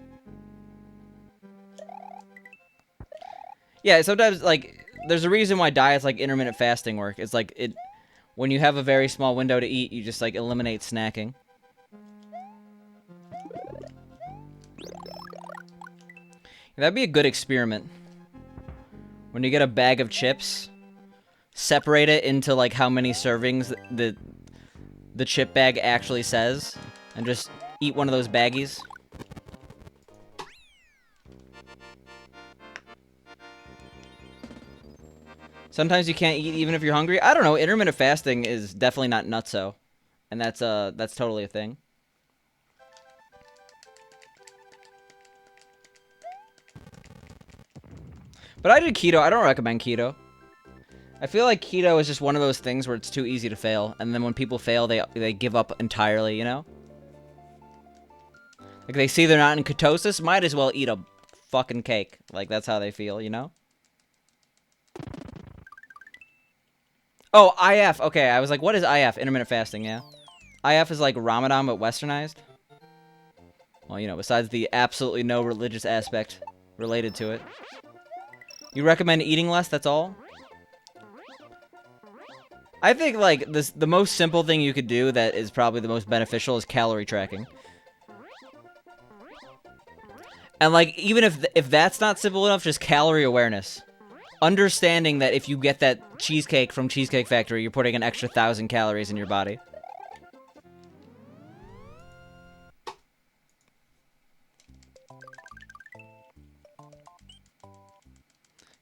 Yeah, sometimes, like, there's a reason why diets like intermittent fasting work. It's like, when you have a very small window to eat, you just, like, eliminate snacking. That'd be a good experiment. When you get a bag of chips, separate it into, like, how many servings the chip bag actually says, and just eat one of those baggies. Sometimes you can't eat even if you're hungry. I don't know. Intermittent fasting is definitely not nutso, and that's totally a thing. But I did keto. I don't recommend keto. I feel like keto is just one of those things where it's too easy to fail, and then when people fail, they give up entirely, you know? Like, they see they're not in ketosis, might as well eat a fucking cake. Like, that's how they feel, you know? Oh, IF. Okay, I was like, what is IF? Intermittent fasting, yeah. IF is like Ramadan, but westernized. Well, you know, besides the absolutely no religious aspect related to it. You recommend eating less, that's all? I think, like, the most simple thing you could do that is probably the most beneficial is calorie tracking. And, like, even if that's not simple enough, just calorie awareness. Understanding that if you get that cheesecake from Cheesecake Factory, you're putting an extra 1,000 calories in your body.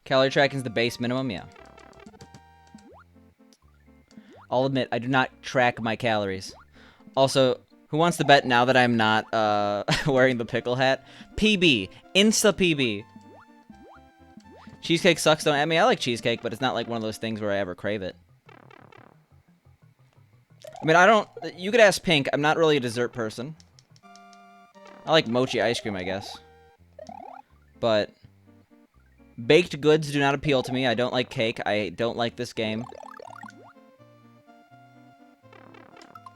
Calorie tracking is the base minimum, yeah. I'll admit, I do not track my calories. Also, who wants to bet now that I'm not wearing the pickle hat? PB. Insta PB. Cheesecake sucks, don't at me. I like cheesecake, but it's not like one of those things where I ever crave it. I mean, I don't... You could ask Pink. I'm not really a dessert person. I like mochi ice cream, I guess. But... baked goods do not appeal to me. I don't like cake. I don't like this game.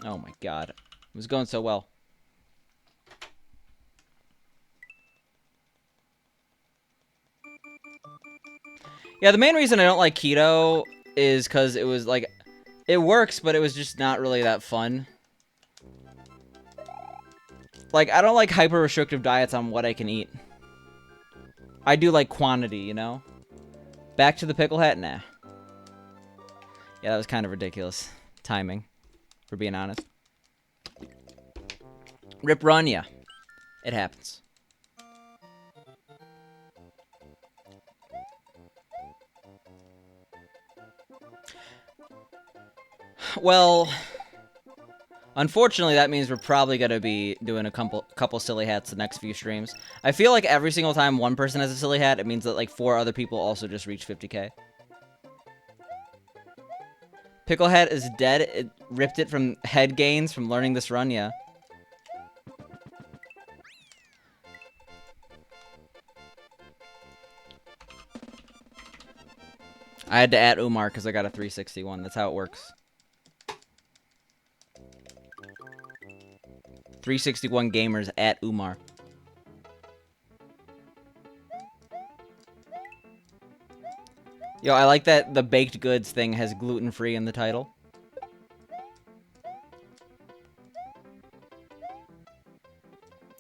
Oh my god. It was going so well. Yeah, the main reason I don't like keto is because it was, like... It works, but it was just not really that fun. Like, I don't like hyper-restrictive diets on what I can eat. I do like quantity, you know? Back to the pickle hat? Nah. Yeah, that was kind of ridiculous timing, for being honest. Rip run, yeah. It happens. Well, unfortunately, that means we're probably going to be doing a couple silly hats the next few streams. I feel like every single time one person has a silly hat, it means that like 4 other people also just reached 50k. Pickle hat is dead. It ripped it from head gains from learning this run, yeah. I had to add Umar because I got a 361. That's how it works. 361 gamers at Umar. Yo, I like that the baked goods thing has gluten-free in the title.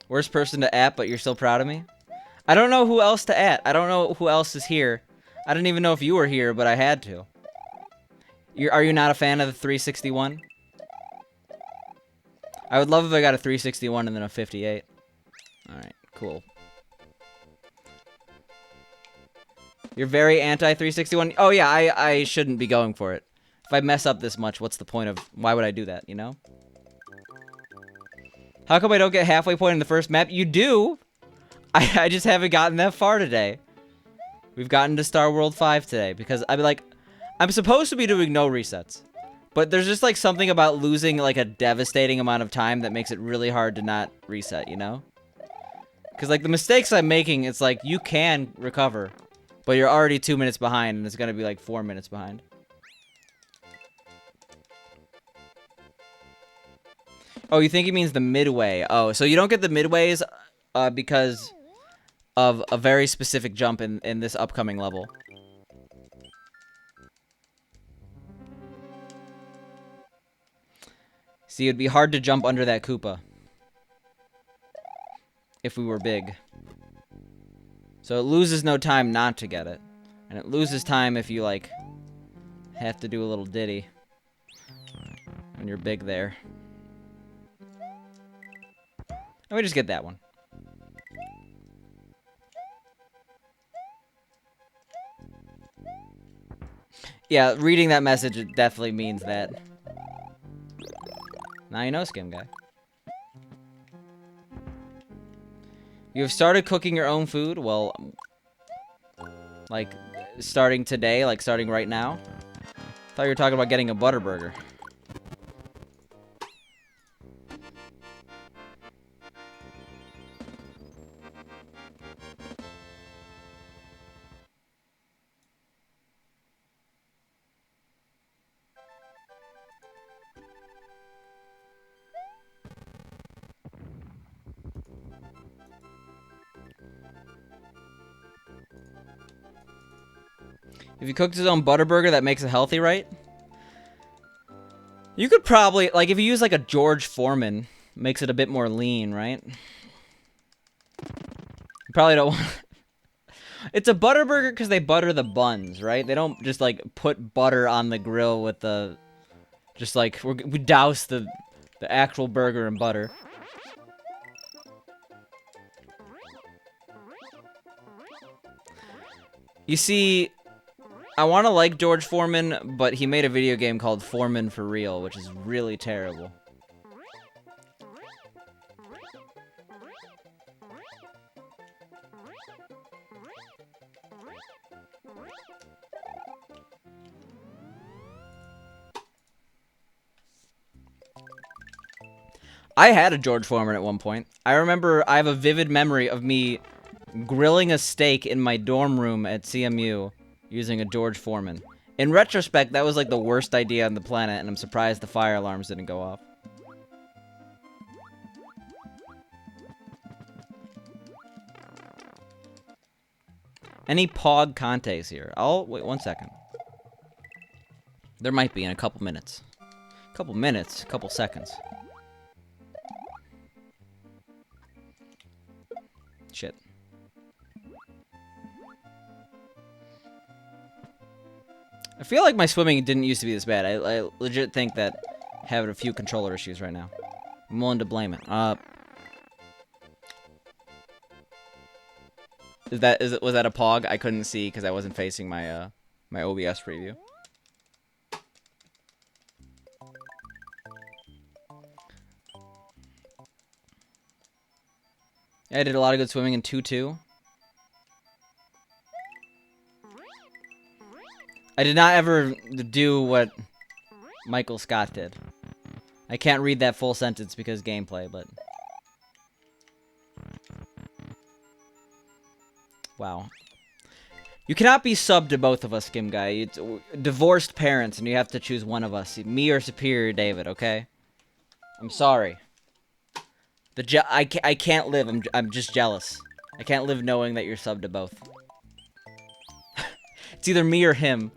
Worst person to at, but you're still proud of me? I don't know who else to at. I don't know who else is here. I didn't even know if you were here, but I had to. Are you not a fan of the 361? I would love if I got a 361 and then a 58. Alright, cool. You're very anti-361? Oh yeah, I shouldn't be going for it. If I mess up this much, what's the point of... Why would I do that, you know? How come I don't get halfway point in the first map? You do! I just haven't gotten that far today. We've gotten to Star World 5 today, because I'm supposed to be doing no resets. But there's just, like, something about losing, like, a devastating amount of time that makes it really hard to not reset, you know? Because, like, the mistakes I'm making, it's like, you can recover. But you're already 2 minutes behind, and it's gonna be, like, 4 minutes behind. Oh, you think he means the midway. Oh, so you don't get the midways because of a very specific jump in this upcoming level. See, it'd be hard to jump under that Koopa. If we were big. So it loses no time not to get it. And it loses time if you, like, have to do a little ditty. When you're big there. Let me just get that one. Yeah, reading that message, it definitely means that. Now you know, Skim Guy. You have started cooking your own food? Well, like, starting today? Like, starting right now? Thought you were talking about getting a butter burger. If he cooks his own butter burger, that makes it healthy, right? You could probably, like, if you use, like, a George Foreman, makes it a bit more lean, right? You probably don't want... It's a butter burger because they butter the buns, right? They don't just, like, put butter on the grill with the... Just, like, we douse the actual burger in butter. You see... I want to like George Foreman, but he made a video game called Foreman for Real, which is really terrible. I had a George Foreman at one point. I remember I have a vivid memory of me grilling a steak in my dorm room at CMU using a George Foreman. In retrospect, that was like the worst idea on the planet, and I'm surprised the fire alarms didn't go off. Any Pog Contes here? Wait 1 second. There might be in a couple minutes. Couple minutes, couple seconds. Shit. I feel like my swimming didn't used to be this bad. I legit think that I have a few controller issues right now. I'm willing to blame it. Was that a pog? I couldn't see because I wasn't facing my my OBS preview. Yeah, I did a lot of good swimming in 2-2. I did not ever do what Michael Scott did. I can't read that full sentence because gameplay, but... Wow. You cannot be subbed to both of us, Skim Guy. It's divorced parents, and you have to choose one of us. Me or Superior David, okay? I'm sorry. I can't live. I'm just jealous. I can't live knowing that you're subbed to both. It's either me or him.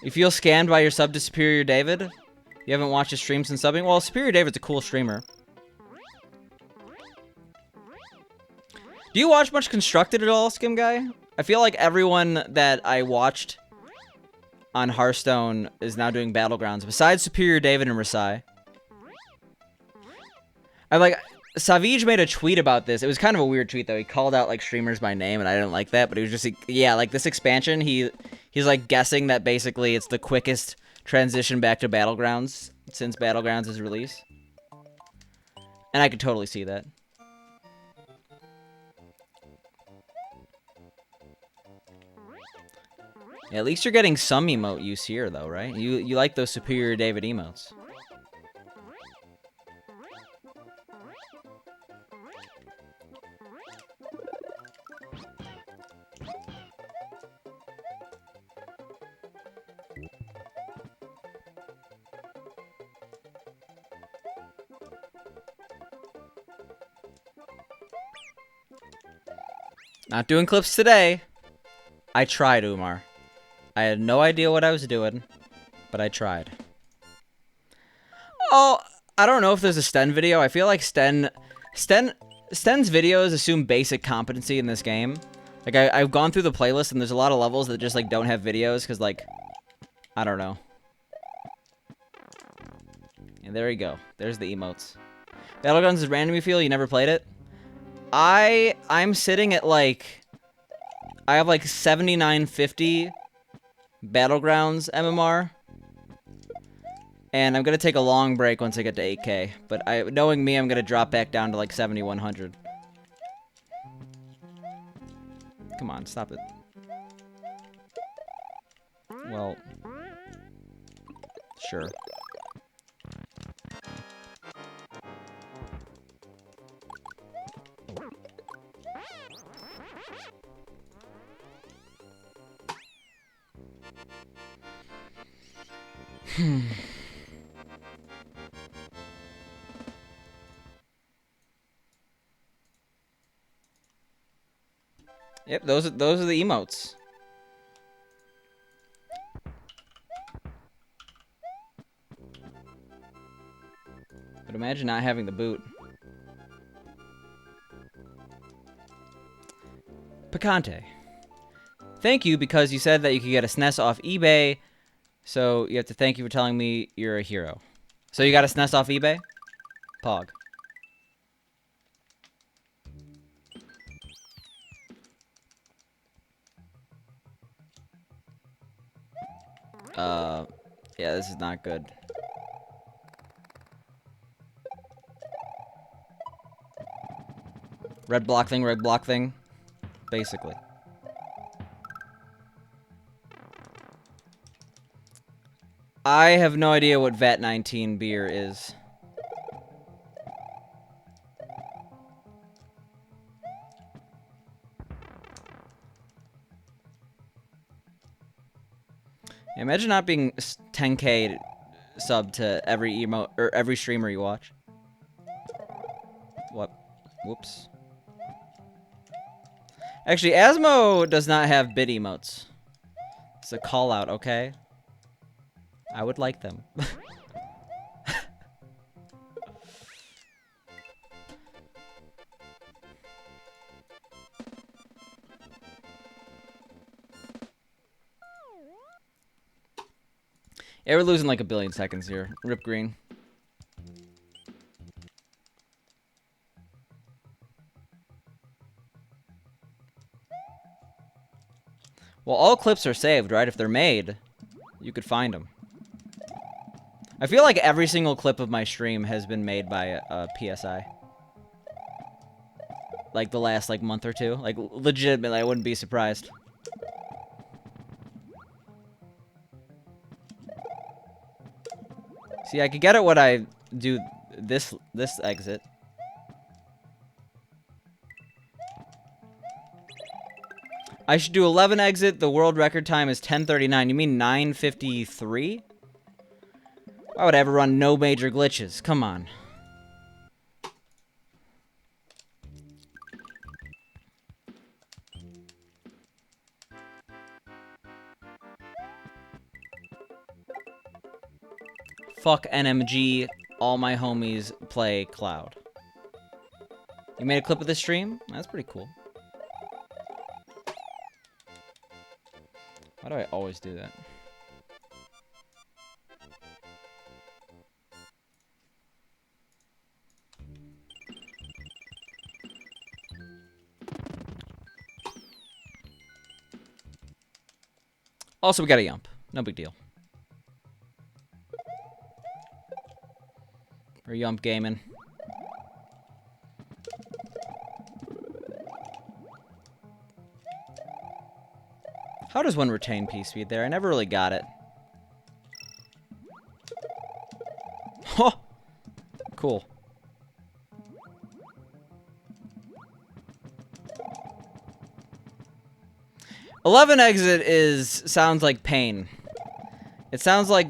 You feel scammed by your sub to Superior David? You haven't watched his stream since subbing? Well, Superior David's a cool streamer. Do you watch much Constructed at all, Skim Guy? I feel like everyone that I watched on Hearthstone is now doing Battlegrounds, besides Superior David and Rasai. Savage made a tweet about this. It was kind of a weird tweet, though. He called out, like, streamers by name, and I didn't like that, but he was just, like, yeah, like, this expansion, he's, like, guessing that basically it's the quickest transition back to Battlegrounds since Battlegrounds' release. And I could totally see that. Yeah, at least you're getting some emote use here, though, right? You like those Superior David emotes. Not doing clips today. I tried, Umar. I had no idea what I was doing, but I tried. Oh, I don't know if there's a Sten video. I feel like Sten's videos assume basic competency in this game. Like, I've gone through the playlist, and there's a lot of levels that just, like, don't have videos, because, like, I don't know. And there you go. There's the emotes. Battlegrounds is random, you feel? You never played it? I'm sitting at, like... I have, like, 7950 Battlegrounds MMR. And I'm gonna take a long break once I get to 8K. But knowing me, I'm gonna drop back down to, like, 7100. Come on, stop it. Well... Sure. Yep, those are the emotes. But imagine not having the boot. Picante. Thank you because you said that you could get a SNES off eBay. So you have to thank you for telling me you're a hero. So you got a SNES off eBay? Pog. Yeah, this is not good. Red block thing. Basically. I have no idea what VAT 19 beer is. Yeah, imagine not being 10K sub to every emote or every streamer you watch. What? Whoops. Actually, Asmo does not have bid emotes. It's a call out, okay? I would like them. Yeah, we're losing like a billion seconds here. Rip green. Well, all clips are saved, right? If they're made, you could find them. I feel like every single clip of my stream has been made by PSI. Like the last like month or two. Like legitimately, I wouldn't be surprised. See, I could get it when I do this exit. I should do 11 exit. The world record time is 10:39. You mean 9:53? Why would I ever run no major glitches? Come on. Fuck NMG. All my homies play Cloud. You made a clip of this stream? That's pretty cool. Why do I always do that? Also, we got a yump. No big deal. We're yump gaming. How does one retain P-speed there? I never really got it. Huh! Cool. "11 exit sounds like pain. It sounds like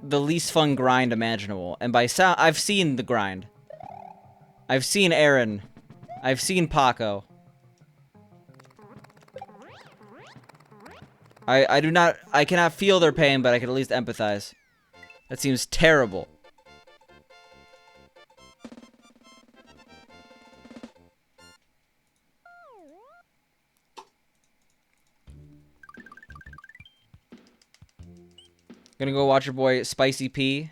the least fun grind imaginable. And by sound, I've seen the grind. I've seen Aaron. I've seen Paco. I cannot feel their pain, but I can at least empathize. That seems terrible. Gonna go watch your boy Spicy P.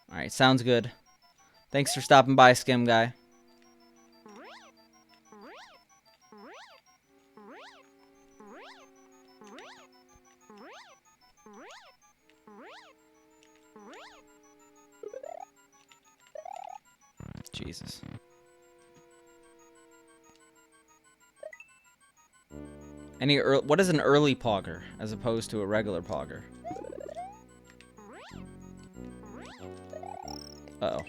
Alright, sounds good. Thanks for stopping by, Skim Guy. Jesus. What is an early pogger as opposed to a regular pogger? Uh-oh.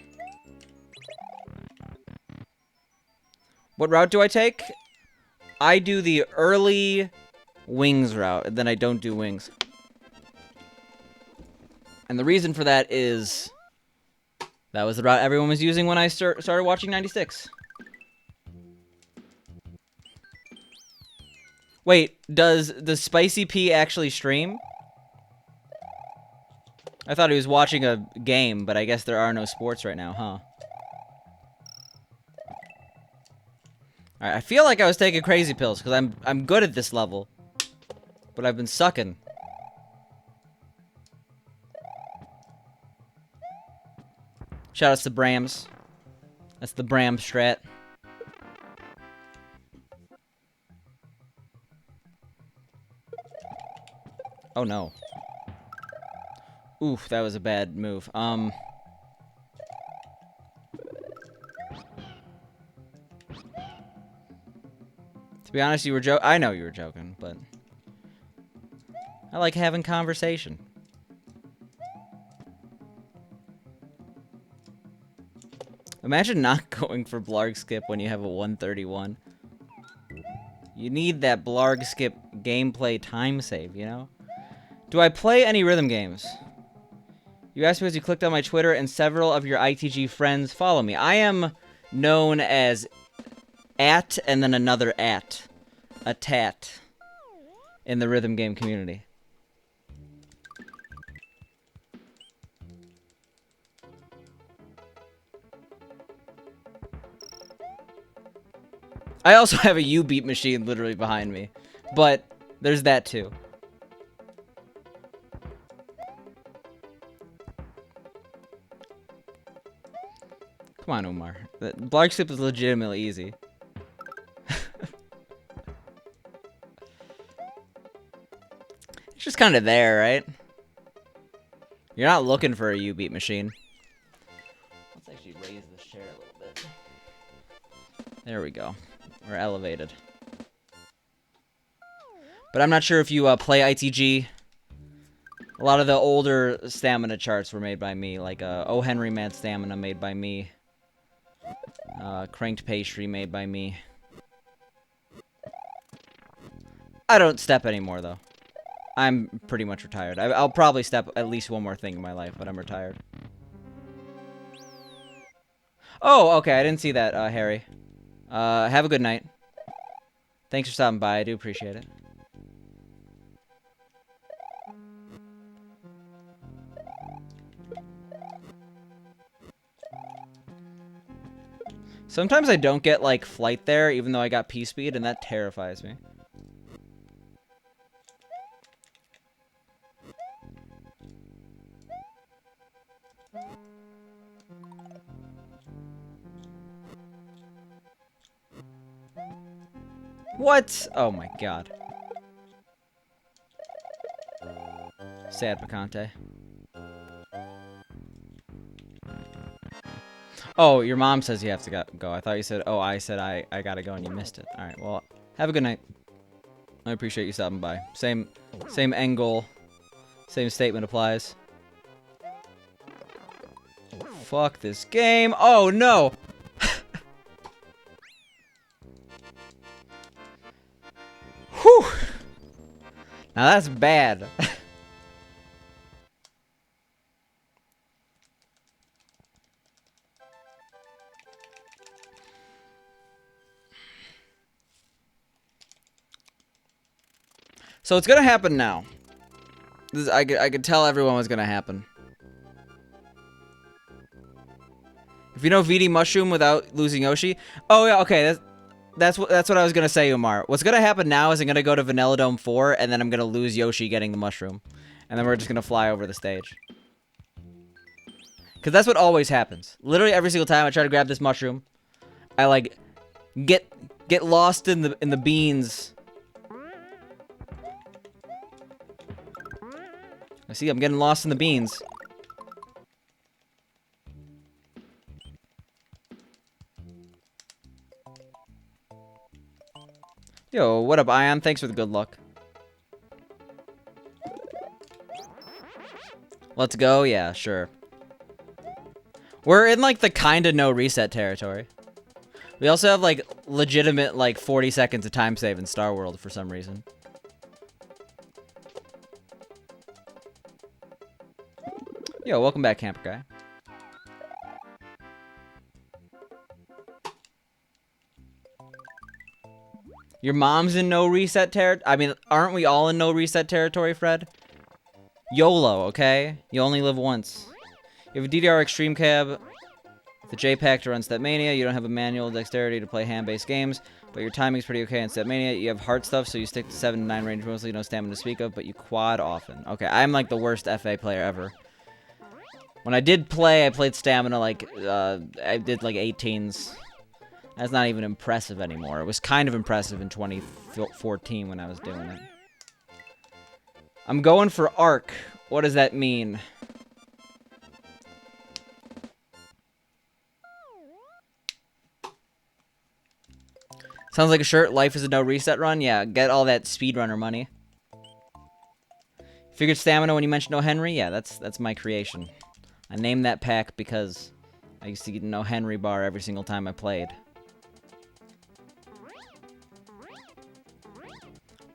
What route do I take? I do the early wings route, and then I don't do wings. And the reason for that is that was the route everyone was using when I started watching 96. Wait, does the Spicy P actually stream? I thought he was watching a game, but I guess there are no sports right now, huh? Alright, I feel like I was taking crazy pills, because I'm good at this level. But I've been sucking. Shoutouts to Brams. That's the Bram strat. Oh no. Oof, that was a bad move. To be honest, you were I know you were joking, but I like having conversation. Imagine not going for Blarg skip when you have a 131. You need that Blarg skip gameplay time save, you know? Do I play any rhythm games? You asked because you clicked on my Twitter and several of your ITG friends follow me. I am known as @ and then another @ a tat in the rhythm game community. I also have a U-beat machine literally behind me, but there's that too. Come on, Umar. The Blarg Skip is legitimately easy. It's just kind of there, right? You're not looking for a U-beat machine. Let's actually raise this chair a little bit. There we go. We're elevated. But I'm not sure if you play ITG. A lot of the older stamina charts were made by me, like O. Henry Mad Stamina made by me. Cranked Pastry made by me. I don't step anymore, though. I'm pretty much retired. I'll probably step at least one more thing in my life, but I'm retired. Oh, okay, I didn't see that, Harry. Have a good night. Thanks for stopping by, I do appreciate it. Sometimes I don't get, like, flight there, even though I got P-Speed, and that terrifies me. What? Oh my god. Sad Picante. Oh, your mom says you have to go. I thought you said, oh, I said I gotta go and you missed it. Alright, well, have a good night. I appreciate you stopping by. Same end goal. Same statement applies. Fuck this game. Oh, no! Whew! Now that's bad. So it's gonna happen now. I could tell everyone was gonna happen. If you know VD Mushroom without losing Yoshi, oh yeah, okay, that's what I was gonna say, Umar. What's gonna happen now is I'm gonna go to Vanilla Dome 4, and then I'm gonna lose Yoshi getting the mushroom, and then we're just gonna fly over the stage. Cause that's what always happens. Literally every single time I try to grab this mushroom, I like get lost in the beans. I see I'm getting lost in the beans. Yo, what up, Ion? Thanks for the good luck. Let's go? Yeah, sure. We're in, like, the kinda no reset territory. We also have, like, legitimate, like, 40 seconds of time save in Star World for some reason. Yo, welcome back, Camper Guy. Your mom's in no reset territory? I mean, aren't we all in no reset territory, Fred? YOLO, okay? You only live once. You have a DDR Extreme Cab, the JPack to run Stepmania. You don't have a manual dexterity to play hand-based games, but your timing's pretty okay in Stepmania. You have heart stuff, so you stick to 7 to 9 range mostly. No stamina to speak of, but you quad often. Okay, I'm like the worst FA player ever. When I did play, I played stamina like, I did like 18s. That's not even impressive anymore. It was kind of impressive in 2014 when I was doing it. I'm going for Arc. What does that mean? Sounds like a shirt. Life is a no reset run. Yeah, get all that speedrunner money. Figured stamina when you mentioned O. Henry. Yeah, that's my creation. I named that pack because I used to get an O. Henry bar every single time I played.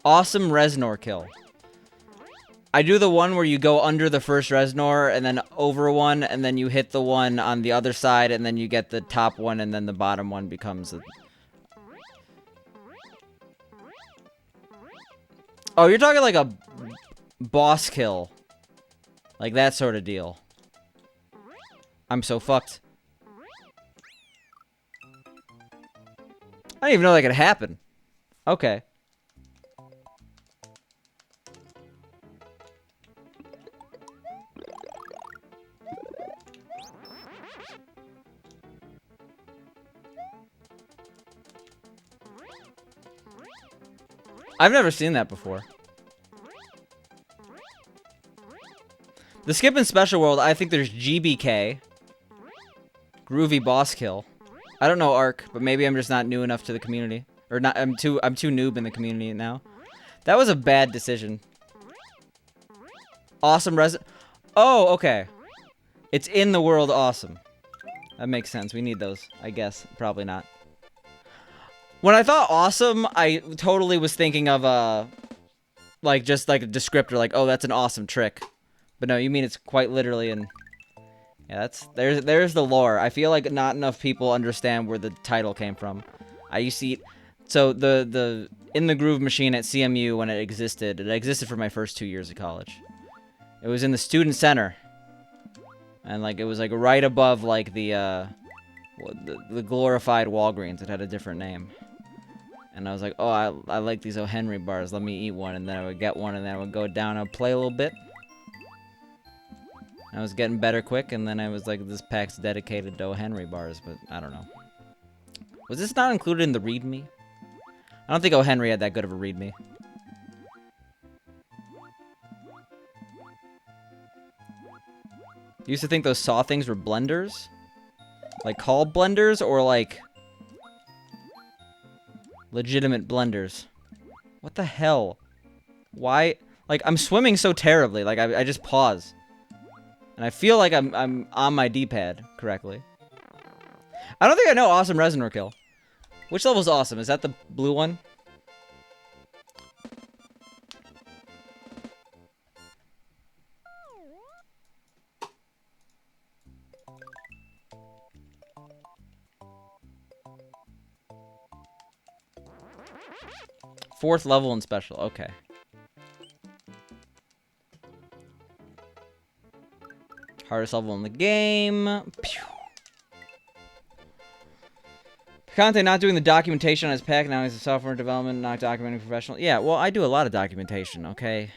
Awesome Reznor kill. I do the one where you go under the first Reznor and then over one, and then you hit the one on the other side, and then you get the top one, and then the bottom one becomes a... Oh, you're talking like a boss kill. Like that sort of deal. I'm so fucked. I didn't even know that could happen. Okay. I've never seen that before. The Skip and Special World, I think there's GBK. Groovy Boss Kill. I don't know Arc, but maybe I'm just not new enough to the community. Or not, I'm too noob in the community now. That was a bad decision. Awesome Oh, okay. It's in the world awesome. That makes sense. We need those, I guess. Probably not. When I thought awesome, I totally was thinking of, like, just like a descriptor, like, oh, that's an awesome trick. But no, you mean it's quite literally in... Yeah, there's the lore. I feel like not enough people understand where the title came from. I used to eat... So, the In the Groove machine at CMU, when it existed for my first 2 years of college. It was in the student center. And, like, it was, like, right above, like, the glorified Walgreens. It had a different name. And I was like, oh, I like these O. Henry bars. Let me eat one. And then I would get one, and then I would go down. I would play a little bit. I was getting better quick, and then I was like, this pack's dedicated to O. Henry bars, but I don't know. Was this not included in the README? I don't think O. Henry had that good of a README. You used to think those saw things were blenders? Like, called blenders, or like... legitimate blenders? What the hell? Why? Like, I'm swimming so terribly, like, I just pause. And I feel like I'm on my D-pad correctly. I don't think I know Awesome Resin Kill. Which level's awesome? Is that the blue one? Fourth level in special. Okay. Hardest level in the game. Pew. Picante not doing the documentation on his pack. Now he's a software development, not documenting professional. Yeah, well, I do a lot of documentation, okay?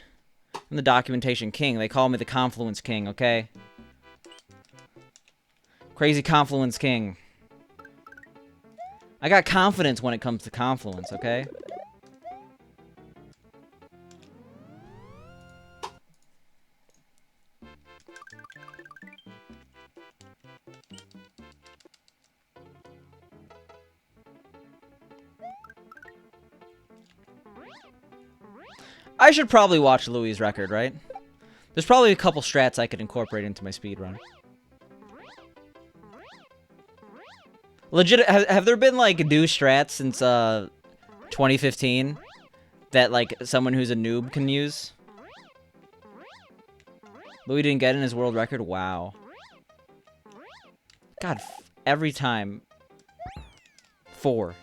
I'm the documentation king. They call me the Confluence King, okay? Crazy Confluence King. I got confidence when it comes to Confluence, okay? I should probably watch Louis' record, right? There's probably a couple strats I could incorporate into my speedrun. Legit, have there been, like, new strats since, 2015 that, like, someone who's a noob can use? Louis didn't get in his world record? Wow. God, every time. 4.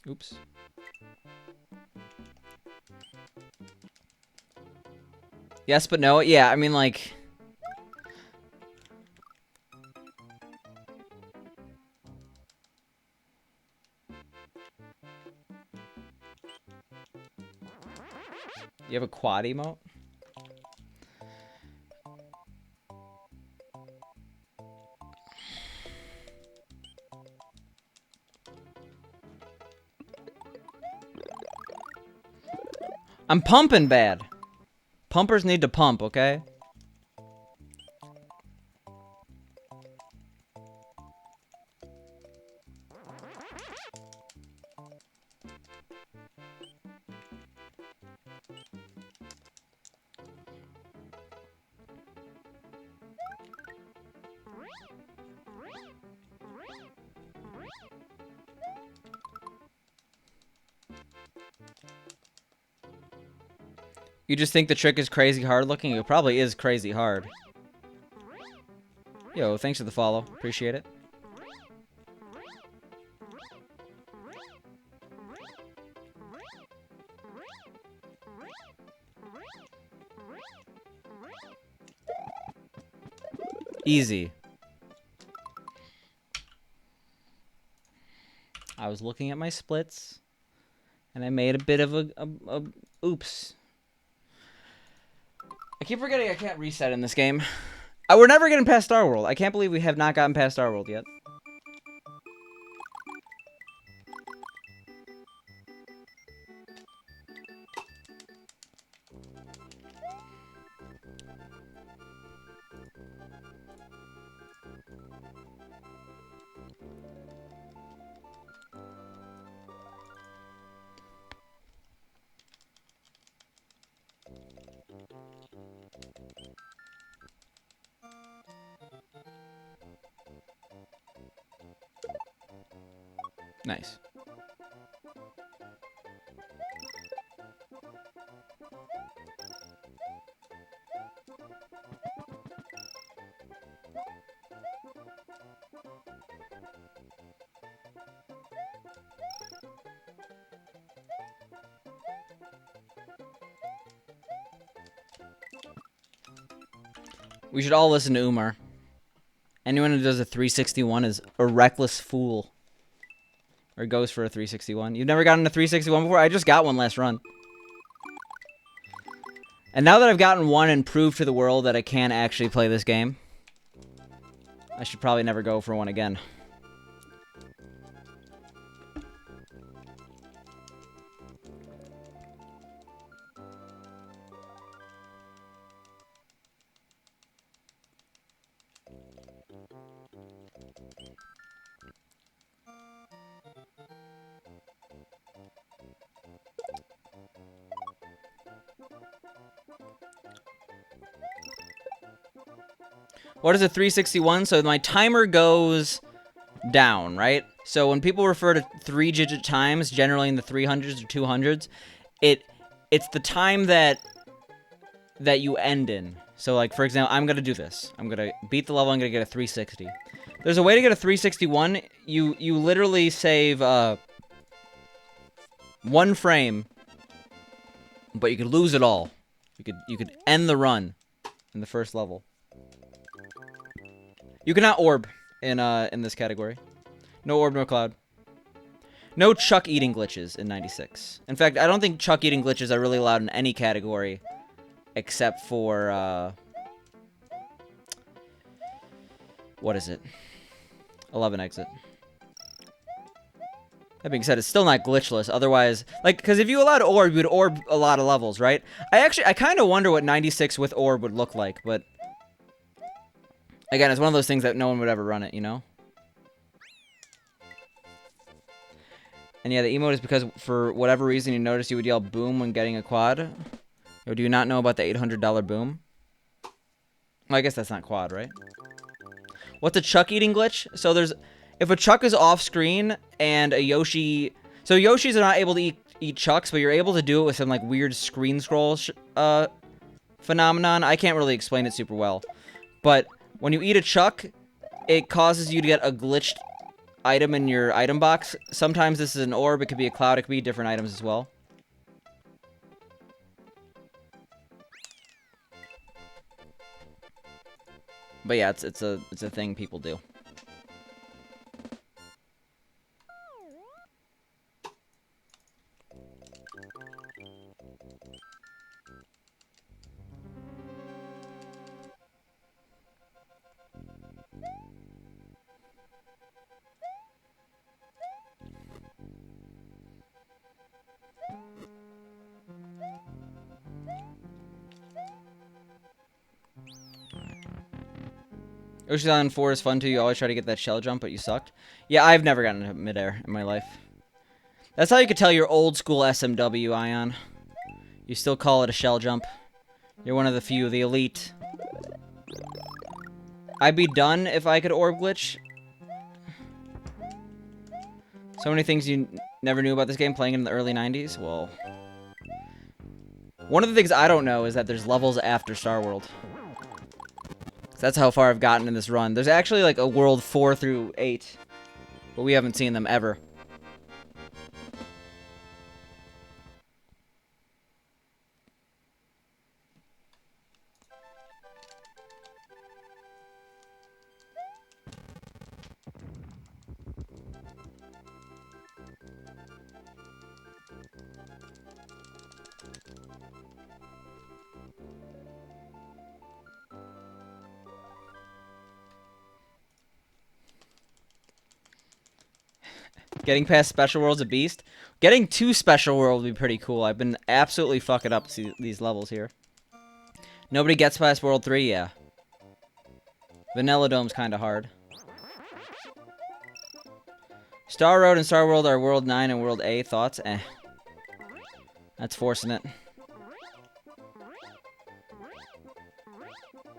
Oops. Yes, but no. Yeah, I mean, like... You have a quad emote? I'm pumping bad. Pumpers need to pump, okay? You just think the trick is crazy hard looking? It probably is crazy hard. Yo, thanks for the follow. Appreciate it. Easy. I was looking at my splits, and I made a bit of a oops. I keep forgetting I can't reset in this game. We're never getting past Star World. I can't believe we have not gotten past Star World yet. Nice. We should all listen to Umar. Anyone who does a 361 is a reckless fool. Or goes for a 361. You've never gotten a 361 before? I just got one last run. And now that I've gotten one and proved to the world that I can actually play this game, I should probably never go for one again. What is a 361? So my timer goes down, right? So when people refer to 3-digit times, generally in the 300s or 200s, it's the time that you end in. So like, for example, I'm going to do this. I'm going to beat the level. I'm going to get a 360. There's a way to get a 361. You literally save 1 frame, but you could lose it all. You could end the run in the first level. You cannot orb in this category. No orb, no cloud. No chuck eating glitches in 96. In fact, I don't think chuck eating glitches are really allowed in any category except for what is it? 11 exit. That being said, it's still not glitchless. Otherwise, like, because if you allowed orb, you would orb a lot of levels, right? I kind of wonder what 96 with orb would look like, but again, it's one of those things that no one would ever run it, you know? And yeah, the emote is because for whatever reason you notice you would yell boom when getting a quad. Or do you not know about the $800 boom? Well, I guess that's not quad, right? What's a chuck eating glitch? So if a chuck is off screen and a Yoshi, so Yoshis are not able to eat chucks, but you're able to do it with some like weird screen scroll phenomenon. I can't really explain it super well, but when you eat a chuck, it causes you to get a glitched item in your item box. Sometimes this is an orb, it could be a cloud, it could be different items as well. But yeah, it's a thing people do. Yoshi's Island 4 is fun too. You always try to get that shell jump, but you sucked. Yeah, I've never gotten to midair in my life. That's how you could tell you're old school SMW, Ion. You still call it a shell jump. You're one of the few, the elite. I'd be done if I could orb glitch. So many things you never knew about this game playing in the early 90s. Well, one of the things I don't know is that there's levels after Star World. That's how far I've gotten in this run. There's actually like a world 4 through 8, but we haven't seen them ever. Getting past special world's a beast. Getting to special world would be pretty cool. I've been absolutely fucking up these levels here. Nobody gets past world 3, yeah. Vanilla Dome's kind of hard. Star Road and Star World are World 9 and World A. Thoughts? Eh. That's forcing it.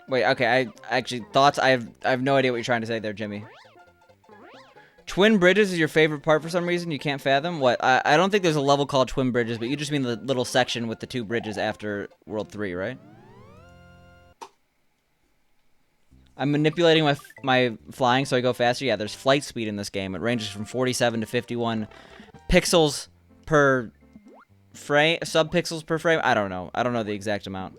Wait, okay, thoughts? I have no idea what you're trying to say there, Jimmy. Twin Bridges is your favorite part for some reason? You can't fathom? What? I don't think there's a level called Twin Bridges, but you just mean the little section with the 2 bridges after World 3, right? I'm manipulating my flying so I go faster. Yeah, there's flight speed in this game. It ranges from 47 to 51 pixels per frame, sub-pixels per frame. I don't know. I don't know the exact amount.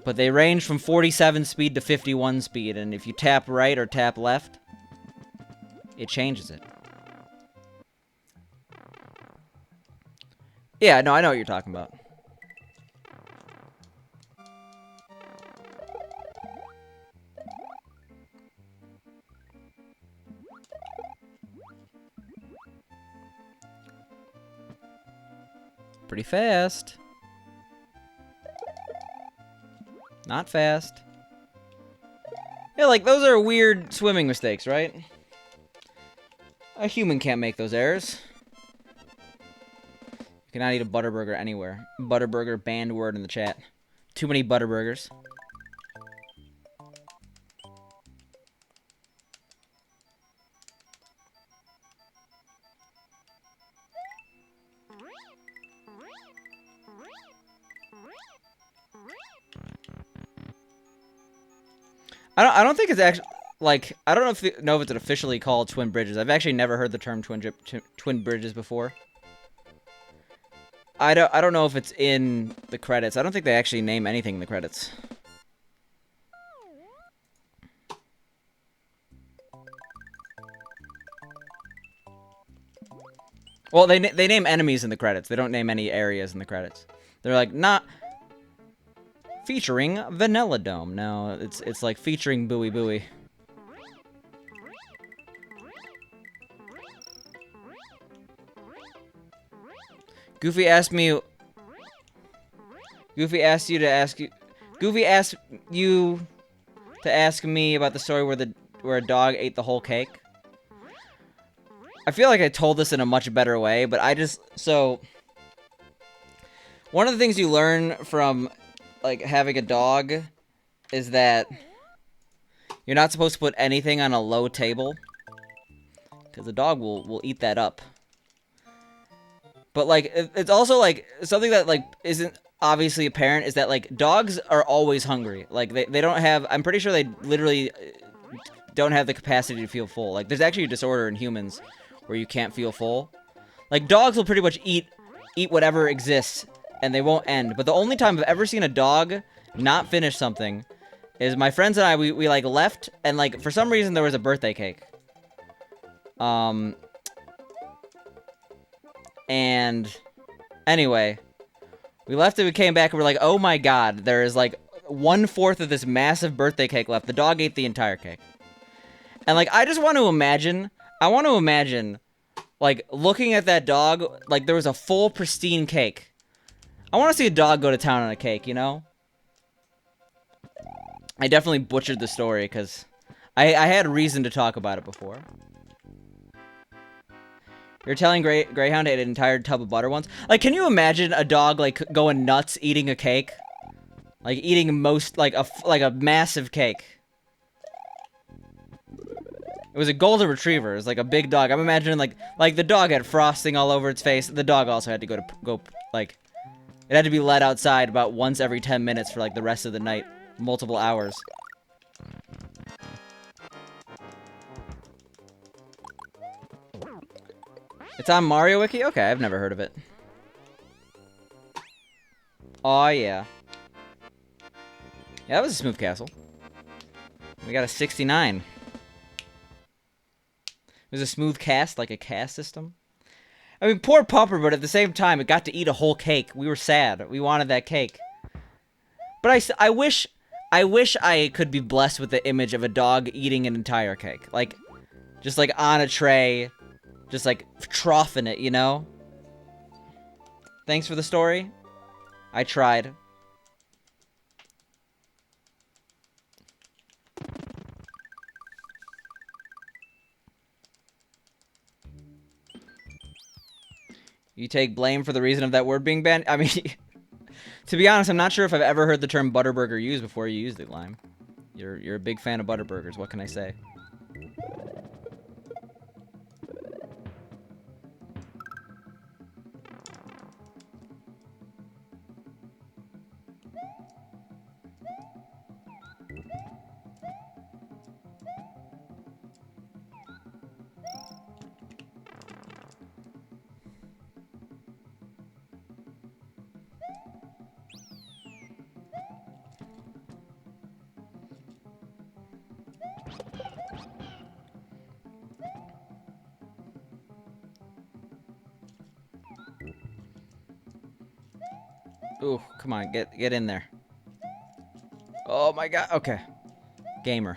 But they range from 47 speed to 51 speed, and if you tap right or tap left, it changes it. Yeah, no, I know what you're talking about. Pretty fast. Not fast. Yeah, like, those are weird swimming mistakes, right? A human can't make those errors. You cannot eat a Butterburger anywhere. Butterburger banned word in the chat. Too many Butterburgers. I don't think it's actually, like, I don't know if it's officially called Twin Bridges. I've actually never heard the term Twin Bridges before. I don't know if it's in the credits. I don't think they actually name anything in the credits. Well, they name enemies in the credits. They don't name any areas in the credits. They're like, not featuring Vanilla Dome. No, it's like featuring Booey Booey. Goofy asked you to ask me about the story where a dog ate the whole cake. I feel like I told this in a much better way, but so one of the things you learn from like having a dog is that you're not supposed to put anything on a low table because the dog will eat that up. But like it's also like something that like isn't obviously apparent is that like dogs are always hungry. Like they don't have, I'm pretty sure they literally don't have the capacity to feel full. Like there's actually a disorder in humans where you can't feel full. Like dogs will pretty much eat whatever exists and they won't end. But the only time I've ever seen a dog not finish something is my friends and I, we like left and like for some reason there was a birthday cake. And anyway, we left and we came back and we're like, oh my god, there is like 1/4 of this massive birthday cake left. The dog ate the entire cake. And like, I want to imagine, like, looking at that dog, like there was a full pristine cake. I want to see a dog go to town on a cake, you know? I definitely butchered the story because I had reason to talk about it before. You're telling Greyhound ate an entire tub of butter once? Like, can you imagine a dog, like, going nuts eating a cake? Like, eating like a massive cake. It was a golden retriever. It was like a big dog. I'm imagining, like the dog had frosting all over its face. The dog also had to go, like, it had to be let outside about once every 10 minutes for, like, the rest of the night. Multiple hours. It's on Mario Wiki? Okay, I've never heard of it. Oh yeah. Yeah, that was a smooth castle. We got a 69. It was a smooth cast, like a cast system. I mean, poor Pupper, but at the same time, it got to eat a whole cake. We were sad. We wanted that cake. But I wish I could be blessed with the image of a dog eating an entire cake. Like, Just like on a tray. Just like troughing it, you know? Thanks for the story. I tried. You take blame for the reason of that word being banned? I mean, to be honest, I'm not sure if I've ever heard the term Butterburger used before you used it, Lime. You're a big fan of Butterburgers, what can I say? Ooh, come on, get in there. Oh my god, okay. Gamer.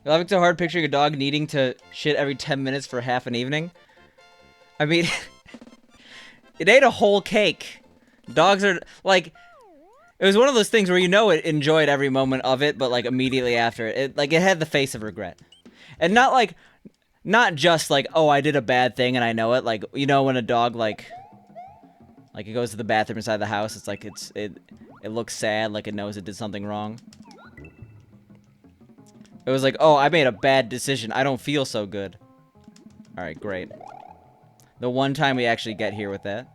You're having so hard picturing a dog needing to shit every 10 minutes for half an evening? I mean, it ate a whole cake. Dogs are, like, it was one of those things where you know it enjoyed every moment of it, but, like, immediately after it, like, it had the face of regret. And not, like, not just, like, oh, I did a bad thing and I know it. Like, you know when a dog, like, it goes to the bathroom inside the house, it's like, it looks sad, like it knows it did something wrong. It was like, oh, I made a bad decision. I don't feel so good. Alright, great. The one time we actually get here with that.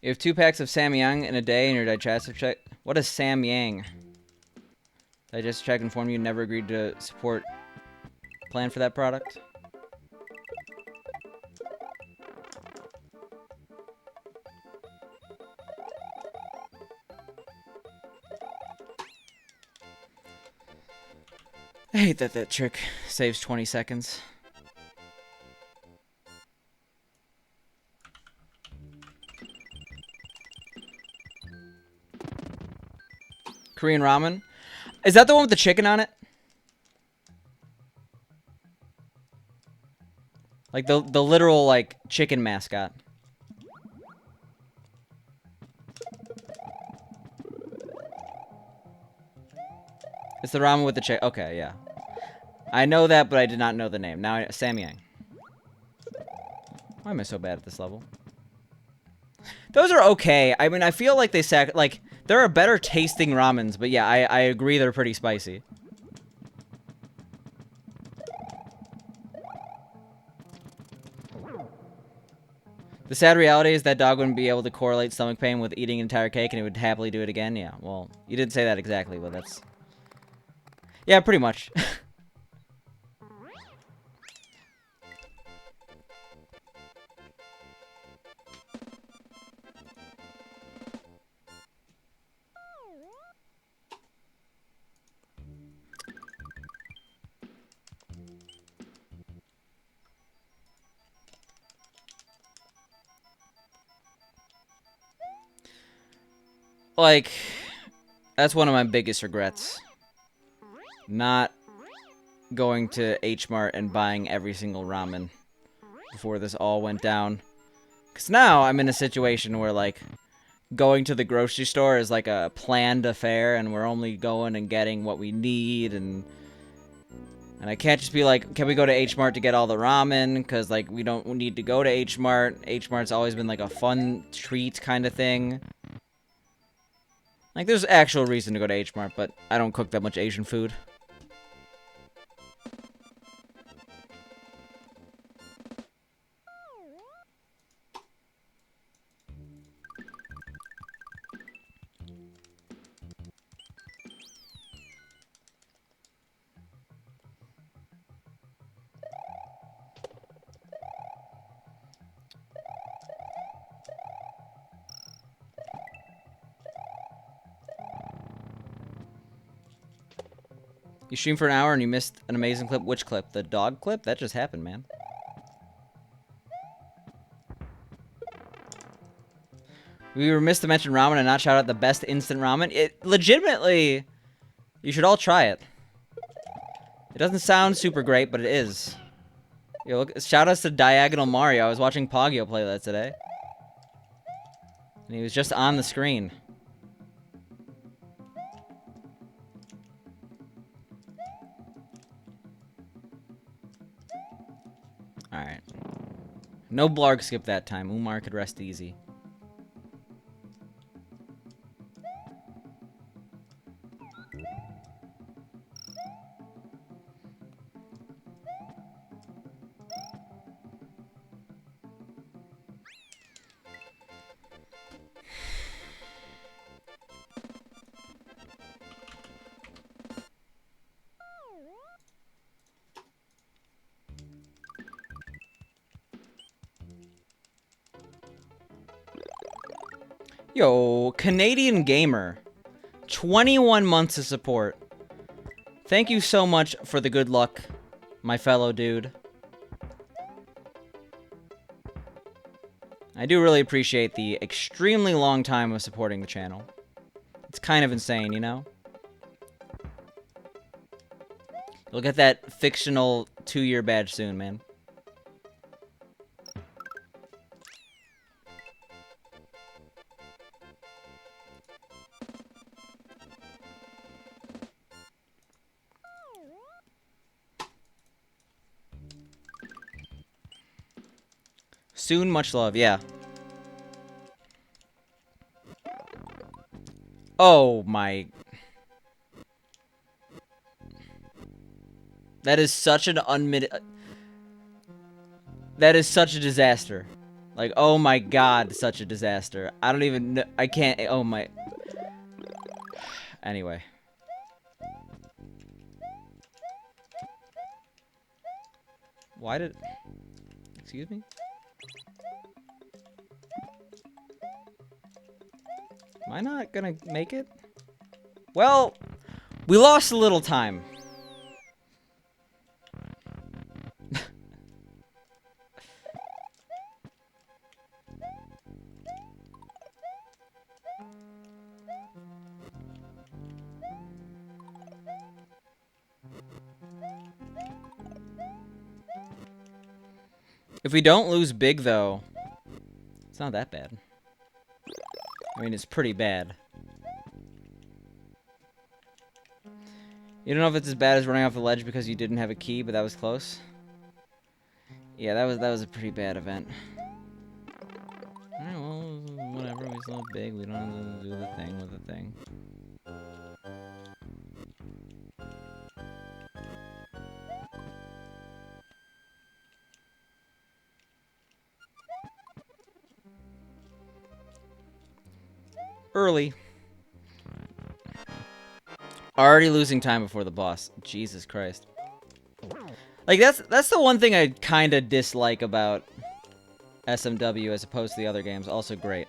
You have 2 packs of Samyang in a day and your digestive check. What is Samyang? Digestive check informed you never agreed to support plan for that product. I hate that trick saves 20 seconds. Korean ramen. Is that the one with the chicken on it? Like the literal like chicken mascot. It's the ramen with the chicken. Okay, yeah. I know that, but I did not know the name. Now, Samyang. Why am I so bad at this level? Those are okay. I mean, I feel like they like there are better tasting ramens, but yeah, I agree they're pretty spicy. The sad reality is that dog wouldn't be able to correlate stomach pain with eating an entire cake, and it would happily do it again. Yeah, well, you didn't say that exactly, but that's... Yeah, pretty much. Like, that's one of my biggest regrets. Not going to H Mart and buying every single ramen before this all went down. Because now I'm in a situation where, like, going to the grocery store is like a planned affair, and we're only going and getting what we need, and I can't just be like, can we go to H Mart to get all the ramen? Because, like, we don't need to go to H Mart. H Mart's always been, like, a fun treat kind of thing. Like, there's actual reason to go to H Mart, but I don't cook that much Asian food. You stream for an hour and you missed an amazing clip. Which clip? The dog clip? That just happened, man. We were missed to mention ramen and not shout out the best instant ramen. It legitimately, you should all try it. It doesn't sound super great, but it is. Yo, look, shout outs to Diagonal Mario. I was watching Poggio play that today. And he was just on the screen. Alright. No blarg skip that time. Umar could rest easy. Yo, Canadian Gamer. 21 months of support. Thank you so much for the good luck, my fellow dude. I do really appreciate the extremely long time of supporting the channel. It's kind of insane, you know? You'll get that fictional 2-year badge soon, man. Soon, much love, yeah. Oh my... That is such an That is such a disaster. Like, oh my god, such a disaster. I don't even know... I can't... Oh my... Anyway. Why did... Excuse me? Am I not gonna make it? Well, we lost a little time. If we don't lose big, though, it's not that bad. I mean, it's pretty bad. You don't know if it's as bad as running off the ledge because you didn't have a key, but that was close. Yeah, that was a pretty bad event. Alright, well, whatever. We still big. We don't have to do the thing with the thing. Early. Already losing time before the boss. Jesus Christ. Like, that's the one thing I kind of dislike about SMW as opposed to the other games. Also great.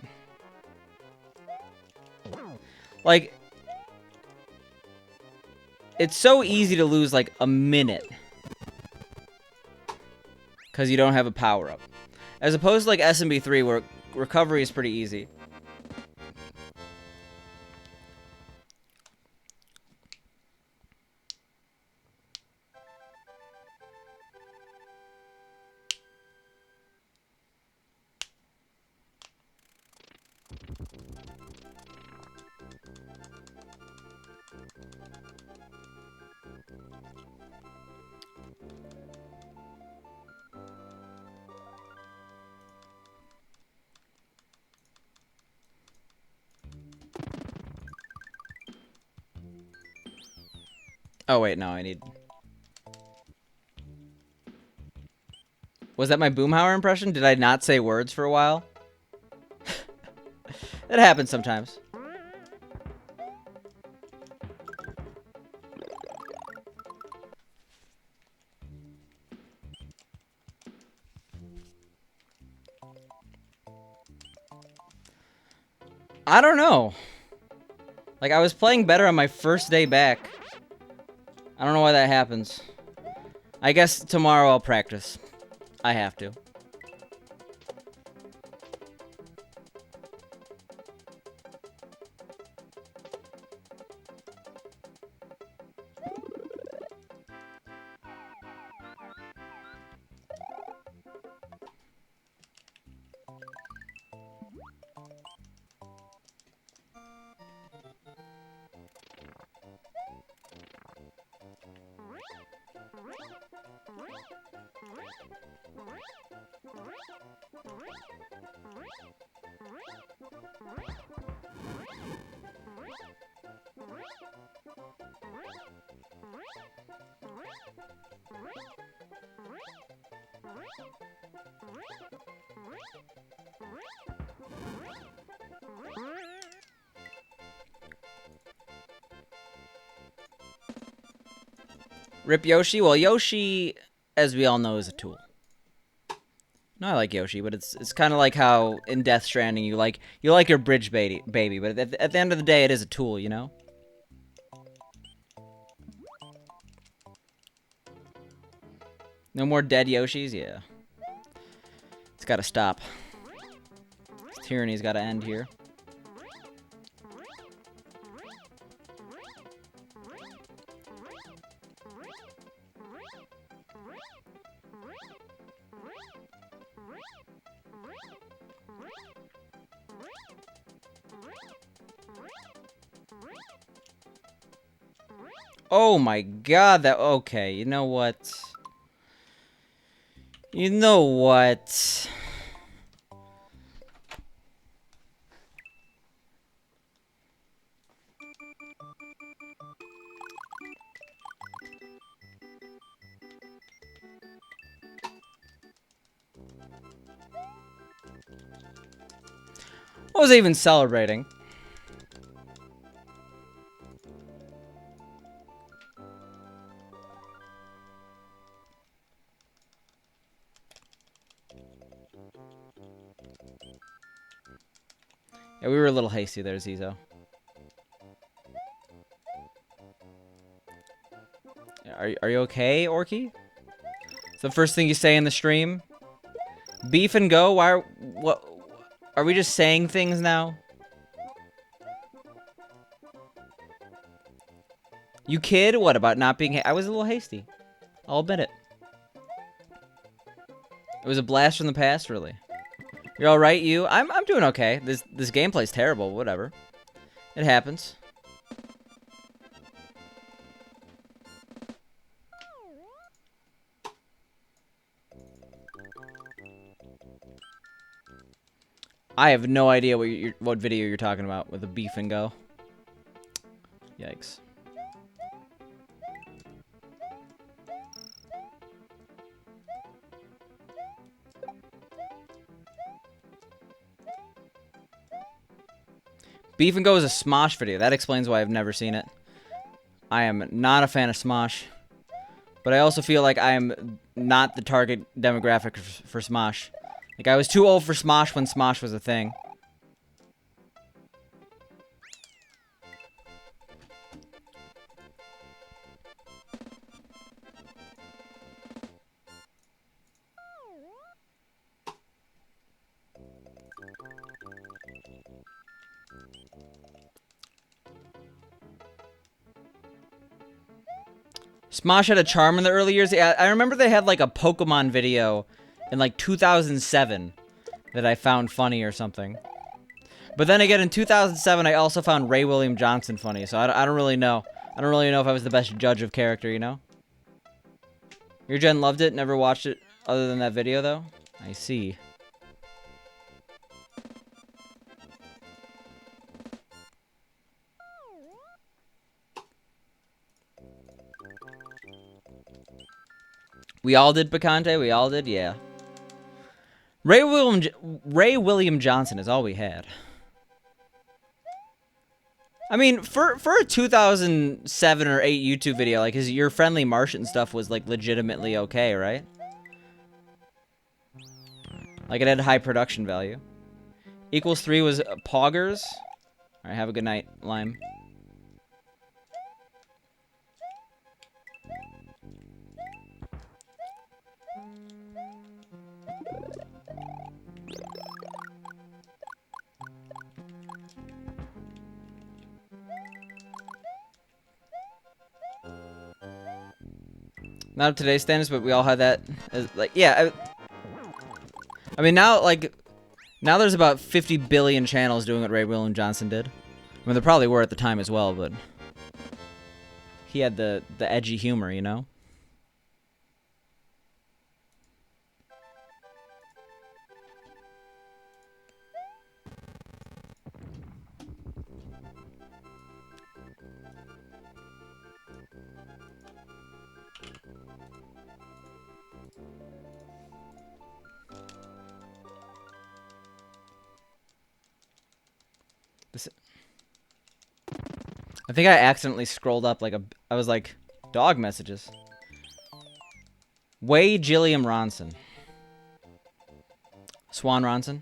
Like, it's so easy to lose, like, a minute. Because you don't have a power-up. As opposed to, like, SMB3, where recovery is pretty easy. Oh, wait, no, I need... Was that my Boomhauer impression? Did I not say words for a while? That happens sometimes. I don't know. Like, I was playing better on my first day back. I don't know why that happens. I guess tomorrow I'll practice. I have to. Rip Yoshi? Well, Yoshi, as we all know, is a tool. No, I like Yoshi, but it's kind of like how in Death Stranding you like your bridge baby, but at the end of the day, it is a tool, you know. No more dead Yoshis, yeah. It's got to stop. This tyranny's got to end here. Oh my god, that... Okay, you know what? You know what? What was I even celebrating? Yeah, we were a little hasty there, Zizo. Are you okay, Orky? It's the first thing you say in the stream? Beef and go? What? Are we just saying things now? You kid? What about not being... I was a little hasty. I'll admit it. It was a blast from the past, really. You're alright, you? I'm doing okay. This gameplay's terrible, whatever. It happens. I have no idea what video you're talking about with the beef and go. Yikes. Beef and Go is a Smosh video. That explains why I've never seen it. I am not a fan of Smosh. But I also feel like I am not the target demographic for Smosh. Like, I was too old for Smosh when Smosh was a thing. Smosh had a charm in the early years. Yeah, I remember they had like a Pokemon video in like 2007 that I found funny or something. But then again, in 2007, I also found Ray William Johnson funny. So I don't really know. I don't really know if I was the best judge of character, you know? Your gen loved it, never watched it other than that video, though? I see. We all did, Picante? We all did? Yeah. Ray William Johnson is all we had. I mean, for a 2007 or 8 YouTube video, like, your Friendly Martian stuff was, like, legitimately okay, right? Like, it had high production value. Equals 3 was Poggers. Alright, have a good night, Lime. Not of today's standards, but we all had that. As, like, yeah. I mean, now, like, now there's about 50 billion channels doing what Ray William Johnson did. I mean, there probably were at the time as well, but he had the edgy humor, you know? I think I accidentally scrolled up like I was like, dog messages. Way Gilliam Ronson. Swan Ronson.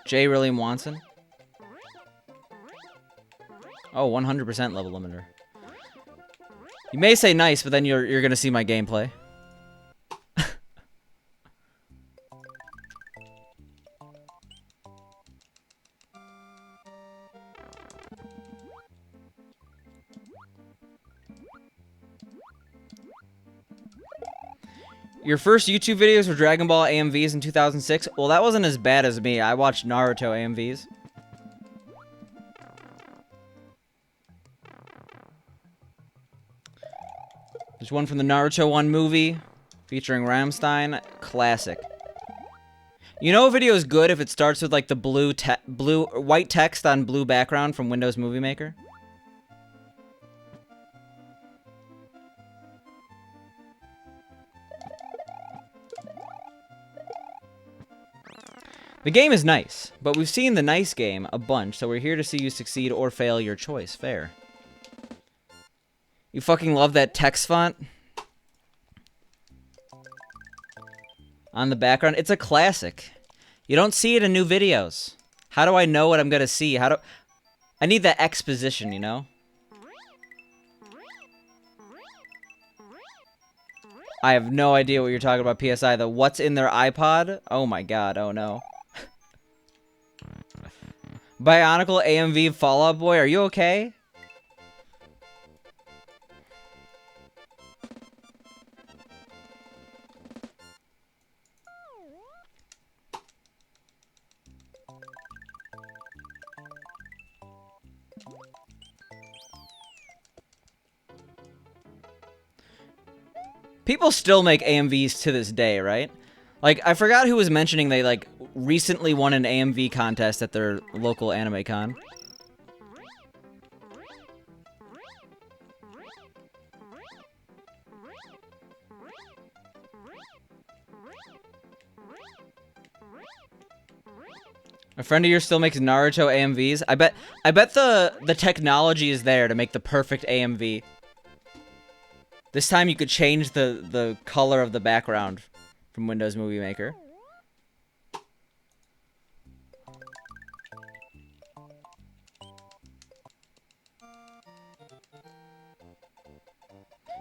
J. William Watson. Oh, 100% level limiter. You may say nice, but then you're gonna see my gameplay. Your first YouTube videos were Dragon Ball AMVs in 2006? Well, that wasn't as bad as me. I watched Naruto AMVs. There's one from the Naruto 1 movie featuring Rammstein. Classic. You know a video is good if it starts with like the white text on blue background from Windows Movie Maker? The game is nice, but we've seen the nice game a bunch, so we're here to see you succeed or fail, your choice. Fair. You fucking love that text font? On the background? It's a classic. You don't see it in new videos. How do I know what I'm gonna see? I need that exposition, you know? I have no idea what you're talking about, PSI. The what's in their iPod? Oh my god, oh no. Bionicle AMV Fallout Boy, are you okay? People still make AMVs to this day, right? Like, I forgot who was mentioning they, like, recently won an AMV contest at their local anime con. A friend of yours still makes Naruto AMVs? I bet the technology is there to make the perfect AMV. This time you could change the color of the background from Windows Movie Maker.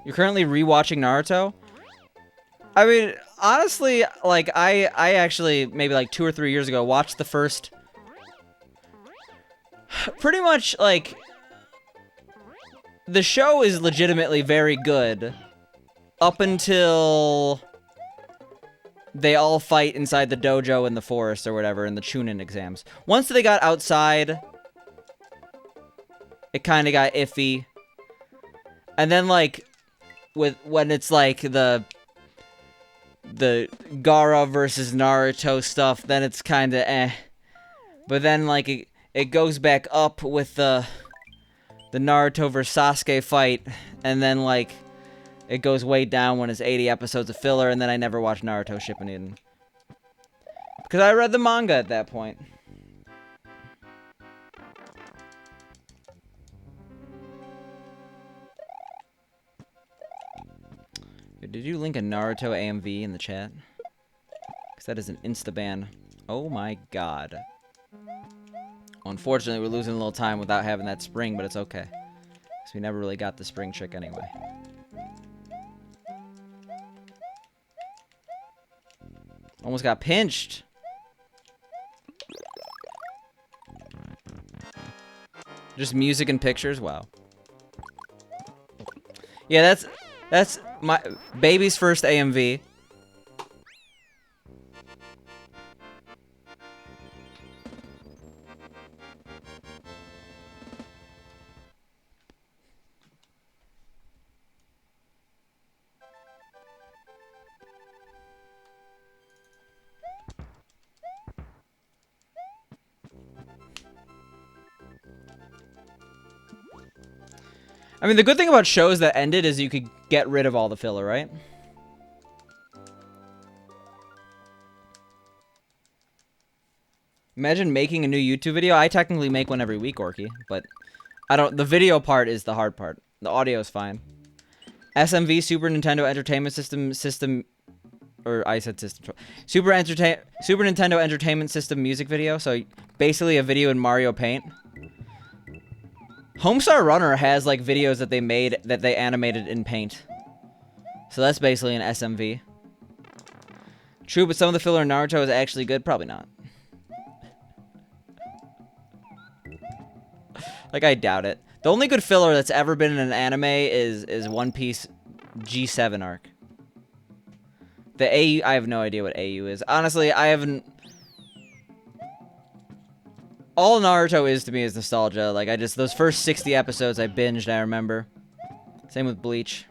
You're currently rewatching Naruto? I mean, honestly, like, I actually, maybe like 2 or 3 years ago, watched the first... Pretty much, like... The show is legitimately very good. Up until... they all fight inside the dojo in the forest or whatever in the Chunin exams. Once they got outside... it kind of got iffy. And then, like... when it's like the Gaara versus Naruto stuff, then it's kind of eh. But then like it goes back up with the Naruto versus Sasuke fight, and then like it goes way down when it's 80 episodes of filler, and then I never watched Naruto Shippuden because I read the manga at that point. Did you link a Naruto AMV in the chat? Because that is an insta-ban. Oh my god. Unfortunately, we're losing a little time without having that spring, but it's okay. So we never really got the spring chick anyway. Almost got pinched. Just music and pictures? Wow. Yeah, that's my baby's first AMV. I mean, the good thing about shows that ended is you could get rid of all the filler, right? Imagine making a new YouTube video. I technically make one every week, Orky, but I don't. The video part is the hard part. The audio is fine. SMV, Super Nintendo Entertainment System, or I said system. Super Nintendo Entertainment System music video. So basically a video in Mario Paint. Homestar Runner has like videos that they made that they animated in Paint. So that's basically an SMV. True, but some of the filler in Naruto is actually good. Probably not. Like, I doubt it. The only good filler that's ever been in an anime is One Piece G7 arc. The AU, I have no idea what AU is. Honestly, I haven't... All Naruto is to me is nostalgia. Like, those first 60 episodes I binged, I remember. Same with Bleach.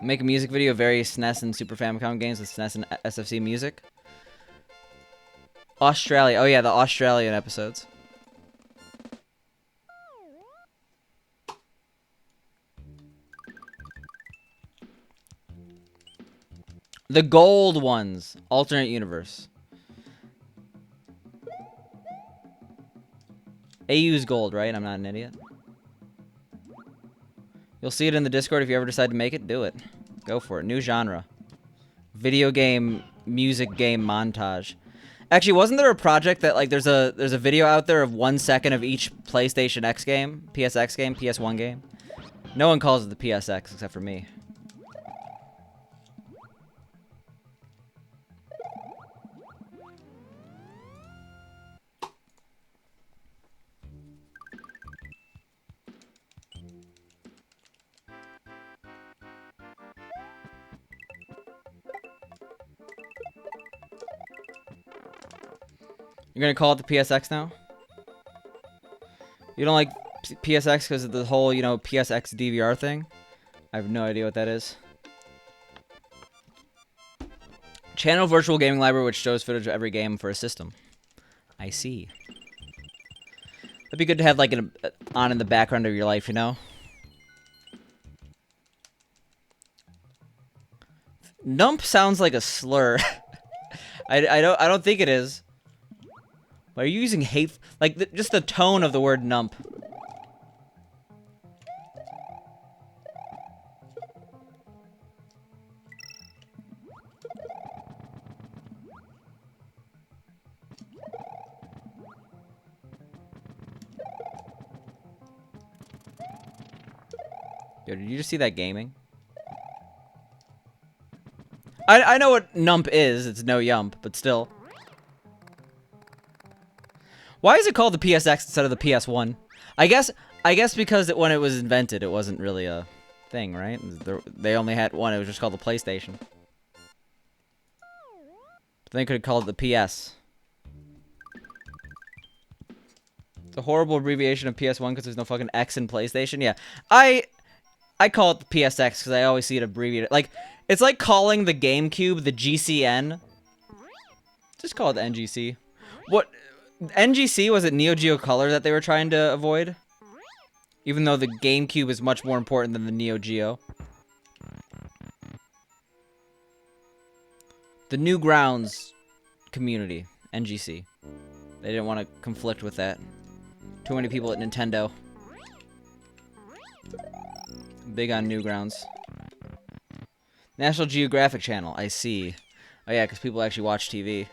Make a music video of various SNES and Super Famicom games with SNES and SFC music. Australia. Oh yeah, the Australian episodes. The gold ones. Alternate universe. AU's gold, right? I'm not an idiot. You'll see it in the Discord if you ever decide to make it. Do it. Go for it. New genre. Video game, music game montage. Actually, wasn't there a project that, like, there's a video out there of 1 second of each PlayStation X game, PSX game, PS1 game? No one calls it the PSX except for me. You're gonna call it the PSX now? You don't like PSX because of the whole, you know, PSX DVR thing? I have no idea what that is. Channel Virtual Gaming Library, which shows footage of every game for a system. I see. It'd be good to have, like, on in the background of your life, you know? Nump sounds like a slur. I don't think it is. Are you using hate? Like, just the tone of the word nump. Yo, did you just see that gaming? I know what nump is. It's no yump, but still. Why is it called the PSX instead of the PS1? I guess because when it was invented, it wasn't really a thing, right? They only had one. It was just called the PlayStation. But they could have called it the PS. It's a horrible abbreviation of PS1 because there's no fucking X in PlayStation. Yeah, I call it the PSX because I always see it abbreviated. Like, it's like calling the GameCube the GCN. Just call it the NGC. What? NGC, was it Neo Geo Color that they were trying to avoid? Even though the GameCube is much more important than the Neo Geo. The Newgrounds community, NGC. They didn't want to conflict with that. Too many people at Nintendo. Big on Newgrounds. National Geographic Channel, I see. Oh yeah, because people actually watch TV.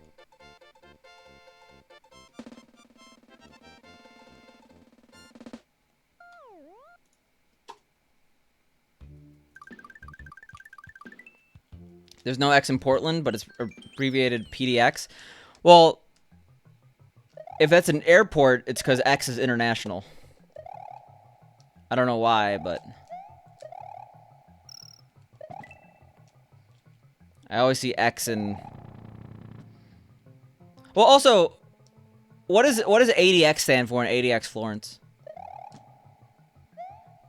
There's no X in Portland, but it's abbreviated PDX. Well, if that's an airport, it's because X is international. I don't know why, but I always see X in... Well, also, what does ADX stand for in ADX Florence?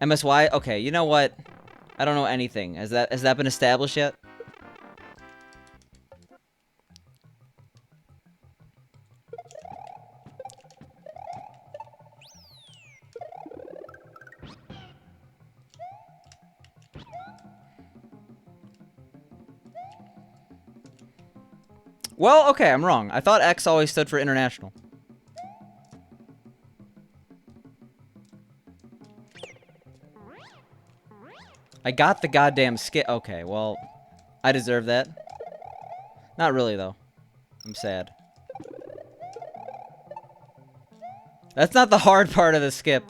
MSY? Okay, you know what? I don't know anything. Has that been established yet? Well, okay, I'm wrong. I thought X always stood for international. I got the goddamn skit. Okay, well, I deserve that. Not really, though. I'm sad. That's not the hard part of the skip.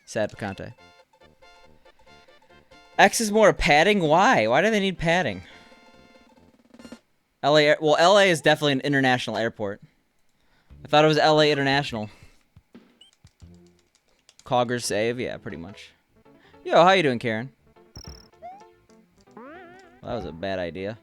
Sad Picante. X is more padding? Why? Why do they need padding? LA, well, LA is definitely an international airport. I thought it was LA International. Coggers save? Yeah, pretty much. Yo, how you doing, Karen? Well, that was a bad idea.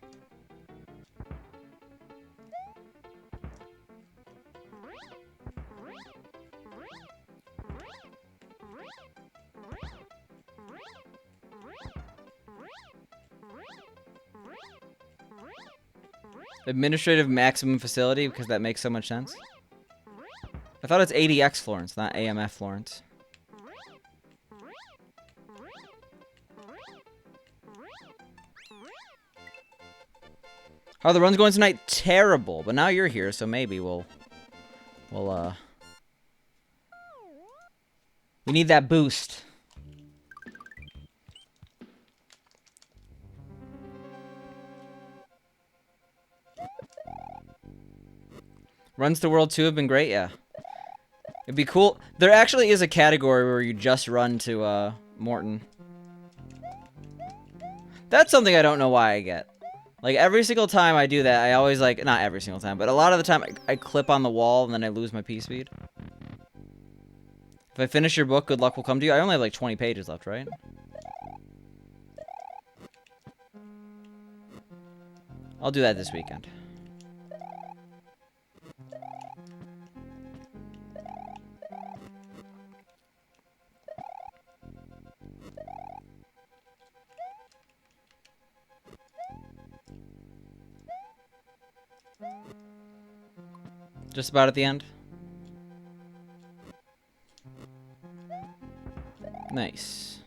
Administrative maximum facility, because that makes so much sense. I thought it's ADX Florence, not AMF Florence. How are the runs going tonight? Terrible, but now you're here, so maybe we'll we need that boost. Runs to World 2 have been great, yeah. It'd be cool. There actually is a category where you just run to, Morton. That's something I don't know why I get. Like, every single time I do that, I always, like, not every single time, but a lot of the time I clip on the wall and then I lose my P-speed. If I finish your book, good luck will come to you. I only have, like, 20 pages left, right? I'll do that this weekend. Just about at the end. Nice.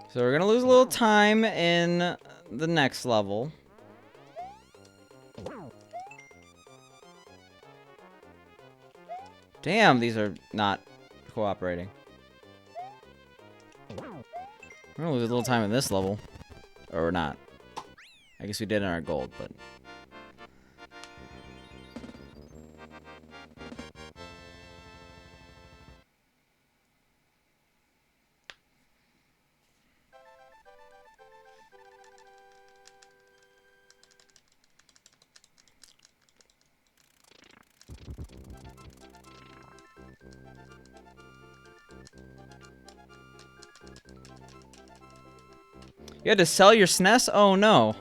So we're gonna lose a little time in the next level. Damn, these are not cooperating. We're gonna lose a little time in this level. Or not. I guess we did in our gold, but... You had to sell your SNES? Oh no.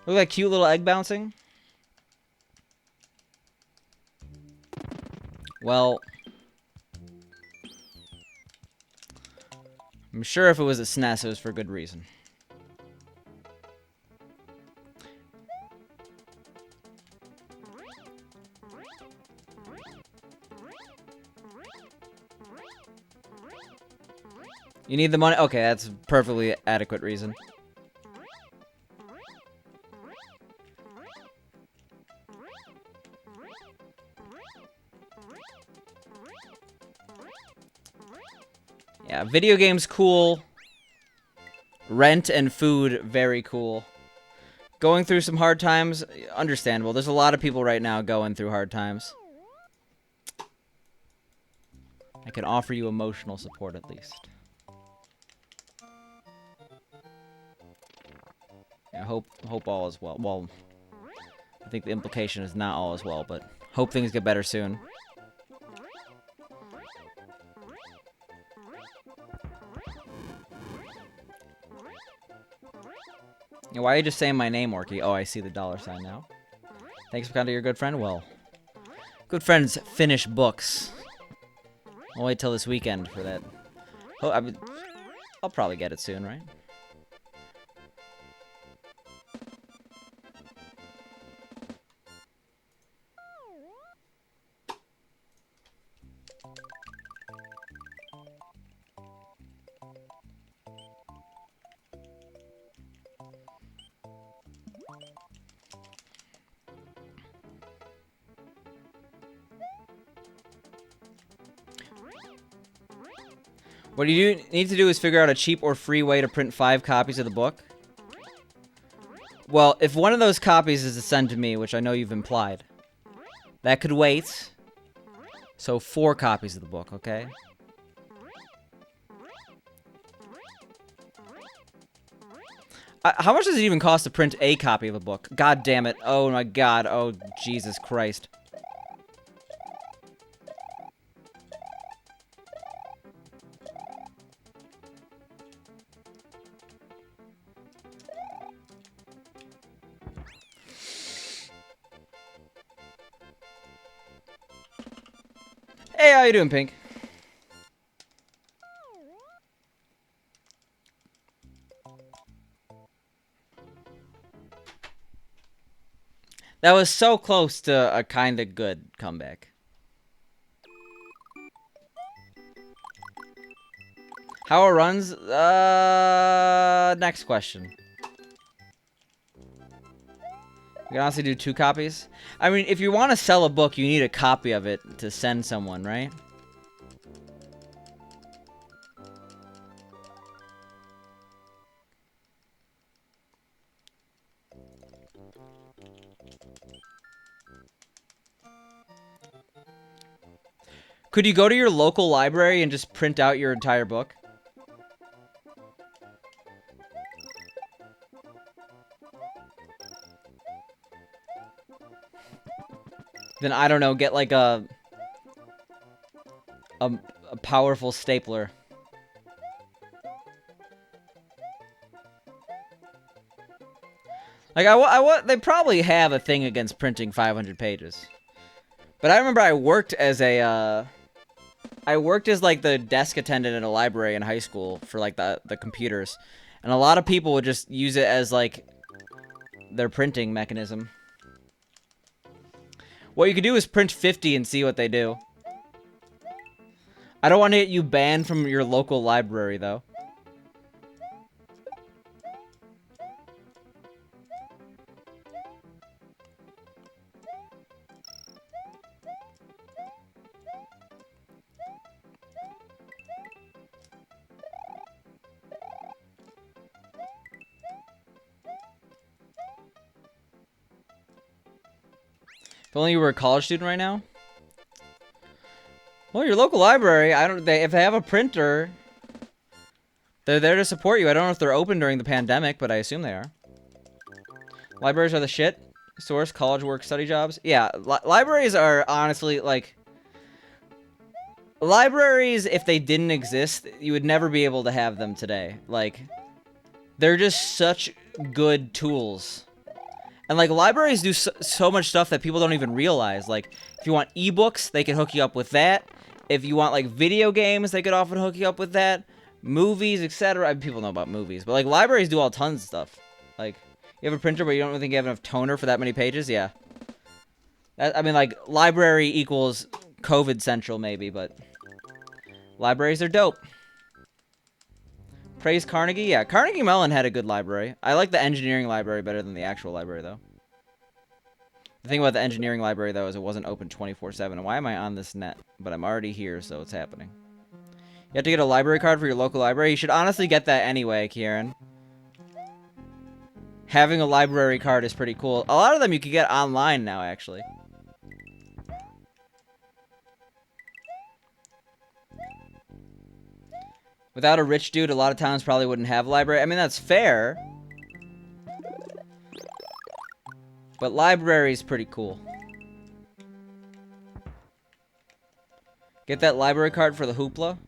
Look at that cute little egg bouncing. Well, I'm sure if it was a SNES, it was for good reason. You need the money? Okay, that's a perfectly adequate reason. Yeah, video games cool. Rent and food very cool. Going through some hard times, understandable. There's a lot of people right now going through hard times. I can offer you emotional support at least. I hope all is well. Well, I think the implication is not all is well, but hope things get better soon. Yeah, why are you just saying my name, Orky? Oh, I see the $sign now. Thanks for coming to your good friend. Well, good friends finish books. I'll wait till this weekend for that. Oh, I'll probably get it soon, right? What you need to do is figure out a cheap or free way to print 5 copies of the book. Well, if one of those copies is to send to me, which I know you've implied, that could wait. So 4 copies of the book, okay? How much does it even cost to print a copy of a book? God damn it. Oh my god. Oh, Jesus Christ. Hey, how you doing, Pink? That was so close to a kinda good comeback. How it runs? Next question. You can honestly do 2 copies? I mean, if you want to sell a book, you need a copy of it to send someone, right? Could you go to your local library and just print out your entire book? Then, I don't know, get like a powerful stapler. Like, they probably have a thing against printing 500 pages. But I remember I worked as like the desk attendant in a library in high school for like the computers. And a lot of people would just use it as like their printing mechanism. What you could do is print 50 and see what they do. I don't want to get you banned from your local library, though. If only you were a college student right now. Well, your local library, if they have a printer, they're there to support you. I don't know if they're open during the pandemic, but I assume they are. Libraries are the shit. Source, college work, study jobs. Yeah, libraries are honestly, like... Libraries, if they didn't exist, you would never be able to have them today. Like, they're just such good tools. And, like, libraries do so much stuff that people don't even realize. Like, if you want ebooks, they can hook you up with that. If you want, like, video games, they could often hook you up with that. Movies, etc. People know about movies. But, like, libraries do all tons of stuff. Like, you have a printer, but you don't really think you have enough toner for that many pages? Yeah. I mean, like, library equals COVID Central, maybe, but... Libraries are dope. Praise Carnegie? Yeah, Carnegie Mellon had a good library. I like the engineering library better than the actual library, though. The thing about the engineering library, though, is it wasn't open 24/7. Why am I on this net? But I'm already here, so it's happening. You have to get a library card for your local library? You should honestly get that anyway, Kieran. Having a library card is pretty cool. A lot of them you can get online now, actually. Without a rich dude, a lot of towns probably wouldn't have a library. I mean, that's fair. But library's pretty cool. Get that library card for the hoopla.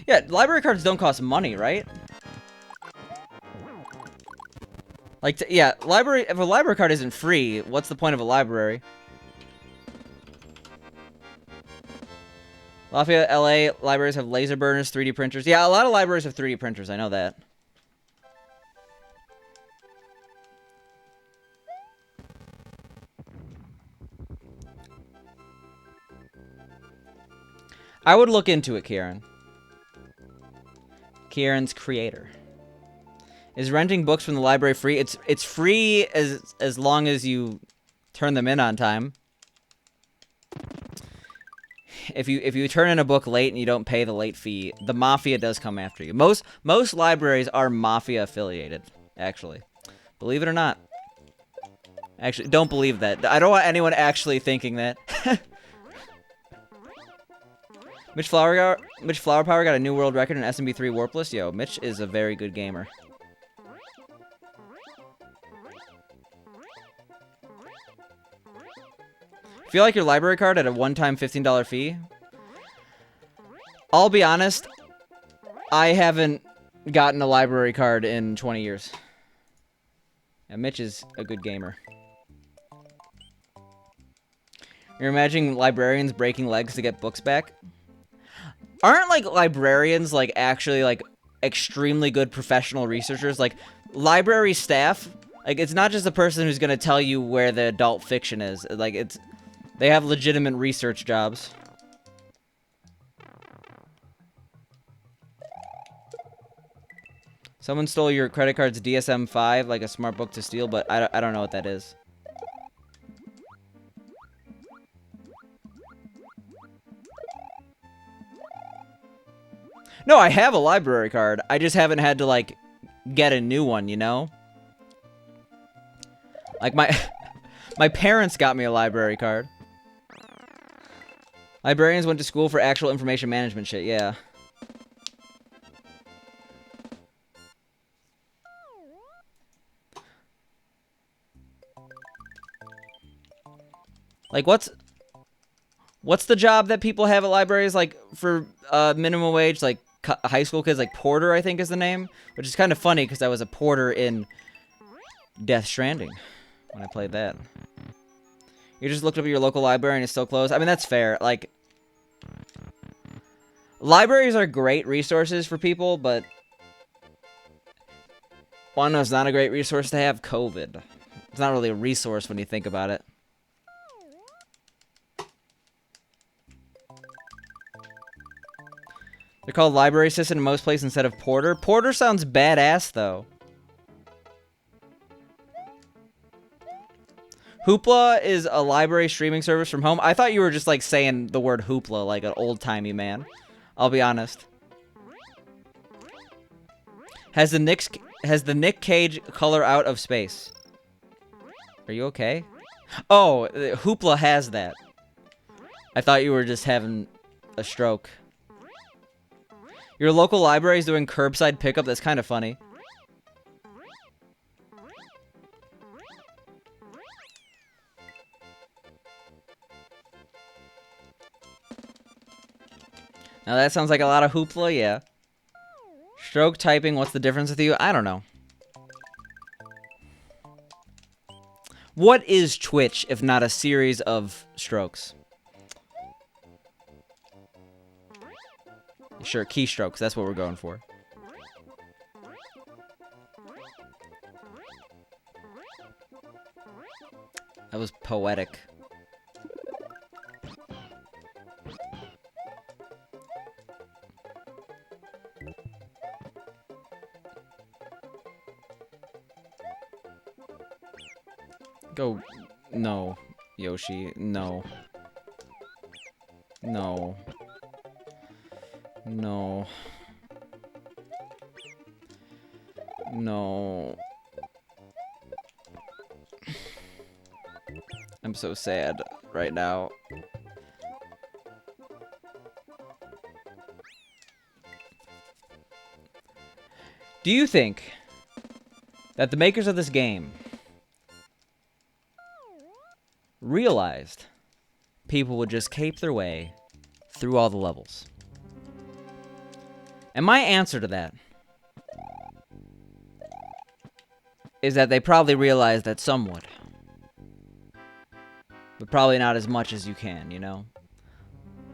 Yeah, library cards don't cost money, right? Like, yeah, library. If a library card isn't free, what's the point of a library? Lafayette, LA libraries have laser burners, 3D printers. Yeah, a lot of libraries have 3D printers. I know that. I would look into it, Kieran. Kieran's creator. Is renting books from the library free? It's free as long as you turn them in on time. If you turn in a book late and you don't pay the late fee, the mafia does come after you. Most libraries are mafia affiliated, actually. Believe it or not. Actually, don't believe that. I don't want anyone actually thinking that. Mitch Flower Power got a new world record in SMB3 Warpless. Yo, Mitch is a very good gamer. Feel like your library card at a one-time $15 fee? I'll be honest, I haven't gotten a library card in 20 years. And Mitch is a good gamer. You're imagining librarians breaking legs to get books back? Aren't, like, librarians, like, actually, like, extremely good professional researchers? Like, library staff, like, it's not just the person who's gonna tell you where the adult fiction is. Like, it's... They have legitimate research jobs. Someone stole your credit card's DSM-5, like a smart book to steal, but I don't know what that is. No, I have a library card. I just haven't had to, like, get a new one, you know? Like, my parents got me a library card. Librarians went to school for actual information management shit, yeah. Like, what's the job that people have at libraries, like, for minimum wage? Like, high school kids, like, porter, I think is the name. Which is kind of funny, because I was a porter in Death Stranding when I played that. You just looked up at your local library and it's still closed? I mean, that's fair. Like, libraries are great resources for people, but one is not a great resource to have. COVID. It's not really a resource when you think about it. They're called library assistant in most places instead of porter. Porter sounds badass, though. Hoopla is a library streaming service from home. I thought you were just, like, saying the word hoopla like an old-timey man. I'll be honest. Has the Nick Cage color out of space? Are you okay? Oh, Hoopla has that. I thought you were just having a stroke. Your local library is doing curbside pickup? That's kind of funny. Now that sounds like a lot of hoopla, yeah. Stroke typing, what's the difference with you? I don't know. What is Twitch if not a series of strokes? Sure, keystrokes, that's what we're going for. That was poetic. Go. No, Yoshi. No. No. No. No. I'm so sad right now. Do you think that the makers of this game realized people would just cape their way through all the levels? And my answer to that is that they probably realized that some would. But probably not as much as you can, you know?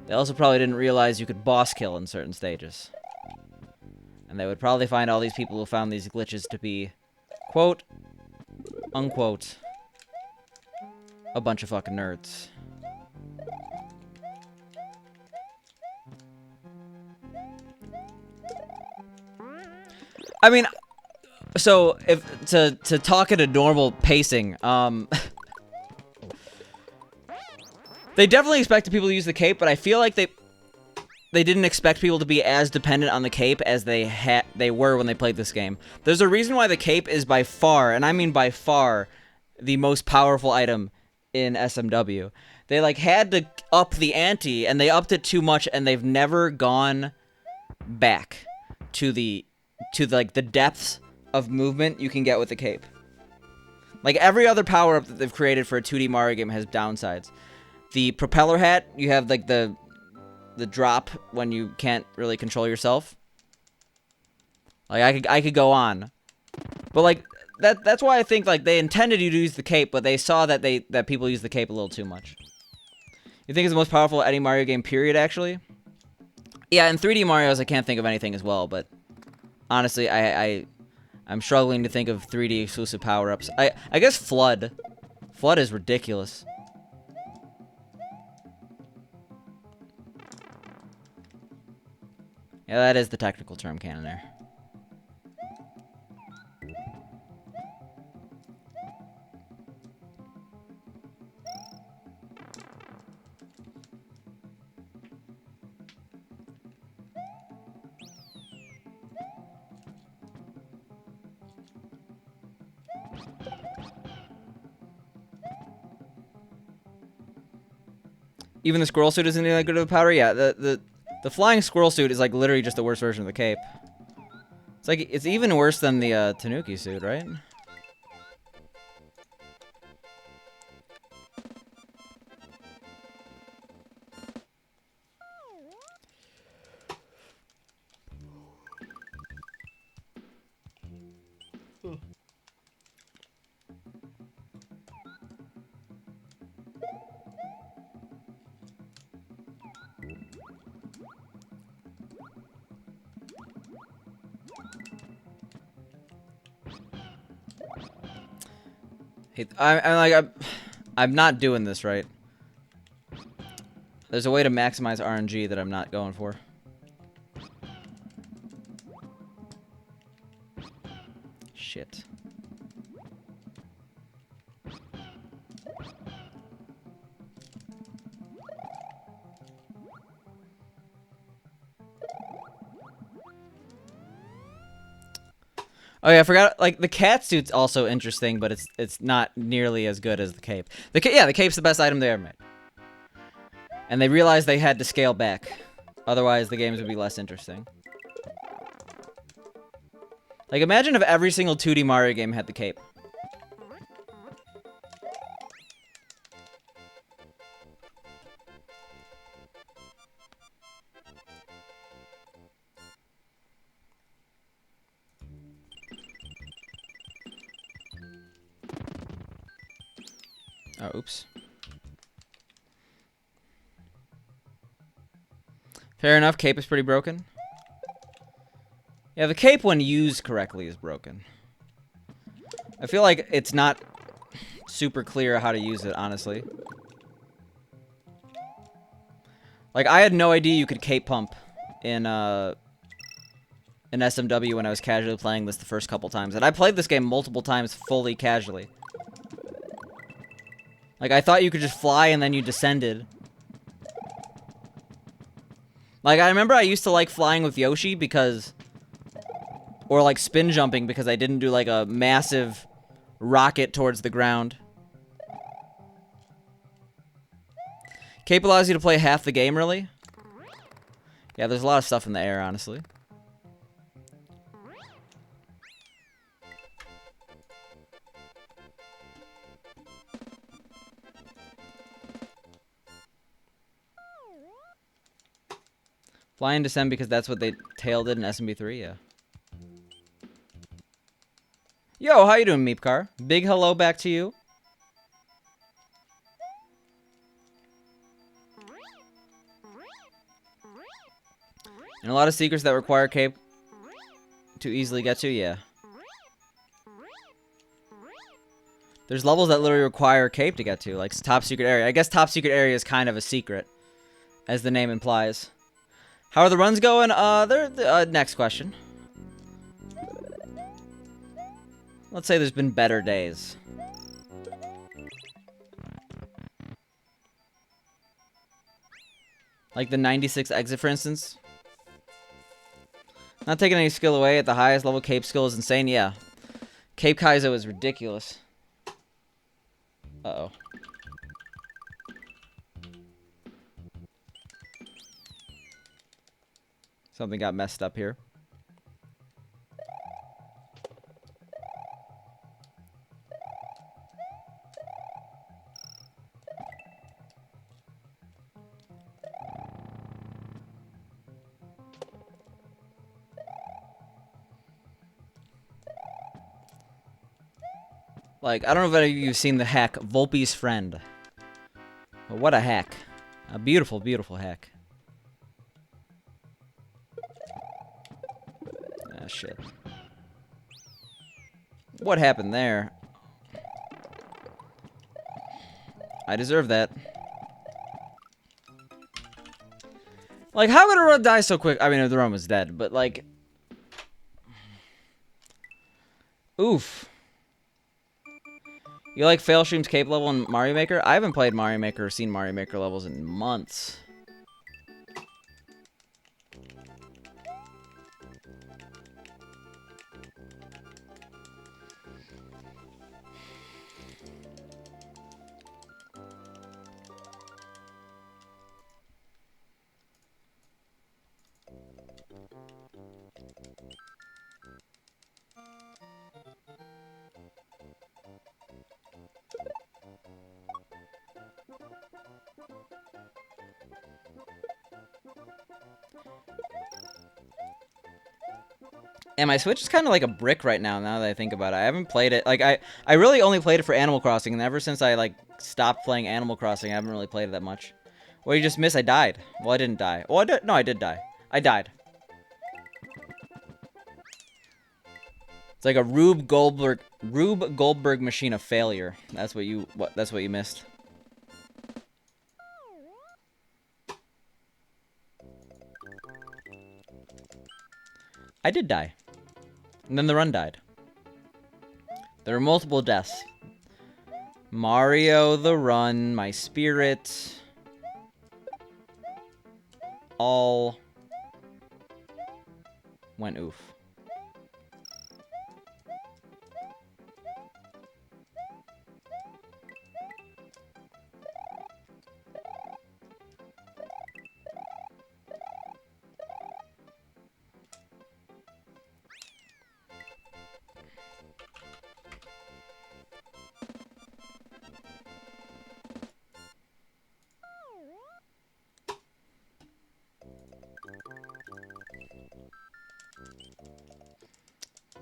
They also probably didn't realize you could boss kill in certain stages. And they would probably find all these people who found these glitches to be, quote, unquote, a bunch of fucking nerds. I mean, so if to talk at a normal pacing, they definitely expected people to use the cape, but I feel like they didn't expect people to be as dependent on the cape as they were when they played this game. There's a reason why the cape is by far, and I mean by far, the most powerful item in SMW. They like had to up the ante, and they upped it too much, and they've never gone back to the depths of movement you can get with the cape. Like every other power up that they've created for a 2D Mario game has downsides. The propeller hat, you have like the drop when you can't really control yourself. Like I could go on, but like that's why I think like they intended you to use the cape, but they saw that people use the cape a little too much. You think it's the most powerful any Mario game period? Actually, yeah. In 3D Mario's, I can't think of anything as well, but honestly, I'm struggling to think of 3D exclusive power-ups. I guess Flood. Flood is ridiculous. Yeah, that is the technical term canon there. Even the squirrel suit isn't that good of a powder? Yeah, the flying squirrel suit is like literally just the worst version of the cape. It's like it's even worse than the Tanuki suit, right? I'm not doing this right. There's a way to maximize RNG that I'm not going for. Shit. Oh yeah, I forgot. Like the cat suit's also interesting, but it's not nearly as good as the cape. The cape's the best item they ever made, and they realized they had to scale back, otherwise the games would be less interesting. Like imagine if every single 2D Mario game had the cape. Oh, oops. Fair enough, cape is pretty broken. Yeah, the cape when used correctly is broken. I feel like it's not super clear how to use it, honestly. Like, I had no idea you could cape pump in SMW when I was casually playing this the first couple times. And I played this game multiple times fully casually. Like, I thought you could just fly and then you descended. Like, I remember I used to like flying with Yoshi because Or like spin jumping because I didn't do like a massive rocket towards the ground. Cape allows you to play half the game, really? Yeah, there's a lot of stuff in the air, honestly. Fly and descend because that's what they tailed it in SMB3, yeah. Yo, how you doing, Meepcar? Big hello back to you. And a lot of secrets that require cape to easily get to, yeah. There's levels that literally require cape to get to, like top secret area. I guess top secret area is kind of a secret, as the name implies. How are the runs going? Next question. Let's say there's been better days. Like the 96 exit, for instance. Not taking any skill away, at the highest level, cape skill is insane. Yeah. Cape Kaizo is ridiculous. Uh-oh. Something got messed up here. Like, I don't know if any of you have seen the hack, Volpe's Friend. But what a hack. A beautiful, beautiful hack. Ah, shit. What happened there? I deserve that. Like, how could a run die so quick? I mean, the run was dead, but like... Oof. You like Failstream's cape level in Mario Maker? I haven't played Mario Maker or seen Mario Maker levels in months. And my Switch is kind of like a brick right now that I think about it. I haven't played it. Like, I really only played it for Animal Crossing, and ever since I, like, stopped playing Animal Crossing, I haven't really played it that much. Well, you just missed, I died. Well, I didn't die. Well, no, I did die. I died. It's like a Rube Goldberg machine of failure. That's what you missed. I did die. And then the run died. There were multiple deaths. Mario, the run, my spirit. All went oof.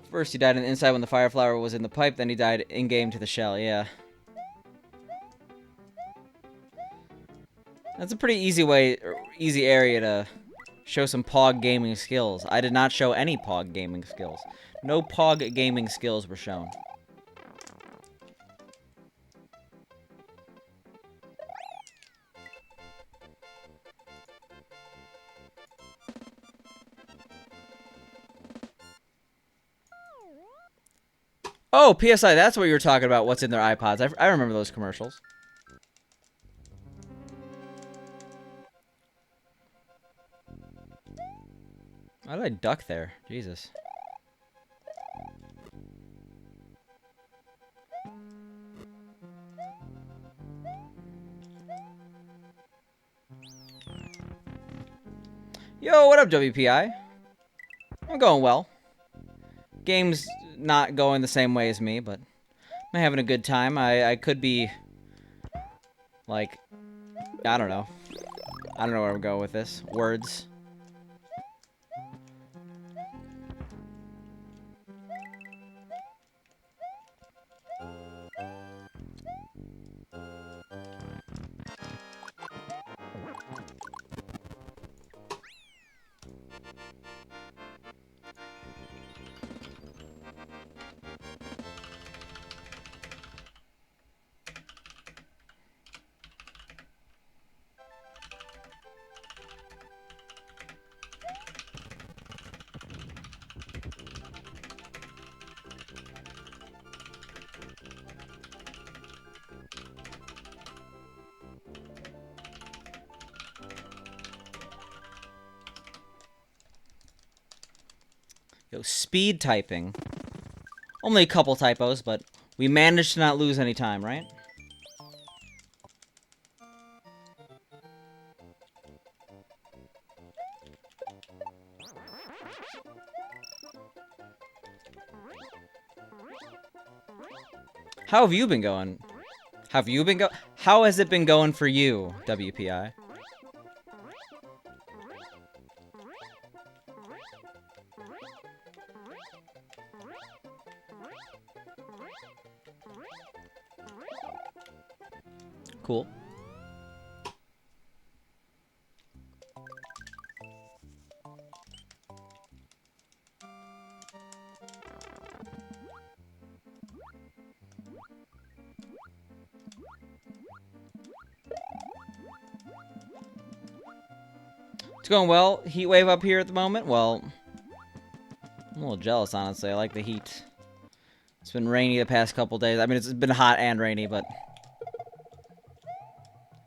First, he died on the inside when the fire flower was in the pipe, then he died in-game to the shell, yeah. That's a pretty easy area to show some Pog gaming skills. I did not show any Pog gaming skills. No Pog gaming skills were shown. Oh, PSI, that's what you were talking about, what's in their iPods. I remember those commercials. Why did I duck there? Jesus. Yo, what up, WPI? I'm going well. Game's not going the same way as me, but I'm having a good time. I could be, like, I don't know. I don't know where I'm going with this. Words. Yo, speed typing. Only a couple typos, but we managed to not lose any time, right? How have you been going? How has it been going for you, WPI? Cool. It's going well. Heat wave up here at the moment. Well, I'm a little jealous, honestly. I like the heat. It's been rainy the past couple days. I mean, it's been hot and rainy, but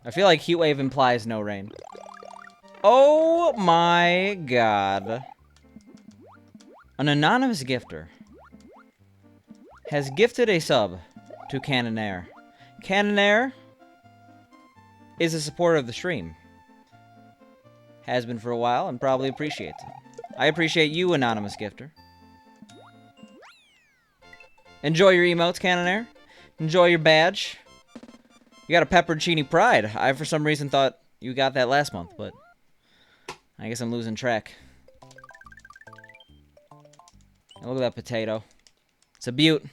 I feel like heat wave implies no rain. Oh my god. An anonymous gifter has gifted a sub to Canonair. Canonair is a supporter of the stream. Has been for a while and probably appreciates it. I appreciate you, anonymous gifter. Enjoy your emotes, Canonair. Enjoy your badge. You got a pepperoncini pride. I, for some reason, thought you got that last month, but I guess I'm losing track. And look at that potato. It's a beaut.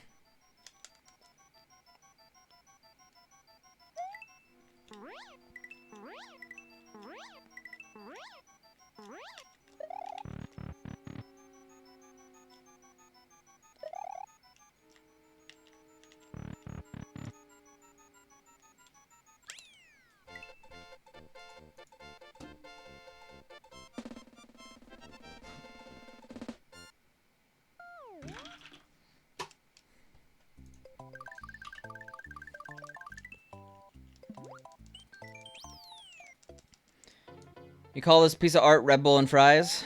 You call this piece of art Red Bull and fries?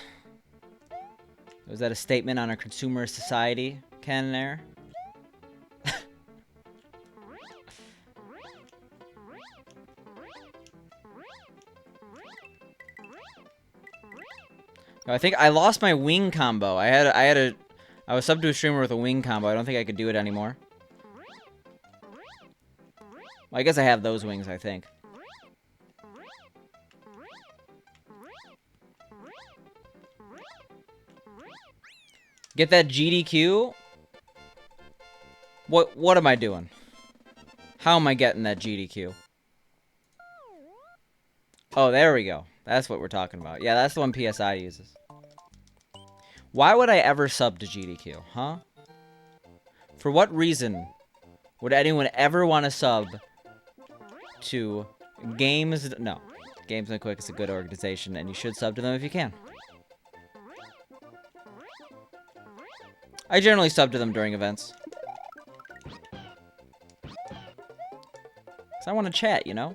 Was that a statement on our consumer society, Canonair? I think I lost my wing combo. I was subbed to a streamer with a wing combo. I don't think I could do it anymore. Well, I guess I have those wings, I think. Get that GDQ? What am I doing? How am I getting that GDQ? Oh, there we go. That's what we're talking about. Yeah, that's the one PSI uses. Why would I ever sub to GDQ, huh? For what reason would anyone ever want to sub to Games? No. Games Done Quick is a good organization, and you should sub to them if you can. I generally sub to them during events. Because I want to chat, you know?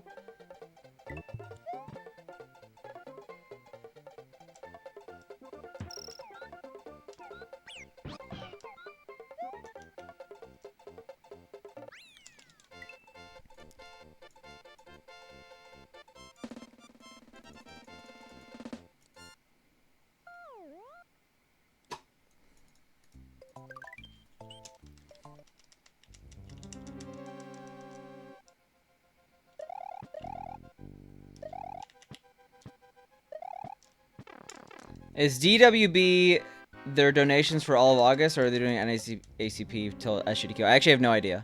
Is DWB their donations for all of August, or are they doing ACP till SGDQ? I actually have no idea.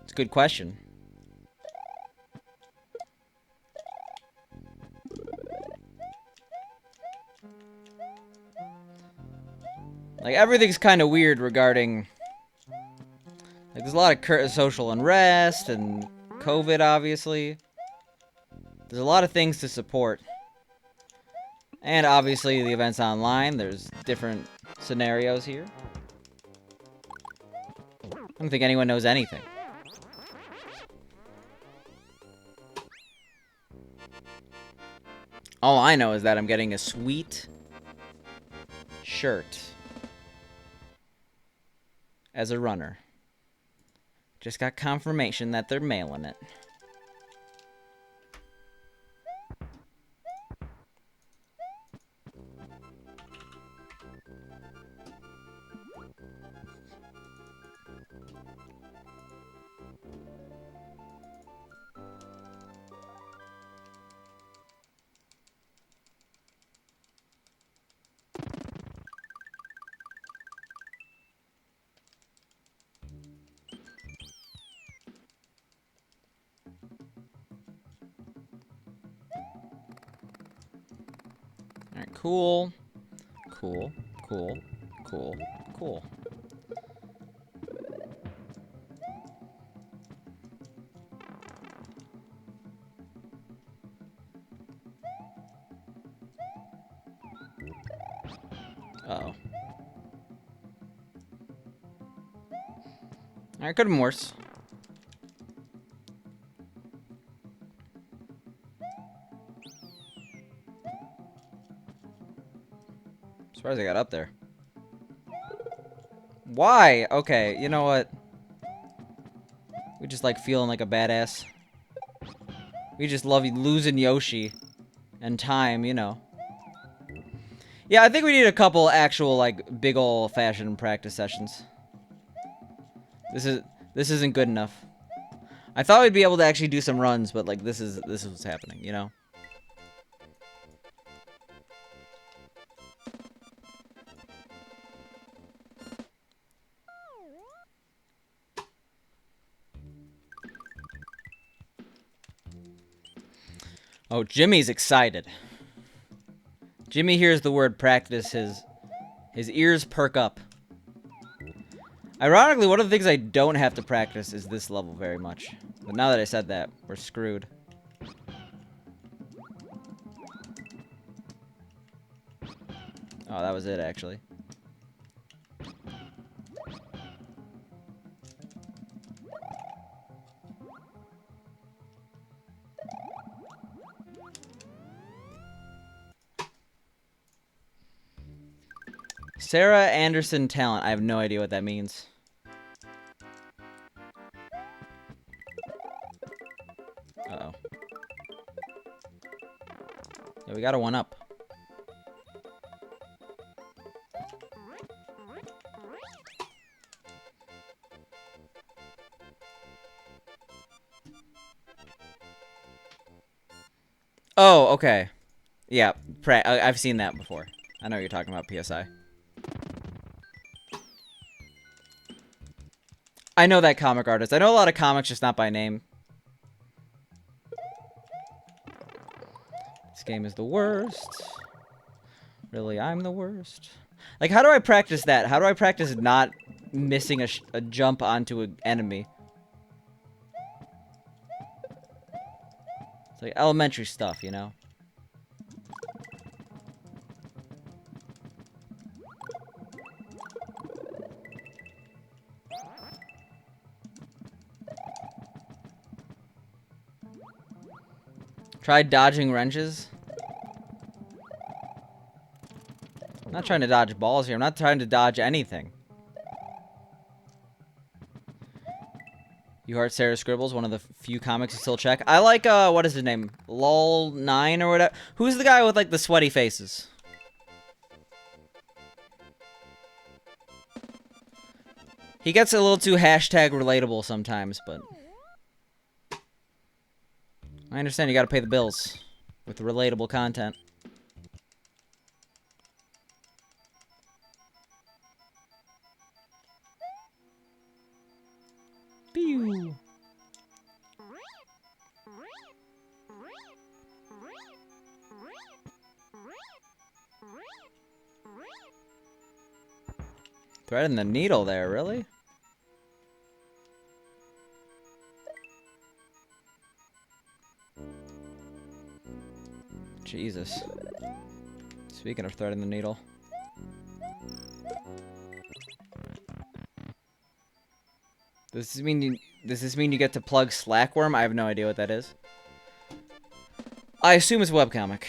It's a good question. Like, everything's kind of weird regarding... Like, there's a lot of social unrest and COVID, obviously. There's a lot of things to support. And, obviously, the event's online. There's different scenarios here. I don't think anyone knows anything. All I know is that I'm getting a sweet shirt as a runner. Just got confirmation that they're mailing it. Alright, cool. Cool. Cool. Cool. Cool. Uh-oh. Alright, could have been worse. Surprised I got up there. Why? Okay, you know what? We just like feeling like a badass. We just love losing Yoshi. And time, you know. Yeah, I think we need a couple actual, like, big ol' practice sessions. This isn't good enough. I thought we'd be able to actually do some runs, but, like, this is what's happening, you know? Oh, Jimmy's excited. Jimmy hears the word practice, his ears perk up. Ironically, one of the things I don't have to practice is this level very much. But now that I said that, we're screwed. Oh, that was it, actually. Sarah Anderson talent. I have no idea what that means. Uh-oh. Yeah, we got a one-up. Oh, okay. Yeah, I've seen that before. I know what you're talking about, PSI. I know that comic artist. I know a lot of comics, just not by name. This game is the worst. Really, I'm the worst. Like, how do I practice that? How do I practice not missing a jump onto an enemy? It's like elementary stuff, you know? Try dodging wrenches. I'm not trying to dodge balls here. I'm not trying to dodge anything. You heart Sarah Scribbles, one of the few comics you still check. I like, what is his name? LOL9 or whatever. Who's the guy with, like, the sweaty faces? He gets a little too hashtag relatable sometimes, but... I understand you gotta pay the bills with relatable content. Threading the needle there, really? Jesus. Speaking of threading the needle. Does this mean you get to plug Slackworm? I have no idea what that is. I assume it's a webcomic.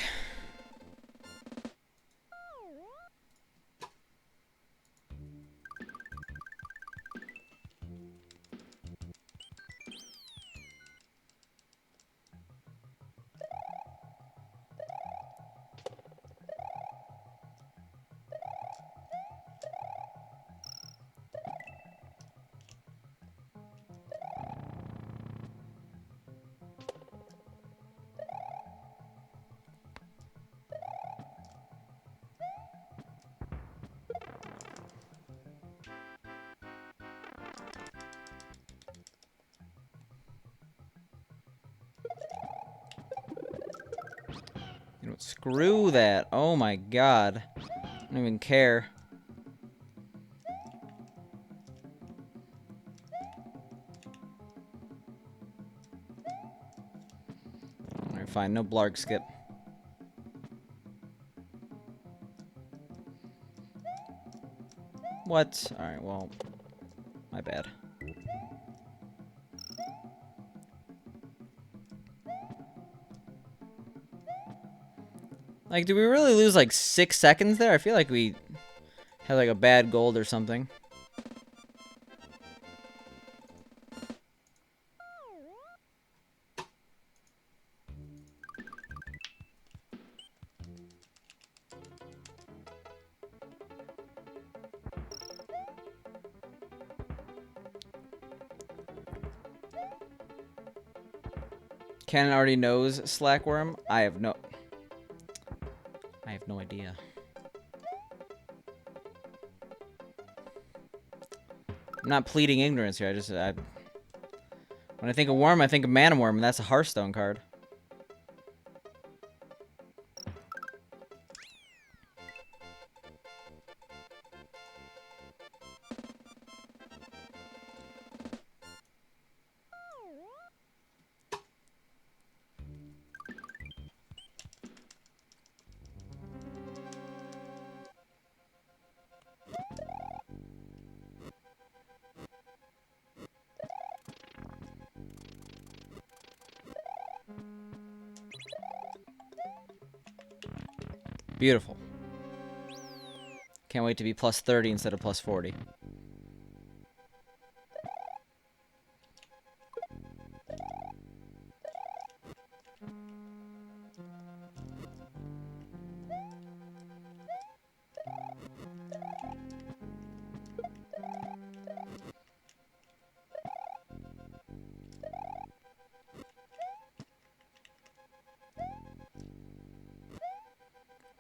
You know, screw that. Oh my god. I don't even care. Alright, fine. No blarg skip. What? Alright, well, my bad. Like, did we really lose like 6 seconds there? I feel like we had like a bad gold or something. Ken already knows Slackworm. I have no idea. I'm not pleading ignorance here. When I think of worm, I think of mana worm, and that's a Hearthstone card. Beautiful. Can't wait to be plus 30 instead of plus 40.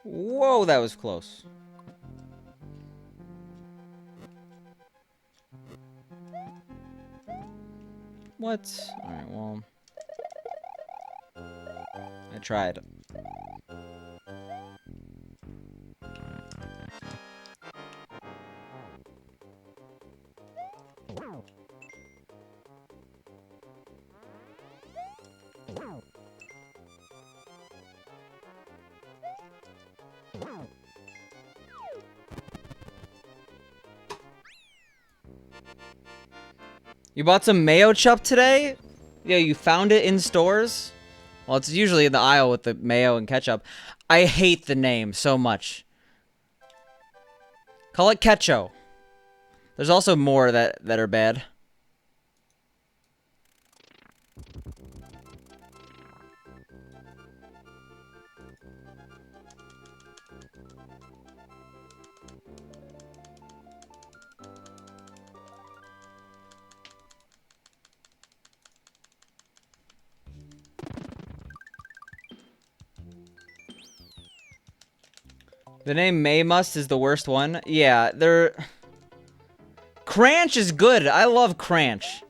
Whoa, that was close. What? Alright, well. I tried. You bought some mayo chup today? Yeah, you found it in stores? Well, it's usually in the aisle with the mayo and ketchup. I hate the name so much. Call it ketcho. There's also more that are bad. The name Maymust is the worst one. Yeah, they're... Cranch is good. I love Cranch.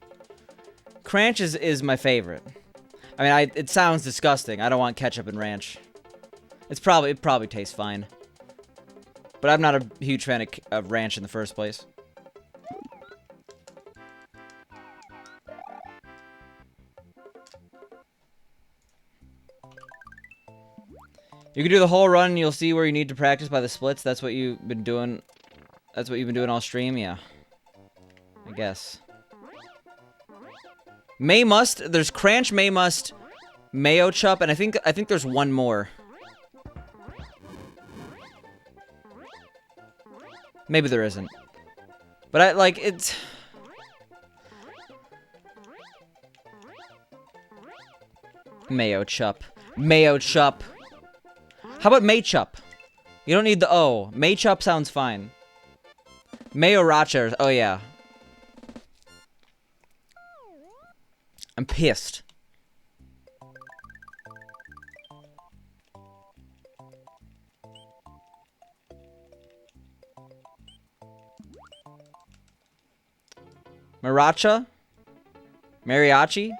Cranch is my favorite. I mean, it sounds disgusting. I don't want ketchup and ranch. It probably tastes fine. But I'm not a huge fan of ranch in the first place. You can do the whole run and you'll see where you need to practice by the splits. That's what you've been doing. That's what you've been doing all stream, yeah. I guess. May Must, there's Cranch, May Must, Mayo Chup, and I think there's one more. Maybe there isn't. But I like it's Mayo Chup. Mayo Chup. How about May Chup? You don't need the O. May Chup sounds fine. Mayo Racha. Oh yeah. I'm pissed. Maracha? Mariachi?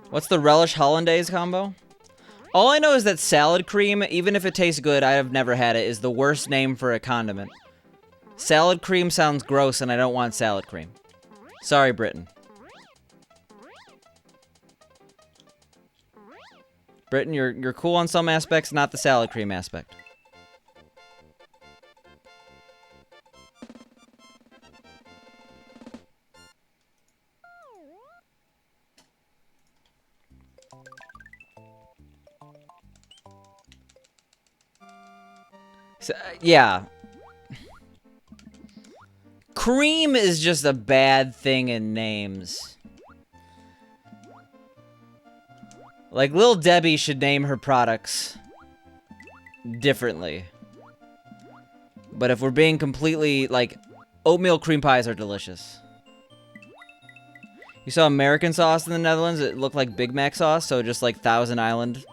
What's the relish hollandaise combo? All I know is that salad cream, even if it tastes good, I have never had it, is the worst name for a condiment. Salad cream sounds gross and I don't want salad cream. Sorry, Britain. Britain, you're cool on some aspects, not the salad cream aspect. So, yeah. Cream is just a bad thing in names. Like, Lil Debbie should name her products differently. But if we're being completely, like, oatmeal cream pies are delicious. You saw American sauce in the Netherlands? It looked like Big Mac sauce, so just like Thousand Island.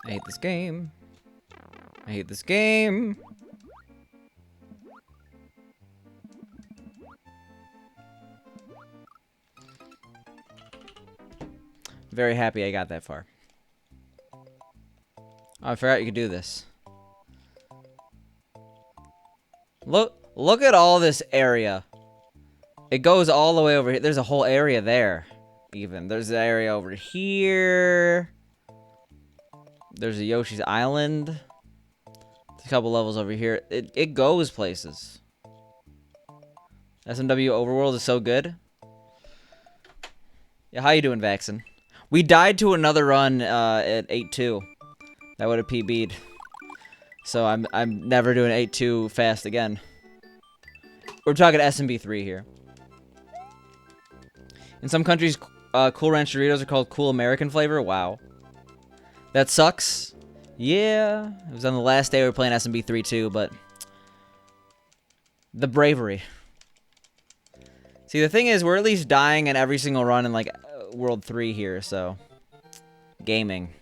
I hate this game. I hate this game. Very happy I got that far. Oh, I forgot you could do this. Look at all this area. It goes all the way over here. There's a whole area there, even. There's an area over here. There's a Yoshi's Island. There's a couple levels over here. It goes places. SMW Overworld is so good. Yeah, how you doing, Vaxen? We died to another run at 8-2. That would have PB'd. So I'm never doing 8-2 fast again. We're talking SMB3 here. In some countries, Cool Ranch Doritos are called Cool American flavor. Wow. That sucks. Yeah. It was on the last day we were playing SMB3 too, but... the bravery. See, the thing is, we're at least dying in every single run in, like, World 3 here, so... gaming.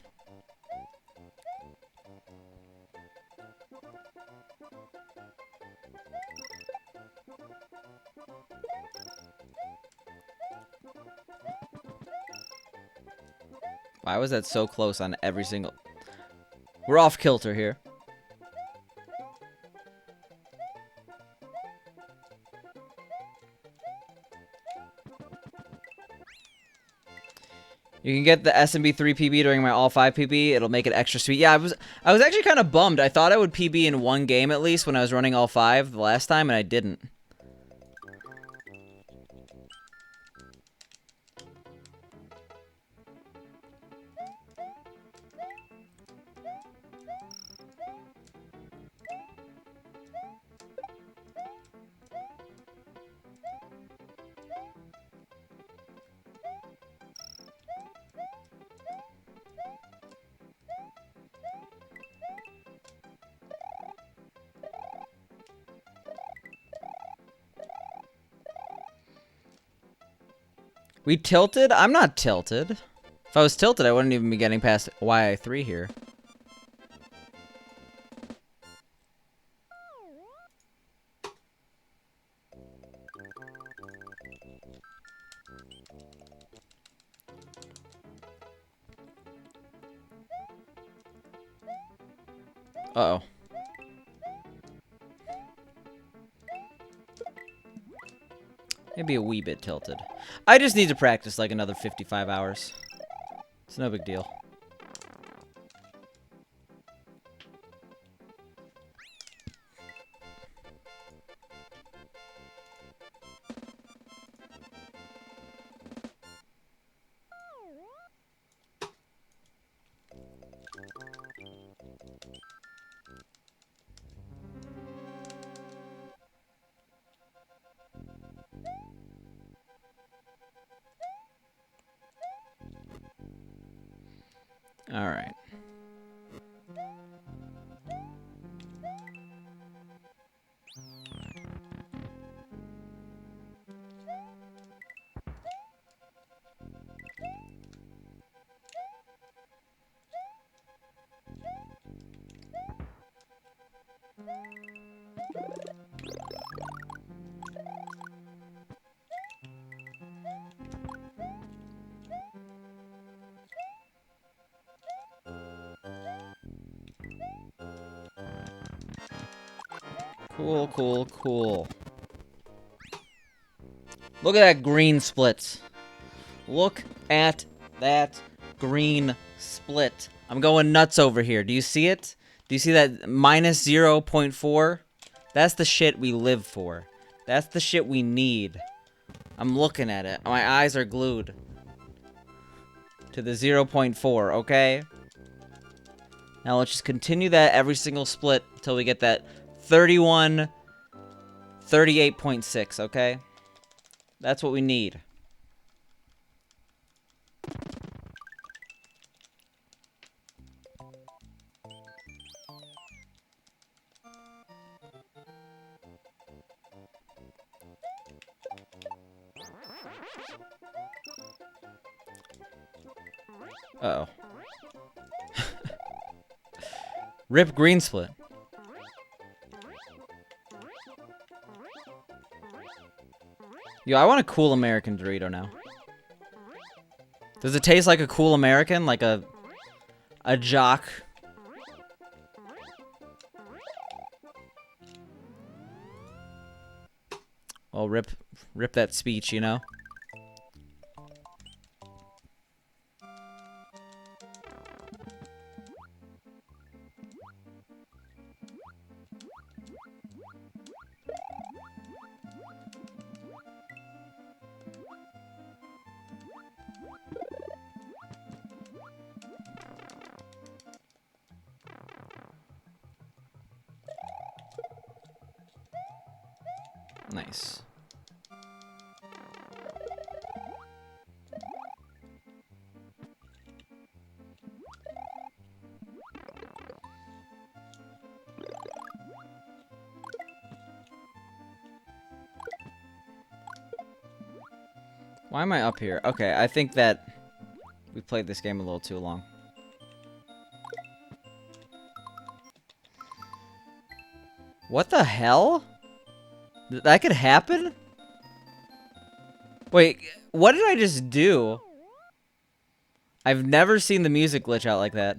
Why was that so close on every single... We're off kilter here. You can get the SMB3 PB during my all 5 PB. It'll make it extra sweet. Yeah, I was actually kind of bummed. I thought I would PB in one game at least when I was running all 5 the last time, and I didn't. We tilted? I'm not tilted. If I was tilted, I wouldn't even be getting past YI3 here. Uh-oh. Maybe a wee bit tilted. I just need to practice like another 55 hours. It's no big deal. All right. Cool, cool, cool. Look at that green split. Look at that green split. I'm going nuts over here. Do you see it? Do you see that minus 0.4? That's the shit we live for. That's the shit we need. I'm looking at it. My eyes are glued to the 0.4, okay? Now let's just continue that every single split until we get that 31, 38.6, okay? That's what we need. Uh-oh. Rip green split. Yo, I want a cool American Dorito now. Does it taste like a cool American? Like a jock? Well, rip that speech, you know? Nice. Why am I up here? Okay, I think that we played this game a little too long. What the hell? That could happen? Wait, what did I just do? I've never seen the music glitch out like that.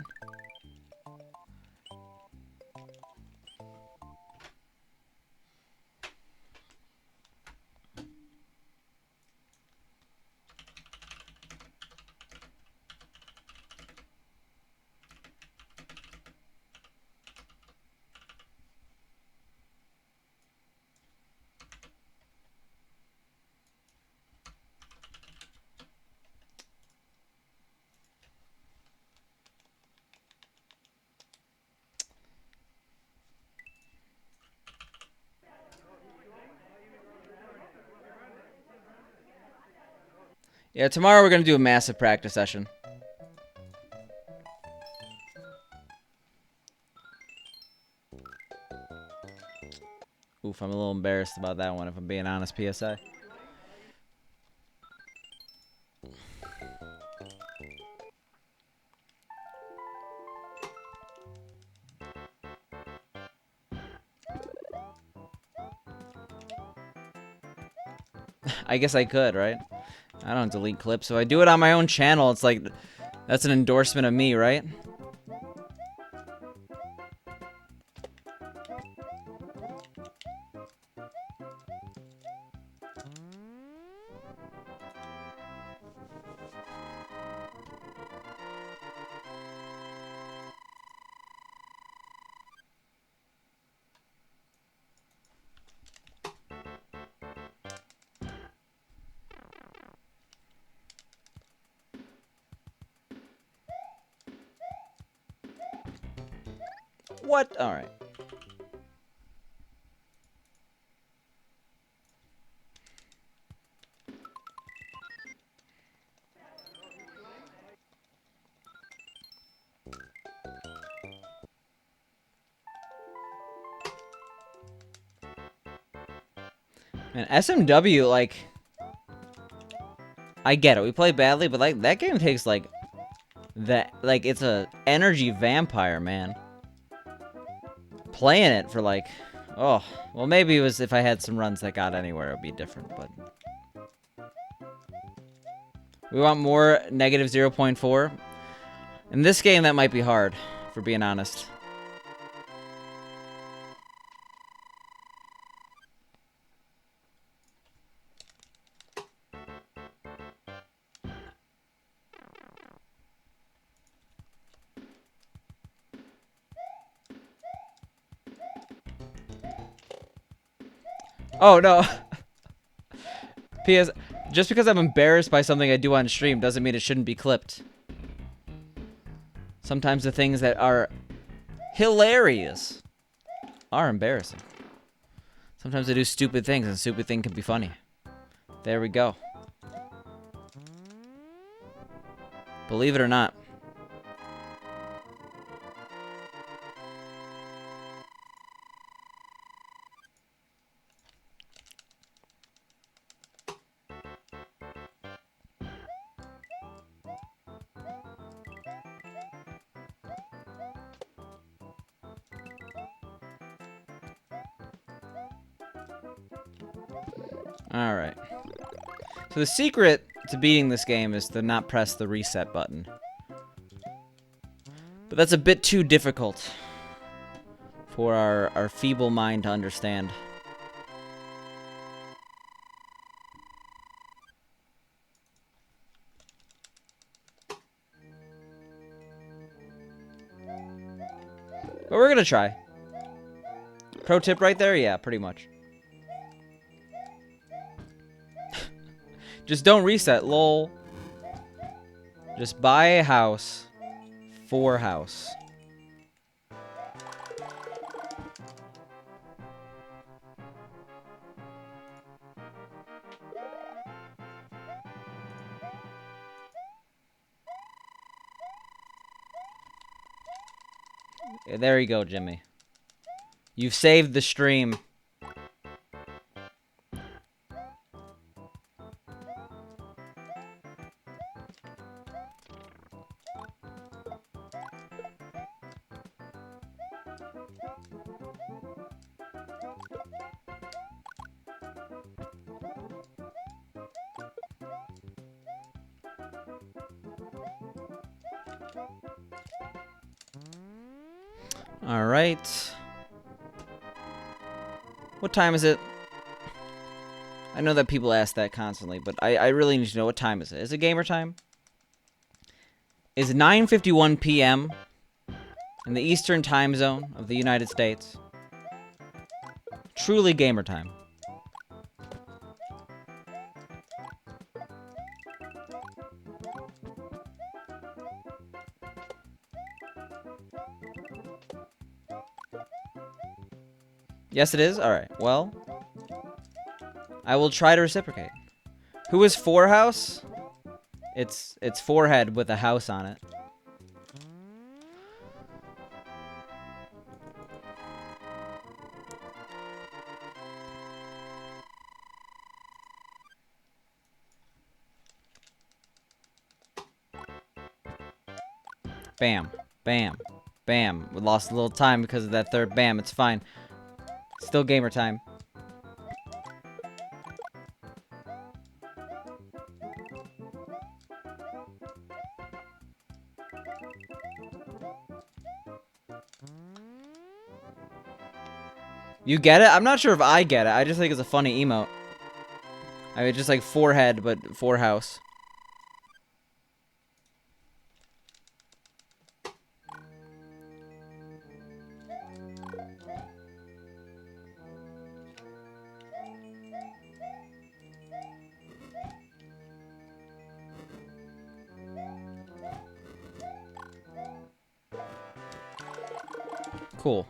Yeah, tomorrow we're gonna do a massive practice session. Oof, I'm a little embarrassed about that one, if I'm being honest, PSA. I guess I could, right? I don't delete clips. So I do it on my own channel. It's like, that's an endorsement of me, right? What? All right. Man, SMW, like, I get it. We play badly, but like that game takes like it's a energy vampire, man. Playing it for like, oh, well, maybe it was if I had some runs that got anywhere, it would be different, but we want more negative 0.4. In this game, that might be hard, for being honest. Oh, no. P.S. Just because I'm embarrassed by something I do on stream doesn't mean it shouldn't be clipped. Sometimes the things that are hilarious are embarrassing. Sometimes I do stupid things, and stupid thing can be funny. There we go. Believe it or not. Alright. So the secret to beating this game is to not press the reset button. But that's a bit too difficult for our feeble mind to understand. But we're gonna try. Pro tip right there? Yeah, pretty much. Just don't reset, lol. Just buy a house for house. Yeah, there you go, Jimmy. You've saved the stream. Alright. What time is it? I know that people ask that constantly, but I really need to know what time is it. Is it gamer time? Is 9:51 p.m. in the Eastern time zone of the United States truly gamer time? Yes, it is? Alright, well, I will try to reciprocate. Who is four house? It's forehead with a house on it. Bam. Bam. Bam. We lost a little time because of that third bam. It's fine. Still gamer time. You get it? I'm not sure if I get it. I just think it's a funny emote. I mean, just like forehead, but four house. Cool.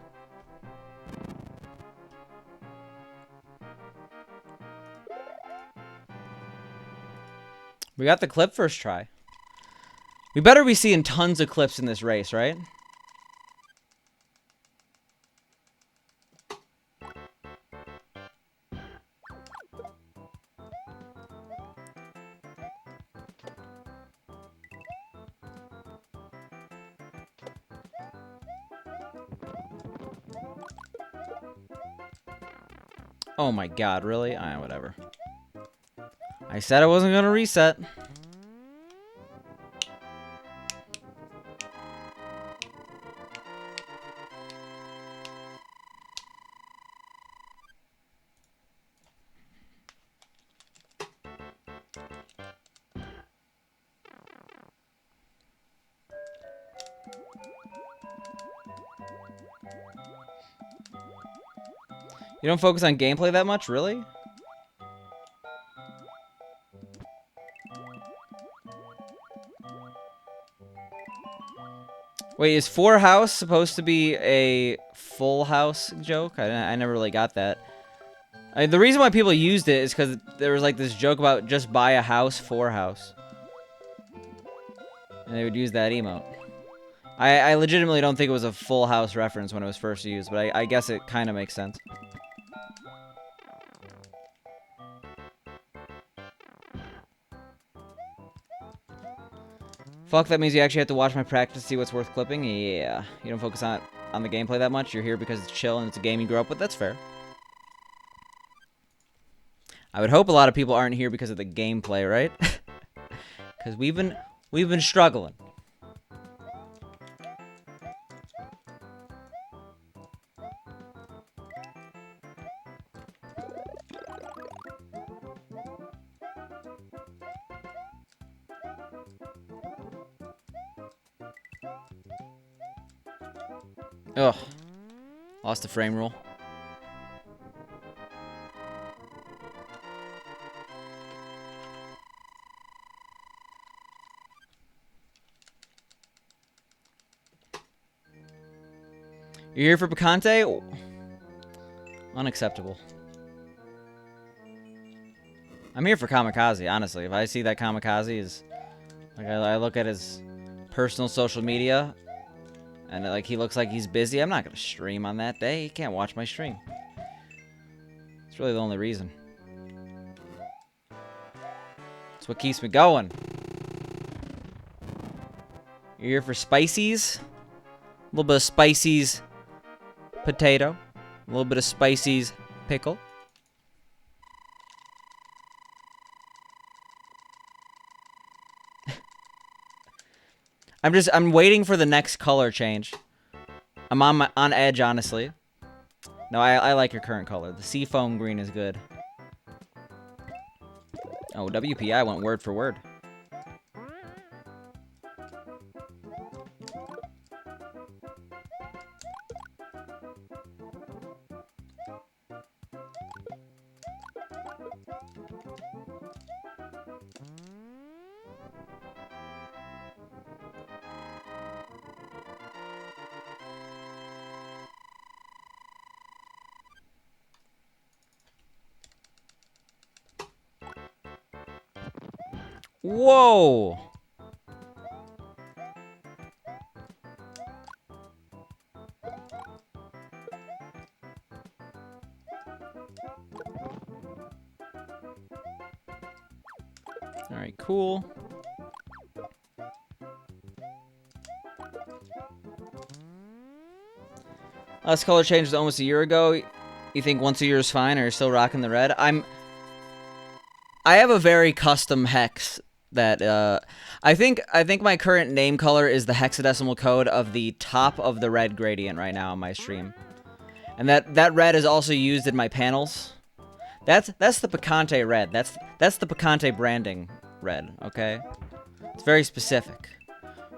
We got the clip first try. We better be seeing tons of clips in this race, right? Oh my god, really? Whatever. I said I wasn't gonna reset. You don't focus on gameplay that much, really? Wait, is Four House supposed to be a Full House joke? I never really got that. The reason why people used it is because there was like this joke about just buy a house for house. And they would use that emote. I legitimately don't think it was a Full House reference when it was first used, but I guess it kind of makes sense. Fuck, that means you actually have to watch my practice to see what's worth clipping? Yeah. You don't focus on the gameplay that much? You're here because it's chill and it's a game you grew up with? That's fair. I would hope a lot of people aren't here because of the gameplay, right? Because we've been struggling. Ugh. Lost the frame rule. You're here for Picante? Unacceptable. I'm here for Kamikaze, honestly. If I see that Kamikaze is... Like, I look at his personal social media, and like he looks like he's busy, I'm not going to stream on that day. He can't watch my stream. It's really the only reason. It's what keeps me going. You're here for Spicy's? A little bit of Spicy's potato. A little bit of Spicy's pickle. I'm waiting for the next color change. I'm on edge, honestly. No, I like your current color. The seafoam green is good. Oh, WPI went word for word. Whoa! Alright, cool. Last color change was almost a year ago. You think once a year is fine, or you're still rocking the red? I have a very custom hex that I think my current name color is the hexadecimal code of the top of the red gradient right now on my stream. And that red is also used in my panels. That's the Picante red. That's the Picante branding red, okay? It's very specific.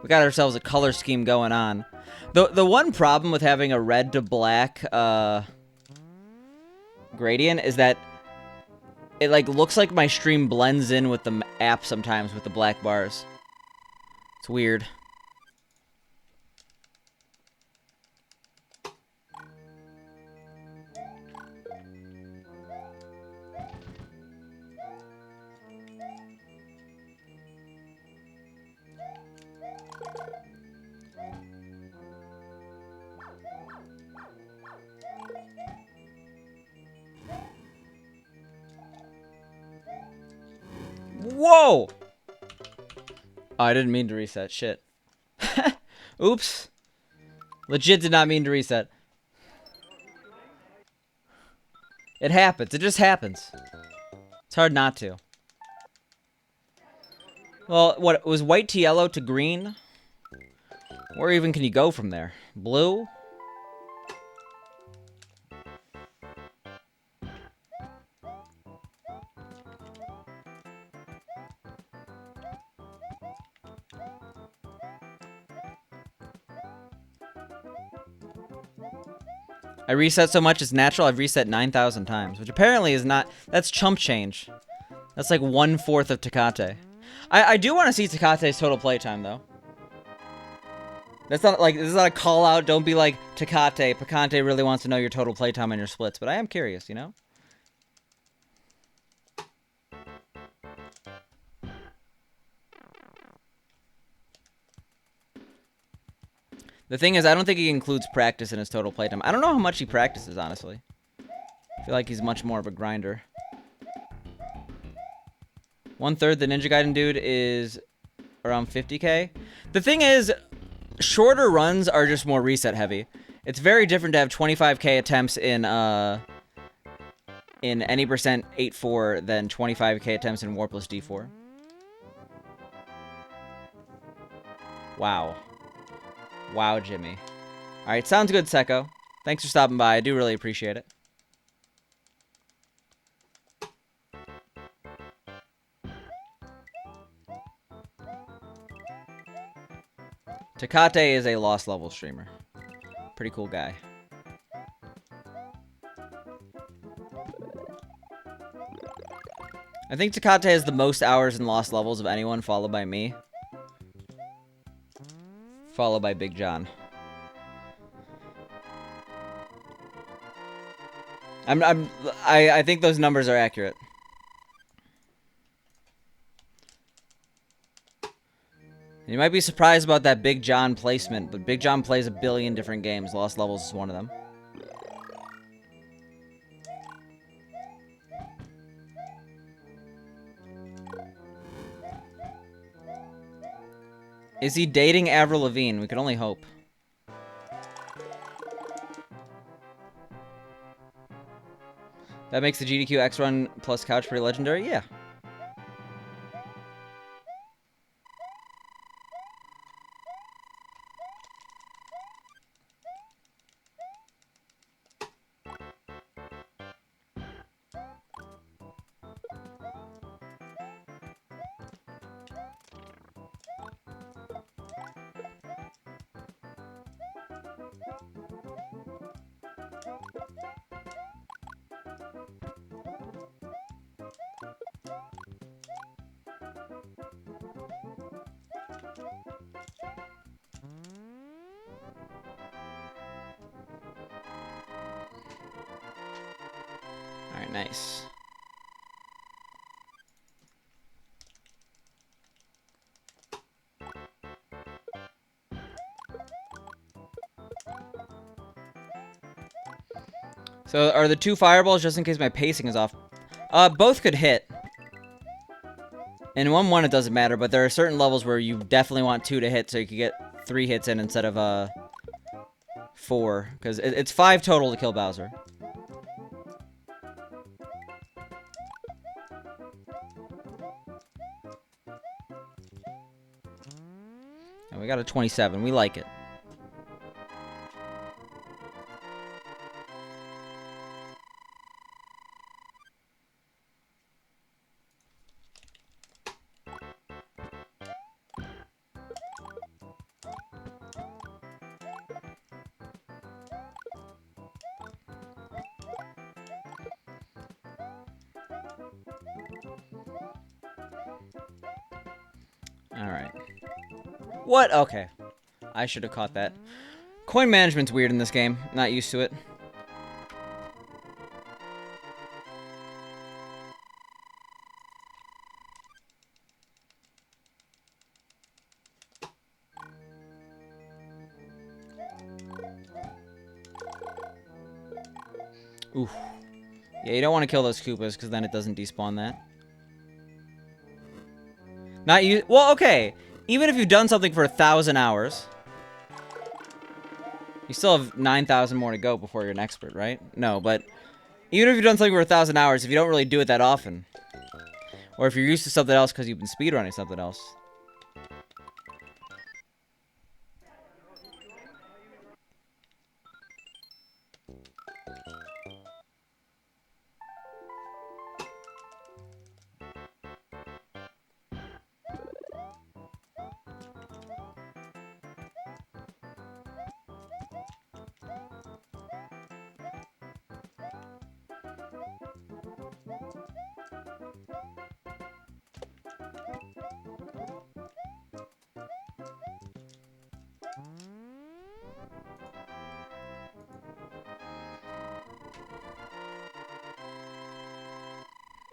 We got ourselves a color scheme going on. The one problem with having a red to black gradient is that it like looks like my stream blends in with the app sometimes with the black bars. It's weird. Whoa! Oh, I didn't mean to reset. Shit. Oops. Legit did not mean to reset. It happens. It just happens. It's hard not to. Well, what, it was white to yellow to green? Where even can you go from there? Blue? I reset so much it's natural. I've reset 9,000 times, which apparently is not... That's chump change. That's like 1/4 of Tecate. I do want to see Tecate's total playtime, though. That's not like... This is not a call-out. Don't be like, Tecate. Picante really wants to know your total playtime and your splits, but I am curious, you know? The thing is, I don't think he includes practice in his total playtime. I don't know how much he practices, honestly. I feel like he's much more of a grinder. 1/3 the Ninja Gaiden dude is around 50k. The thing is, shorter runs are just more reset heavy. It's very different to have 25k attempts in any percent 8-4 than 25k attempts in Warpless D4. Wow. Wow, Jimmy. Alright, sounds good, Seko. Thanks for stopping by. I do really appreciate it. Tecate is a Lost Level streamer. Pretty cool guy. I think Tecate has the most hours in Lost Levels of anyone, followed by me. Followed by Big John. I think those numbers are accurate. You might be surprised about that Big John placement, but Big John plays a billion different games. Lost Levels is one of them. Is he dating Avril Lavigne? We could only hope. That makes the GDQ X run plus couch pretty legendary? Yeah. Alright, nice. So, are the 2 fireballs just in case my pacing is off? Both could hit. In 1-1 it doesn't matter, but there are certain levels where you definitely want 2 to hit so you can get 3 hits in instead of, 4. Because it's 5 total to kill Bowser. And we got a 27. We like it. Alright. What? Okay. I should have caught that. Coin management's weird in this game. Not used to it. Oof. Yeah, you don't want to kill those Koopas, because then it doesn't despawn that. Not you. Well, okay. Even if you've done something for 1,000 hours, you still have 9,000 more to go before you're an expert, right? No, but even if you've done something for 1,000 hours, if you don't really do it that often, or if you're used to something else because you've been speedrunning something else.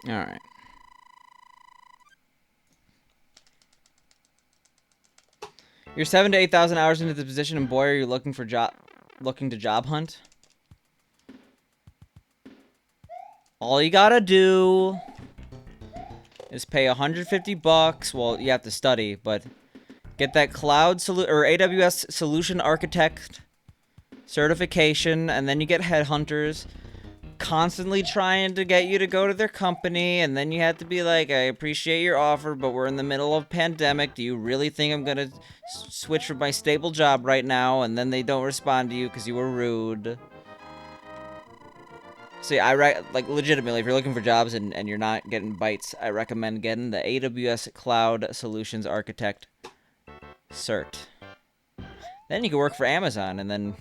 Alright. You're 7,000 to 8,000 hours into the position, and boy, are you looking to job hunt. All you gotta do is pay 150 bucks. Well, you have to study, but get that AWS Solution Architect certification, and then you get headhunters constantly trying to get you to go to their company, and then you have to be like, I appreciate your offer, but we're in the middle of a pandemic. Do you really think I'm gonna switch from my stable job right now? And then they don't respond to you because you were rude. See, like, legitimately, if you're looking for jobs and you're not getting bites, I recommend getting the AWS Cloud Solutions Architect cert. Then you can work for Amazon, and then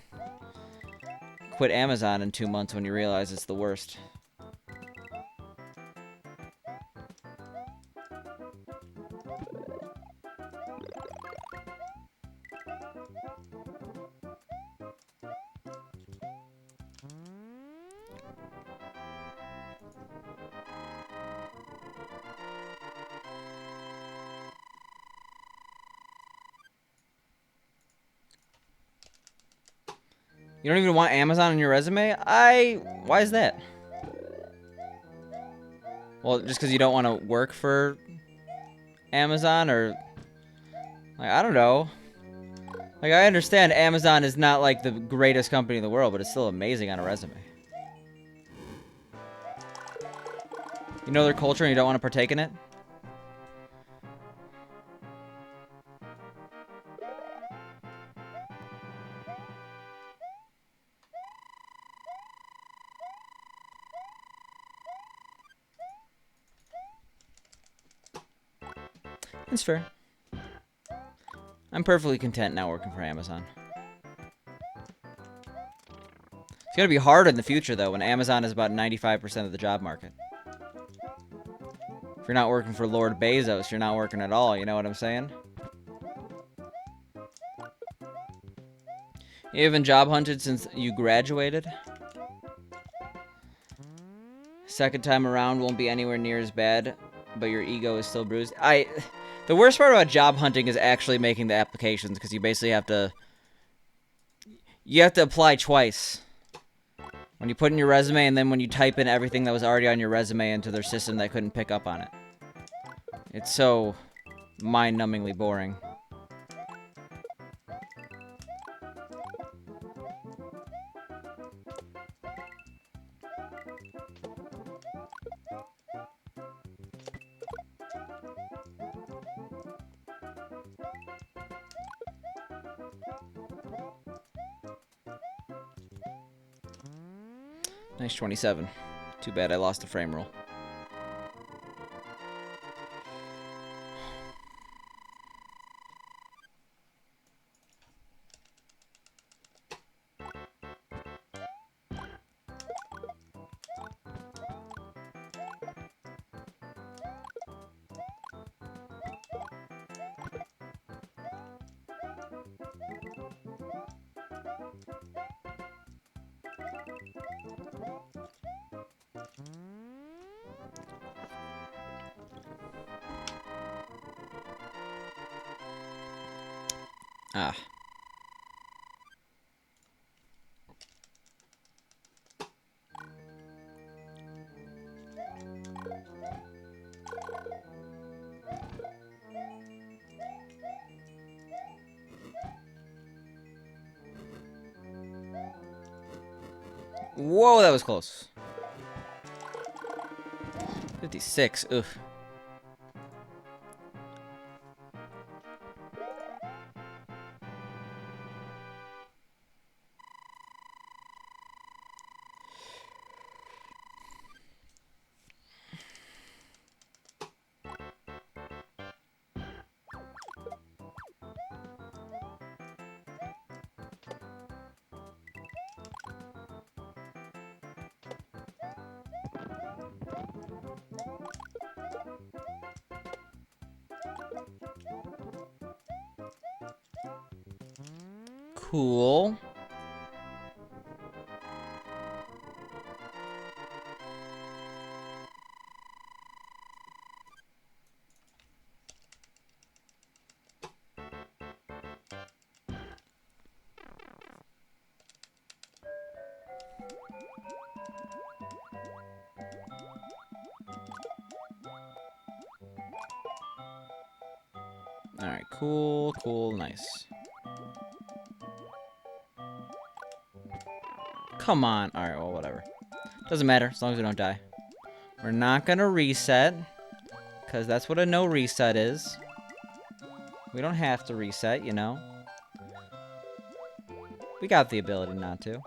quit Amazon in 2 months when you realize it's the worst. You don't even want Amazon on your resume? Why is that? Well, just because you don't want to work for Amazon, or like, I don't know. Like, I understand Amazon is not like the greatest company in the world, but it's still amazing on a resume. You know their culture and you don't want to partake in it? That's fair. I'm perfectly content now working for Amazon. It's gonna be hard in the future, though, when Amazon is about 95% of the job market. If you're not working for Lord Bezos, you're not working at all, you know what I'm saying? You haven't job hunted since you graduated? Second time around won't be anywhere near as bad, but your ego is still bruised. The worst part about job hunting is actually making the applications, because you basically have to... You have to apply twice. When you put in your resume, and then when you type in everything that was already on your resume into their system that couldn't pick up on it. It's so mind-numbingly boring. Nice 27. Too bad I lost the frame roll. Ah. Whoa, that was close. 56. Ugh. Cool. Alright, cool, cool, nice. Come on. Alright, well, whatever. Doesn't matter, as long as we don't die. We're not gonna reset, because that's what a no reset is. We don't have to reset, you know? We got the ability not to.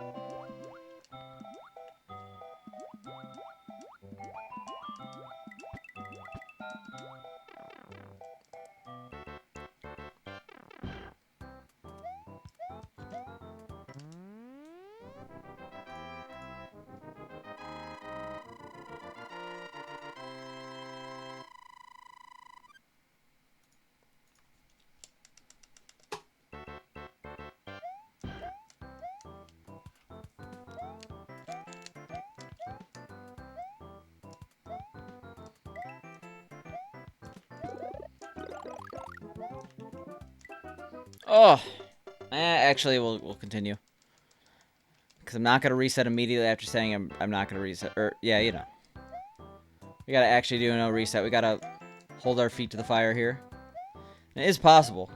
Oh! Actually, we'll continue. Because I'm not going to reset immediately after saying I'm not going to reset. Or, yeah, you know. We got to actually do a no reset. We got to hold our feet to the fire here. It is possible.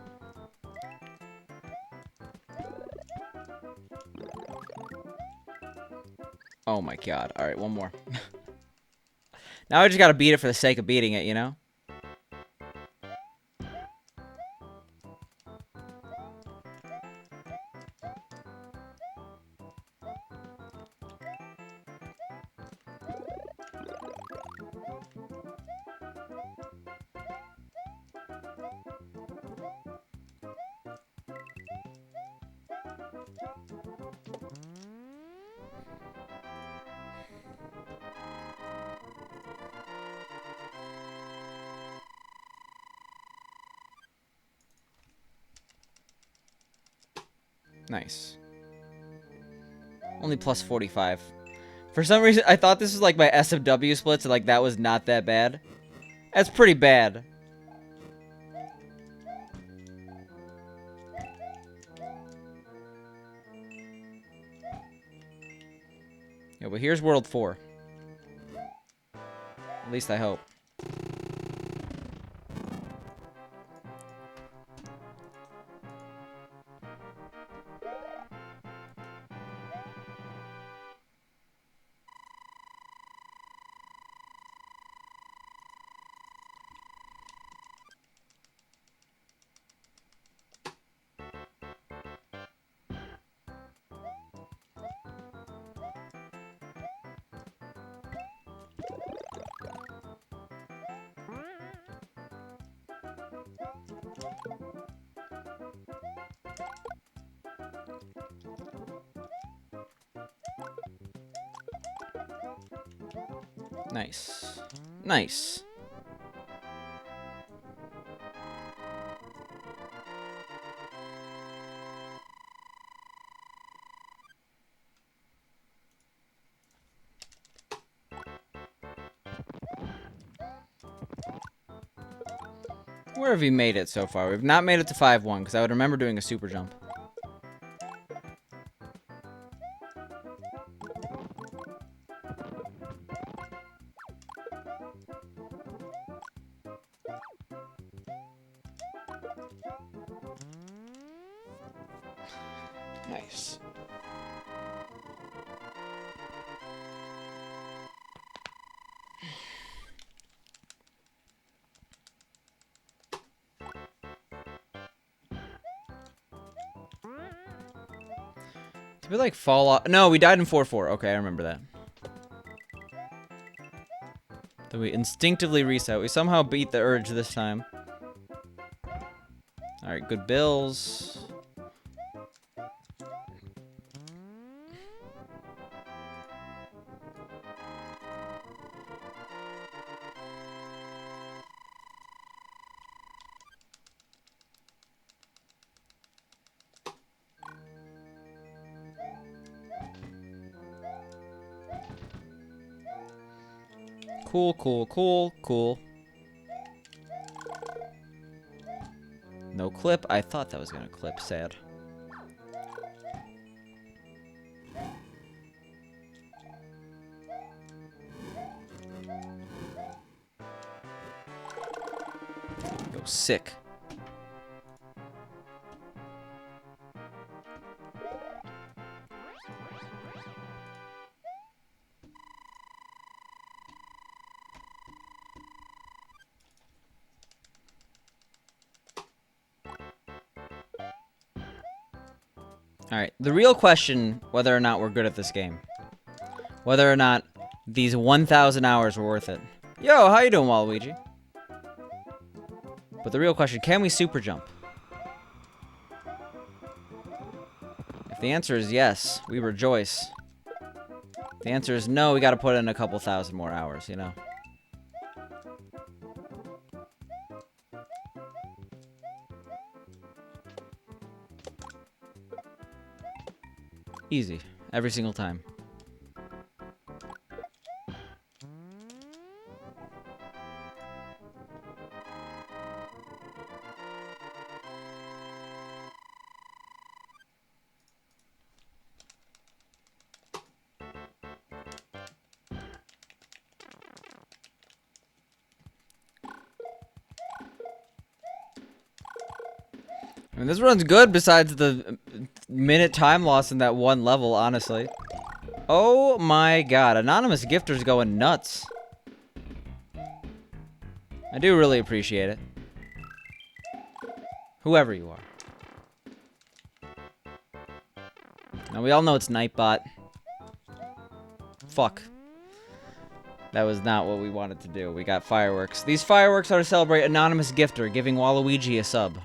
Oh my god. Alright, one more. Now I just gotta beat it for the sake of beating it, you know? Nice. Only plus 45. For some reason, I thought this was like my SMW splits, and like that was not that bad. That's pretty bad. Yeah, but here's World 4. At least I hope. Nice. Nice. Where have we made it so far? We've not made it to 5-1, because I would remember doing a super jump. Nice. Did we like fall off? No, we died in 4-4. Okay, I remember that. Then we instinctively reset. We somehow beat the urge this time. Alright, good bills. Cool, cool, cool, cool. No clip. I thought that was gonna clip. Sad. Go sick. Alright, the real question, whether or not we're good at this game. Whether or not these 1,000 hours were worth it. Yo, how you doing, Waluigi? But the real question, can we super jump? If the answer is yes, we rejoice. If the answer is no, we gotta put in a couple thousand more hours, you know? Easy. Every single time. I mean, this run's good besides the minute time loss in that one level, honestly. Oh my god, anonymous gifter's going nuts. I do really appreciate it. Whoever you are. Now we all know it's Nightbot. Fuck. That was not what we wanted to do. We got fireworks. These fireworks are to celebrate anonymous gifter giving Waluigi a sub.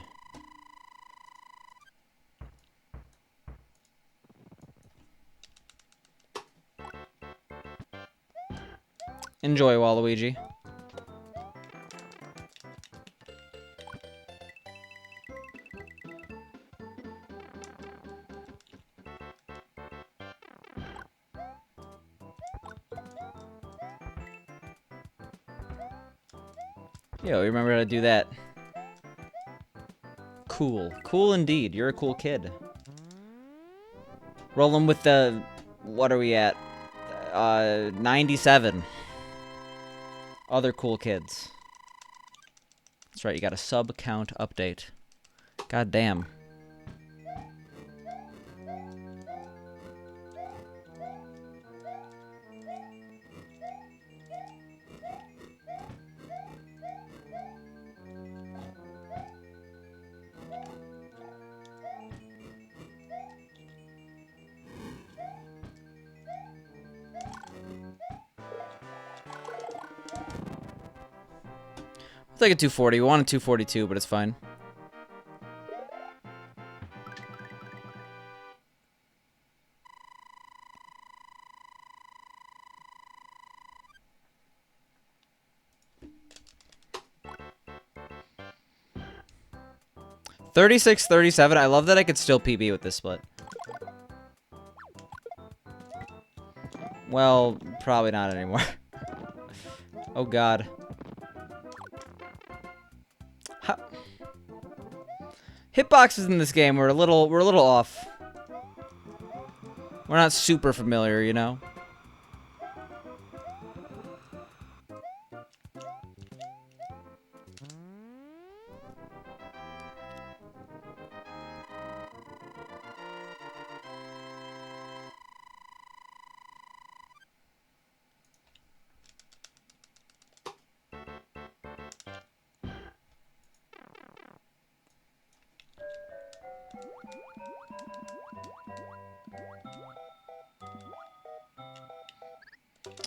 Enjoy, Waluigi. Yo, you remember how to do that. Cool. Cool indeed. You're a cool kid. Rolling with the... What are we at? 97. Other cool kids. That's right, you got a sub count update. God damn. It's like a 240. We want a 242, but it's fine. $36.37. I love that I could still PB with this split. Well, probably not anymore. Oh god. How... Hitboxes in this game we're a little off. We're not super familiar, you know?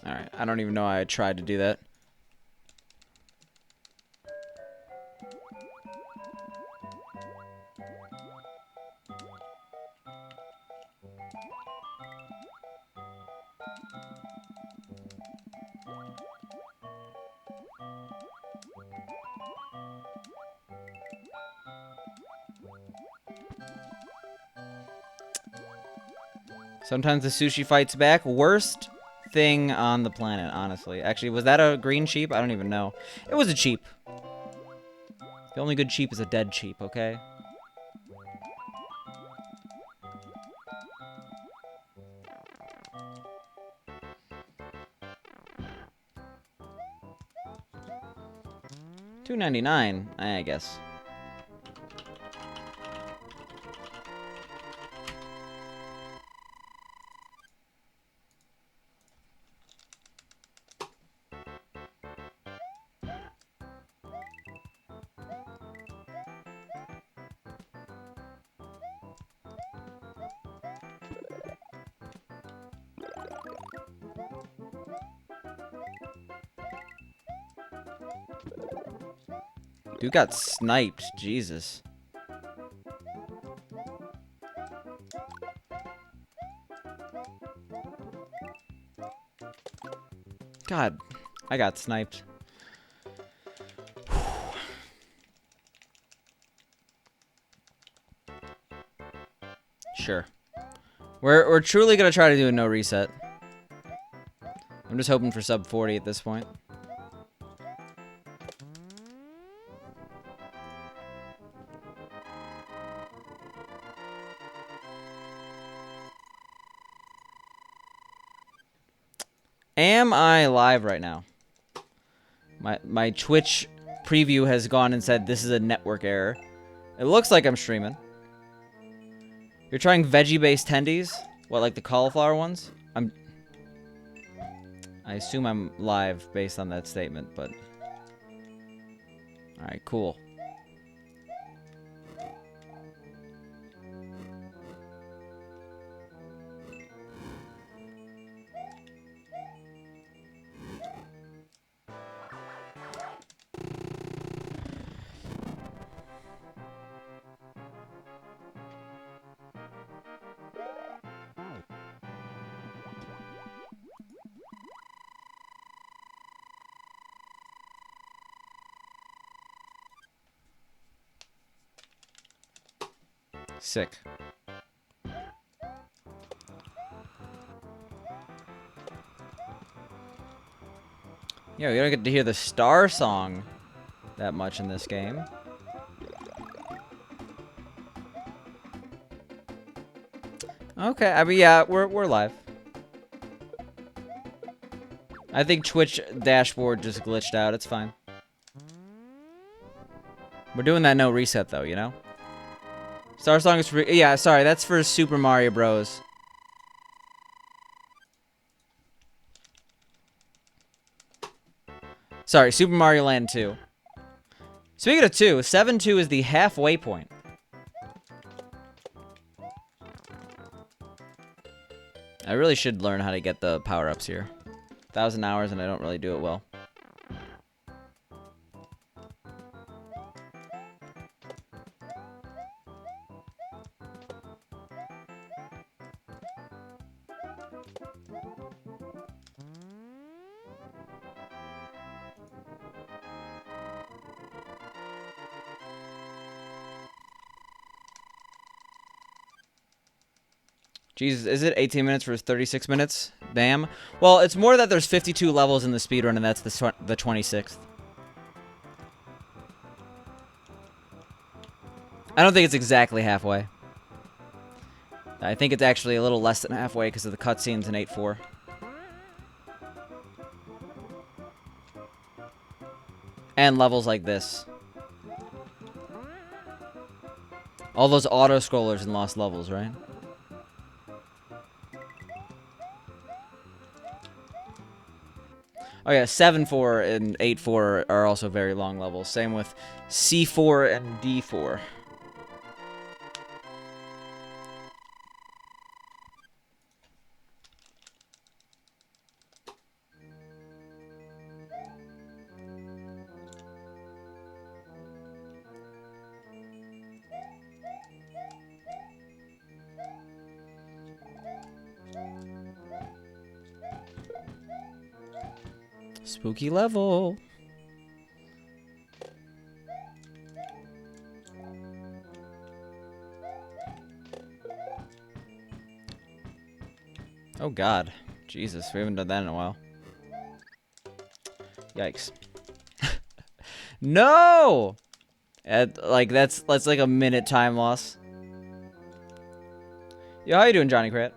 Alright, I don't even know why I tried to do that. Sometimes the sushi fights back. Worst thing on the planet, honestly. Actually, was that a green sheep? I don't even know. It was a sheep. The only good sheep is a dead sheep, okay? $2.99, I guess. Dude got sniped. Jesus. God, I got sniped. Sure. We're truly gonna try to do a no reset. I'm just hoping for sub 40 at this point. Am I live right now? My Twitch preview has gone and said this is a network error. It looks like I'm streaming. You're trying veggie-based tendies? What, like the cauliflower ones? I assume I'm live based on that statement, but... Alright, cool. Sick. Yeah, we don't get to hear the star song that much in this game. Okay, I mean, yeah, we're live. I think Twitch dashboard just glitched out. It's fine. We're doing that no reset though, you know? Star Song is for... Yeah, sorry, that's for Super Mario Bros. Sorry, Super Mario Land 2. Speaking of 2, 7-2 is the halfway point. I really should learn how to get the power-ups here. 1,000 hours and I don't really do it well. Jesus, is it 18 minutes versus 36 minutes? Bam. Well, it's more that there's 52 levels in the speedrun, and that's the 26th. I don't think it's exactly halfway. I think it's actually a little less than halfway because of the cutscenes in 8.4. And levels like this. All those auto-scrollers in Lost Levels, right? Oh yeah, 7.4 and 8.4 are also very long levels. Same with C4 and D4. Spooky level. Oh god. Jesus, we haven't done that in a while. Yikes. No! Like, that's like a minute time loss. Yo, how you doing, Johnny Crat?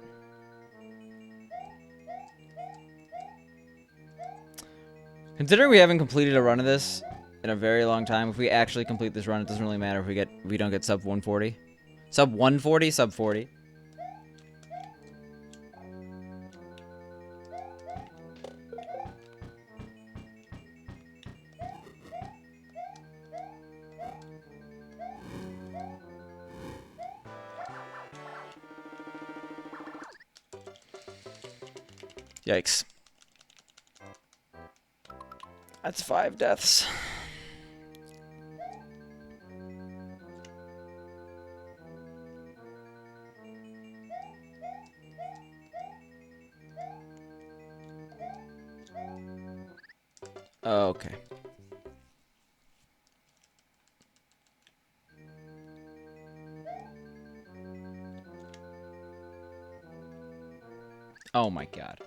Considering we haven't completed a run of this in a very long time, if we actually complete this run, it doesn't really matter if we don't get sub 140. Sub 140, sub 40. Yikes. That's 5 deaths. Okay. Oh my god.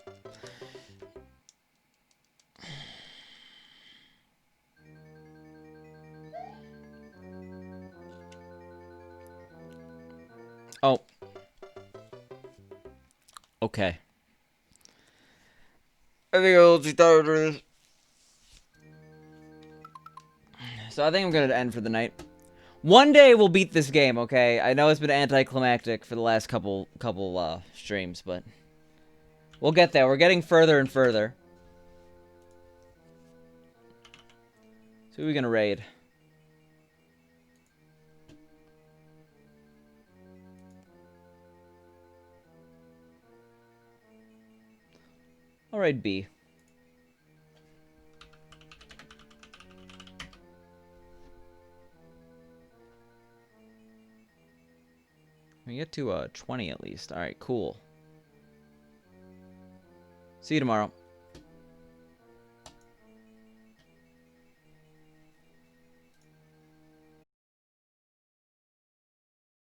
Oh. Okay. I think I'll just start with this. So I think I'm gonna end for the night. One day we'll beat this game, okay? I know it's been anticlimactic for the last couple streams, but we'll get there. We're getting further and further. So who are we gonna raid? I'll raid B. We get to 20 at least. All right, cool. See you tomorrow.